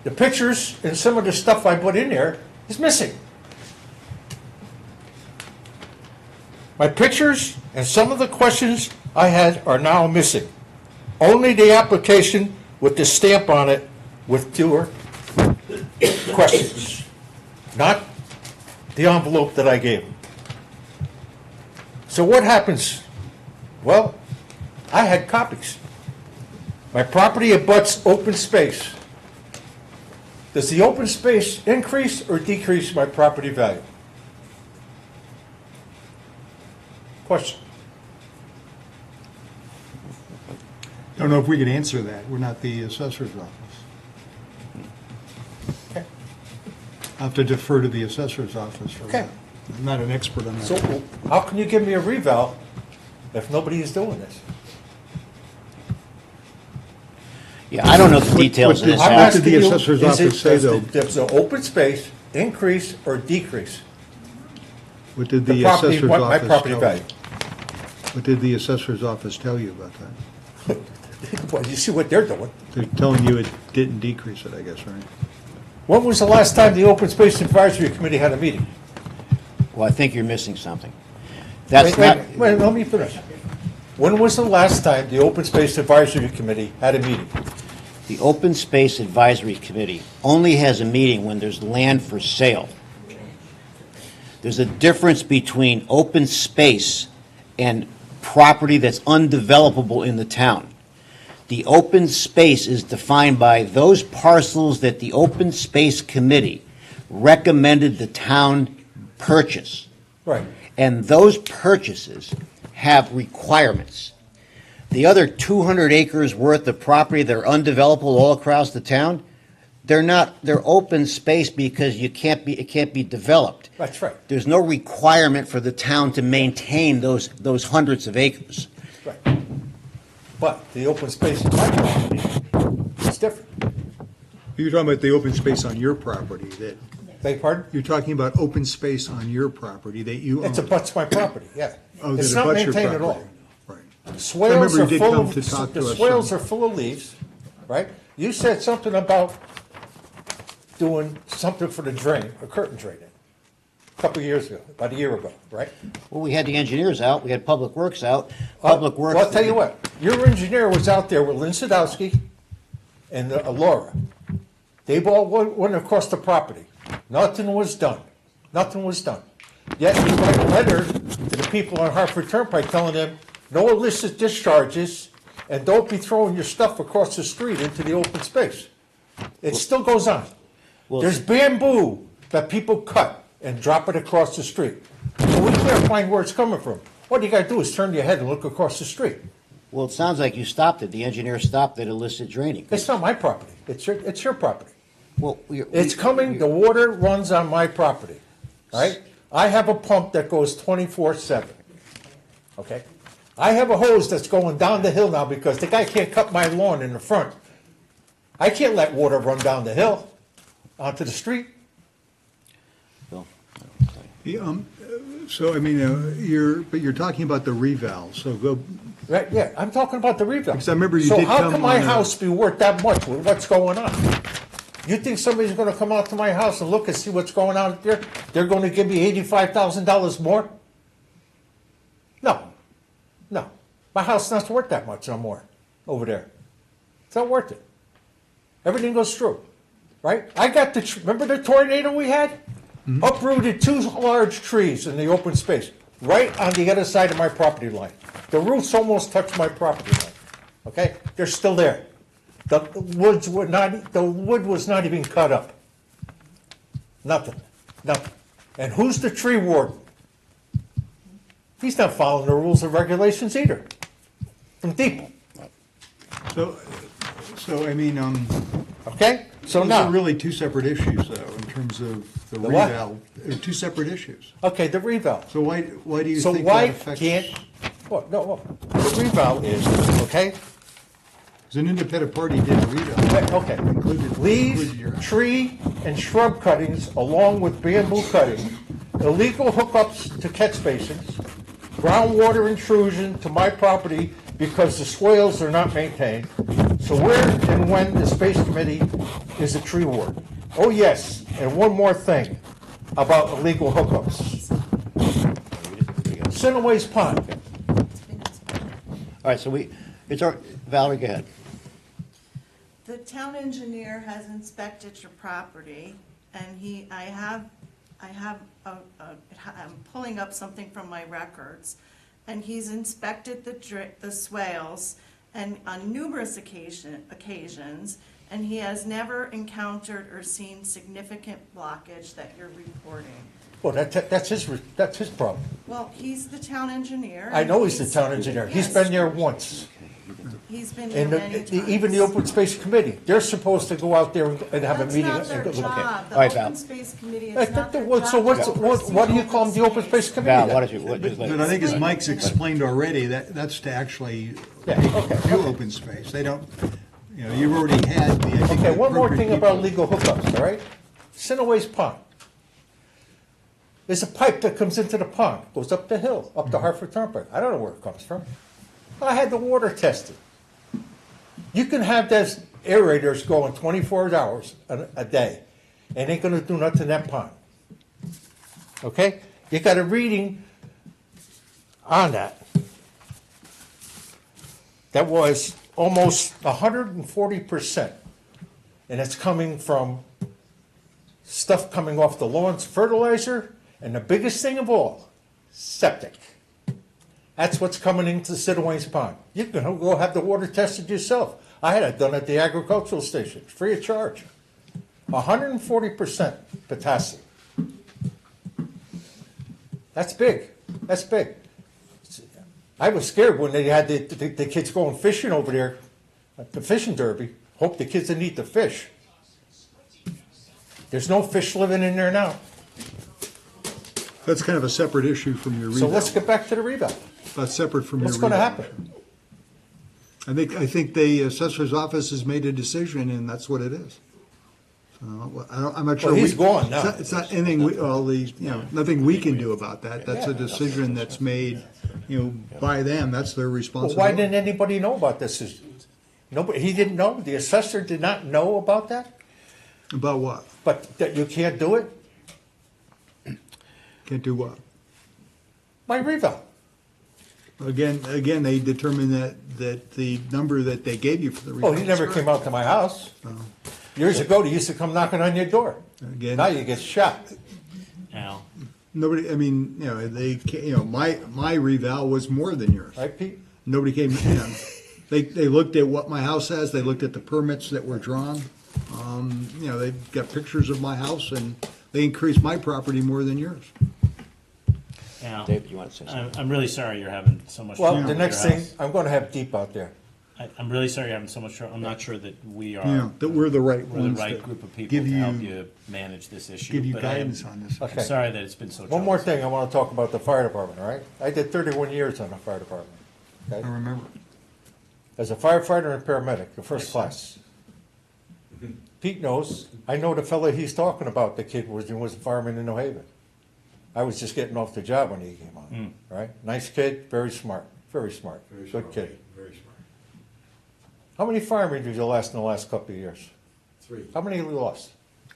The pictures and some of the stuff I put in there is missing. My pictures and some of the questions I had are now missing. Only the application with the stamp on it with fewer questions, not the envelope that I gave him. So what happens? Well, I had copies. My property abuts open space. Does the open space increase or decrease my property value? Question. Don't know if we can answer that. We're not the assessor's office. Okay. I'll have to defer to the assessor's office for Okay. that. I'm not an expert on that. So how can you give me a Revelle if nobody is doing this? Yeah, I don't know the details of this. I'm What did asking the you, assessor's is it- office say, though? Does the open space increase or decrease What did the the property, assessor's my office property tell value? What did the assessor's office tell you about that? Well, you see what they're doing. They're telling you it didn't decrease it, I guess, right? When was the last time the Open Space Advisory Committee had a meeting? Well, I think you're missing something. That's Wait, not, wait, let me finish. When was the last time the Open Space Advisory Committee had a meeting? the Open Space Advisory Committee only has a meeting when there's land for sale. There's a difference between open space and property that's undevelopable in the town. The open space is defined by those parcels that the Open Space Committee recommended the town purchase. Right. And those purchases have requirements. The other 200 acres worth of property that are undevelopable all across the town, they're open space because it can't be developed. That's right. There's no requirement for the town to maintain those hundreds of acres. Right. But the open space in my property is different. You're talking about the open space on your property that, Beg pardon? you're talking about open space on your property that you own. It's abuts my property, yeah. Oh, that It's not abuts your maintained at property. all. Right. Swales you are did full come of, to talk the to us swales some- are full of leaves, right? You said something about doing something for the drain, a curtain drain, a couple of years ago, about a year ago, right? Well, we had the engineers out, we had Public Works out. Public Works. Well, I'll tell you what, your engineer was out there with Lynn Sadowski and Laura. They all went across the property. Nothing was done. Nothing was done. Yet you write a letter to the people on Hartford Turnpike telling them, no illicit discharges, and don't be throwing your stuff across the street into the open space. It still goes on. Well, There's bamboo that people cut and drop it across the street. Well, we can't find where it's coming from. What you gotta do is turn your head and look across the street. Well, it sounds like you stopped it. The engineer stopped at illicit draining. It's not my property. It's your property. Well, It's coming, the water runs on my property, all right? I have a pump that goes 24/7, okay? I have a hose that's going down the hill now because the guy can't cut my lawn in the front. I can't let water run down the hill onto the street. Yeah, so, I mean, you're talking about the reval, so go, Right, yeah, I'm talking about the reval. Because I remember you So did how come can my on a- house be worth that much with what's going on? You think somebody's gonna come out to my house and look and see what's going on there? They're gonna give me $85,000 more? No, no. My house is not worth that much no more over there. It's not worth it. Everything goes through, right? I got remember the tornado we had? Uprooted 2 large trees in the open space, right on the other side of my property line. The roots almost touched my property line, okay? They're still there. The wood was not even cut up. Nothing, nothing. And who's the tree warden? He's not following the rules and regulations either, from Depot, so, I mean, okay? So those now. are really two separate issues, though, in terms of the The what? reval. They're two separate issues. Okay, the reval. So why do you So think why that affects? can't, the reval is, okay? As an independent party did a reval. Okay. Included Leaves, your- tree, and shrub cuttings along with bamboo cutting, illegal hookups to catch basins, groundwater intrusion to my property because the swales are not maintained. So where and when the Space Committee is a tree ward? Oh, yes, and one more thing about illegal hookups. Cinnamon Pond. All right, so Valerie, go ahead. The town engineer has inspected your property, and I'm pulling up something from my records, and he's inspected the swales and on numerous occasions, and he has never encountered or seen significant blockage that you're reporting. Well, that's his problem. Well, he's the town engineer. I know he's the town engineer. He's been there once. He's been there And many times. even the Open Space Committee, they're supposed to go out there and have a meeting. That's not their job. All The right, Val. Open Space Committee, it's not their job. So what do you call them, the Open Space Committee? Val, then? why don't you, just But I let, think as Mike's explained already, that's to actually Yeah, okay. do open space. They don't, you've already had the, I think. Okay, one more appropriate thing about people- legal hookups, all right? Cinnaway's Pond. There's a pipe that comes into the pond, goes up the hill, up the Hartford Turnpike. I don't know where it comes from. I had the water tested. You can have those aerators going 24 hours a day, and ain't gonna do nothing in that pond. Okay? You got a reading on that. That was almost 140%. And it's coming from stuff coming off the lawns, fertilizer, And the biggest thing of all, septic. That's what's coming into Sidwayne's Pond. You can go have the water tested yourself. I had it done at the agricultural station, free of charge. 140% potassium. That's big. That's big. I was scared when they had the kids going fishing over there, at the fishing derby. Hope the kids didn't eat the fish. There's no fish living in there now. That's kind of a separate issue from your So let's revale. get back to the revale. That's separate from your What's going to revale. happen? I think the assessor's office has made a decision, and that's what it is. So, I'm not sure. Well, he's we- gone now. It's not anything, nothing we can do about that. That's a decision that's made, by them. That's their Well, why responsibility. didn't anybody know about this? Nobody, he didn't know? The assessor did not know about that? About what? But that you can't do it? Can't do what? My revale. Again, they determined that the number that they gave you for the Oh, revale. he never came out to my house. Years ago, they used to come knocking on your door. Again. Now you get shot. Al, Nobody, my revale was more than yours. Right, Pete? Nobody came, they looked at what my house has, they looked at the permits that were drawn. They've got pictures of my house, and they increased my property more than yours. Al, David, you want to say something? I'm really sorry you're having so much Well, trouble the with next your thing, house. I'm gonna have deep out there. I'm really sorry you're having so much trouble. I'm not sure that we are. Yeah, that we're the right We're the ones right to group of people give to help you- you manage this issue. give you but I am- guidance on this. Okay. I'm sorry that it's been so One more troublesome. thing, I wanna talk about the fire department, all right? I did 31 years on the fire department. I Okay? remember. As a firefighter and paramedic, the first class. Pete knows, I know the fella he's talking about, the kid was a fireman in New Haven. I was just getting off the job when he came on, right? Nice kid, very smart, good kid. Very smart. How many firemen did you last in the last couple of years? 3. How many have you lost?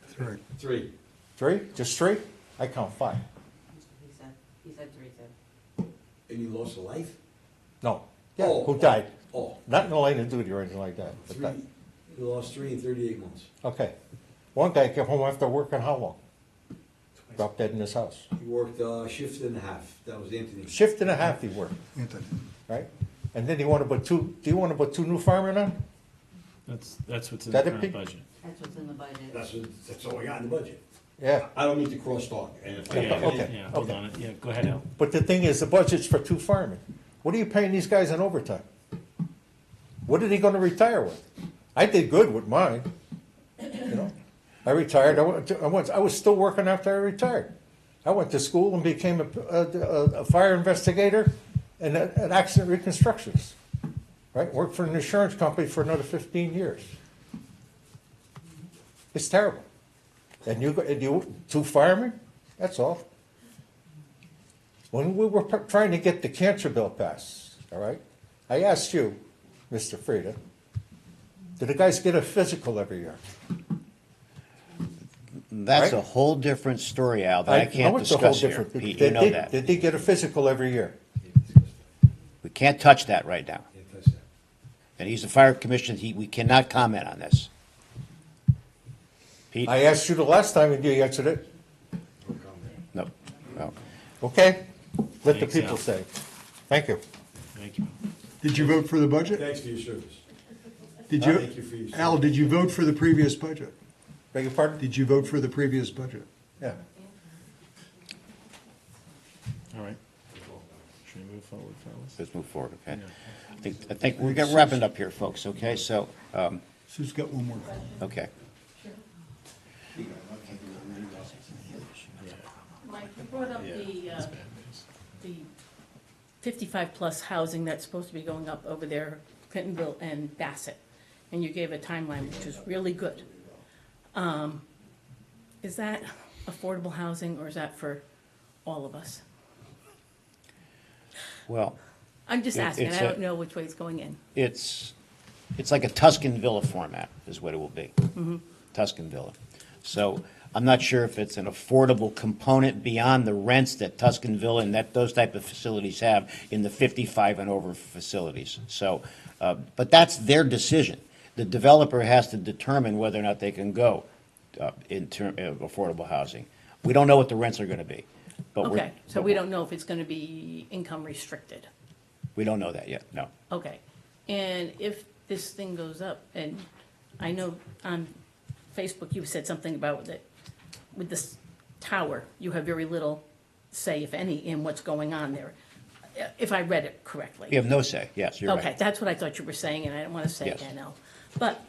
That's right. 3. 3? Just 3? I count 5. He said 3, And you lost a life? No. Yeah, Oh, who died? Oh, Not in the line of duty or anything like that. but 3. died. You lost 3 in 38 months. Okay. One guy came home after working how long? Dropped dead in his house. He worked a shift and a half. That was Anthony. Shift and a half he worked, Anthony. right? And then he wanted to put do you want to put 2 new firemen on? That's what's in That the it, current Pete? budget. That's what's in the budget. That's all I got in the budget. Yeah. I don't mean to cross talk. And if Okay. Yeah, hold okay. on. Yeah, go ahead, Al. But the thing is, the budget's for 2 firemen. What are you paying these guys in overtime? What are they gonna retire with? I did good with mine, you know? I retired, I was still working after I retired. I went to school and became a fire investigator and an accident reconstructionist, right? Worked for an insurance company for another 15 years. It's terrible. And you 2 firemen, that's all. When we were trying to get the cancer bill passed, all right, I asked you, Mr. Frieda, do the guys get a physical every year? That's Right? a whole different story, Al, that I can't know it's a whole discuss here. different- Pete, you Did know they- that. Did they get a physical every year? We can't touch that right now. Can't touch that. And he's the fire commissioner, we cannot comment on this. Pete? I asked you the last time and you answered it. No, no. Okay? Let the Thanks, people Al. say. Thank you. Thank you. Did you vote for the budget? Thanks for your service. Did Thank you for your Al, did you vote for the previous budget? Beg your pardon? Did you vote for the previous budget? Yeah. All right. Should we move forward, fellas? Let's move forward, okay? I think we're getting wrapping up here, folks, okay? So, Sue's got one more. okay. Mike, you brought up the 55-plus housing that's supposed to be going up over there, Clintonville and Bassett, and you gave a timeline, which is really good. Is that affordable housing, or is that for all of us? Well, I'm just asking, it's I a- don't know which way it's going in. it's like a Tuscan Villa format is what it will be. Tuscan Villa. So I'm not sure if it's an affordable component beyond the rents that Tuscan Villa and those type of facilities have in the 55 and over facilities. So, but that's their decision. The developer has to determine whether or not they can go in term of affordable housing. We don't know what the rents are going to be. But we're- Okay, so we don't know if it's gonna be income restricted. We don't know that yet, no. Okay, and if this thing goes up, and I know on Facebook you said something about that, with this tower, you have very little say, if any, in what's going on there, if I read it correctly. You have no say, yes, you're right. Okay, that's what I thought you were saying, and I didn't want to say Yes. NL. But,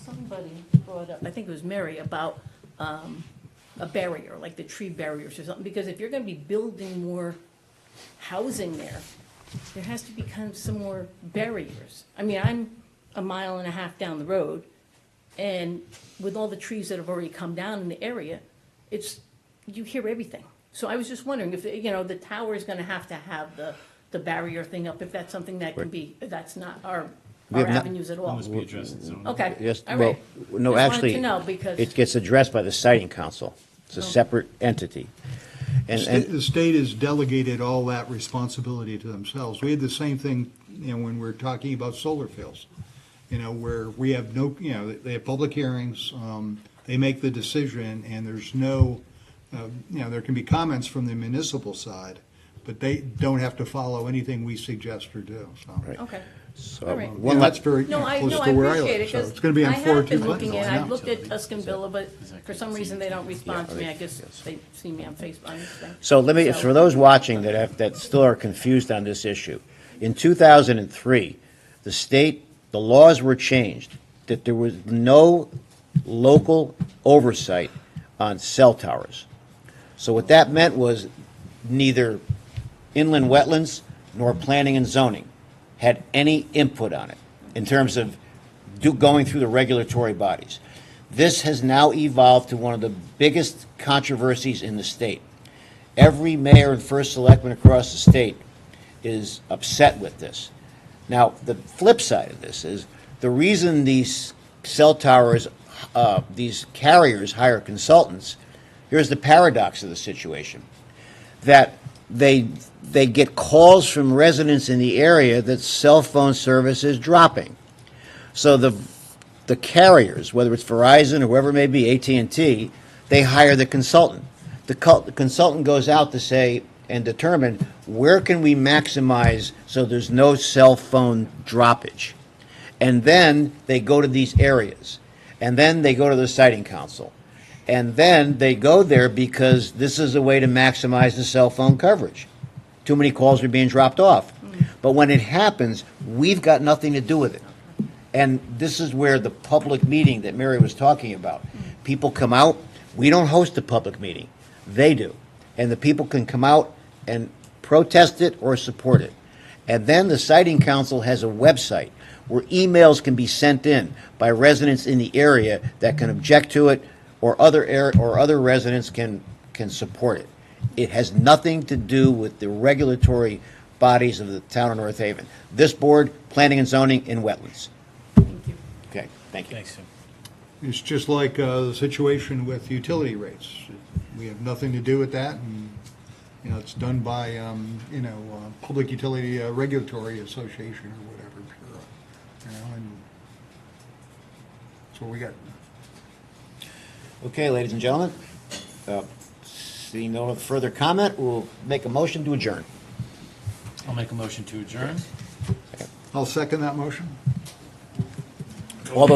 somebody brought up, I think it was Mary, about, a barrier, like the tree barriers or something, because if you're gonna be building more housing there, there has to be kind of some more barriers. I mean, I'm a mile and a half down the road, and with all the trees that have already come down in the area, you hear everything. So I was just wondering if, the tower is gonna have the barrier thing up, if that's something that can be, that's not our We have not- avenues at all. Must be addressed in zoning. Okay, Yes, all well, right. no, Just wanted actually, to know, because- it gets addressed by the siting council. It's a Oh. separate entity. And The state has delegated all that responsibility to themselves. We had the same thing, when we're talking about solar fields, where we have no, they have public hearings, they make the decision, and there's no, there can be comments from the municipal side, but they don't have to follow anything we suggest or do, so. Right. Okay. So, All right. one That's la- very No, I close no, to I where I appreciate live, it, so because it's gonna be on I have been 425 looking, and now. I've looked at Tuscanvilla, but for some reason they don't respond to me. Yeah, I guess they see me on Facebook, on this thing. So let me, for those watching that still are confused on this issue, in 2003, the laws were changed, that there was no local oversight on cell towers. So what that meant was neither inland wetlands nor planning and zoning had any input on it in terms of going through the regulatory bodies. This has now evolved to one of the biggest controversies in the state. Every mayor and first selectman across the state is upset with this. Now, the flip side of this is the reason these cell towers, these carriers hire consultants, here's the paradox of the situation, that they get calls from residents in the area that cell phone service is dropping. So the carriers, whether it's Verizon or whoever it may be, AT&T, they hire the consultant. The consultant goes out to say and determine where can we maximize so there's no cell phone droppage. And then they go to these areas. And then they go to the siting council. And then they go there because this is a way to maximize the cell phone coverage. Too many calls are being dropped off. But when it happens, we've got nothing to do with it. And this is where the public meeting that Mary was talking about. People come out. We don't host a public meeting. They do. And the people can come out and protest it or support it. And then the siting council has a website where emails can be sent in by residents in the area that can object to it, or other residents can support it. It has nothing to do with the regulatory bodies of the town of North Haven. This board, planning and zoning, and wetlands. Thank you. Okay, thank you. Thanks, Tim. It's just like the situation with utility rates. We have nothing to do with that, and, it's done by, Public Utility Regulatory Association or whatever, and that's what we got. Okay, ladies and gentlemen, seeing no further comment, we'll make a motion to adjourn. I'll make a motion to adjourn. I'll second that motion. All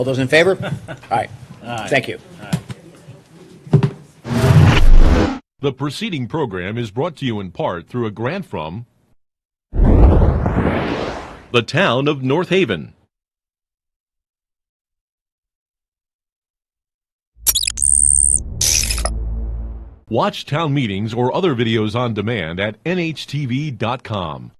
those in favor? All right. Aye. Thank you. The preceding program is brought to you in part through a grant from the town of North Haven. Watch town meetings or other videos on demand at nhtv.com.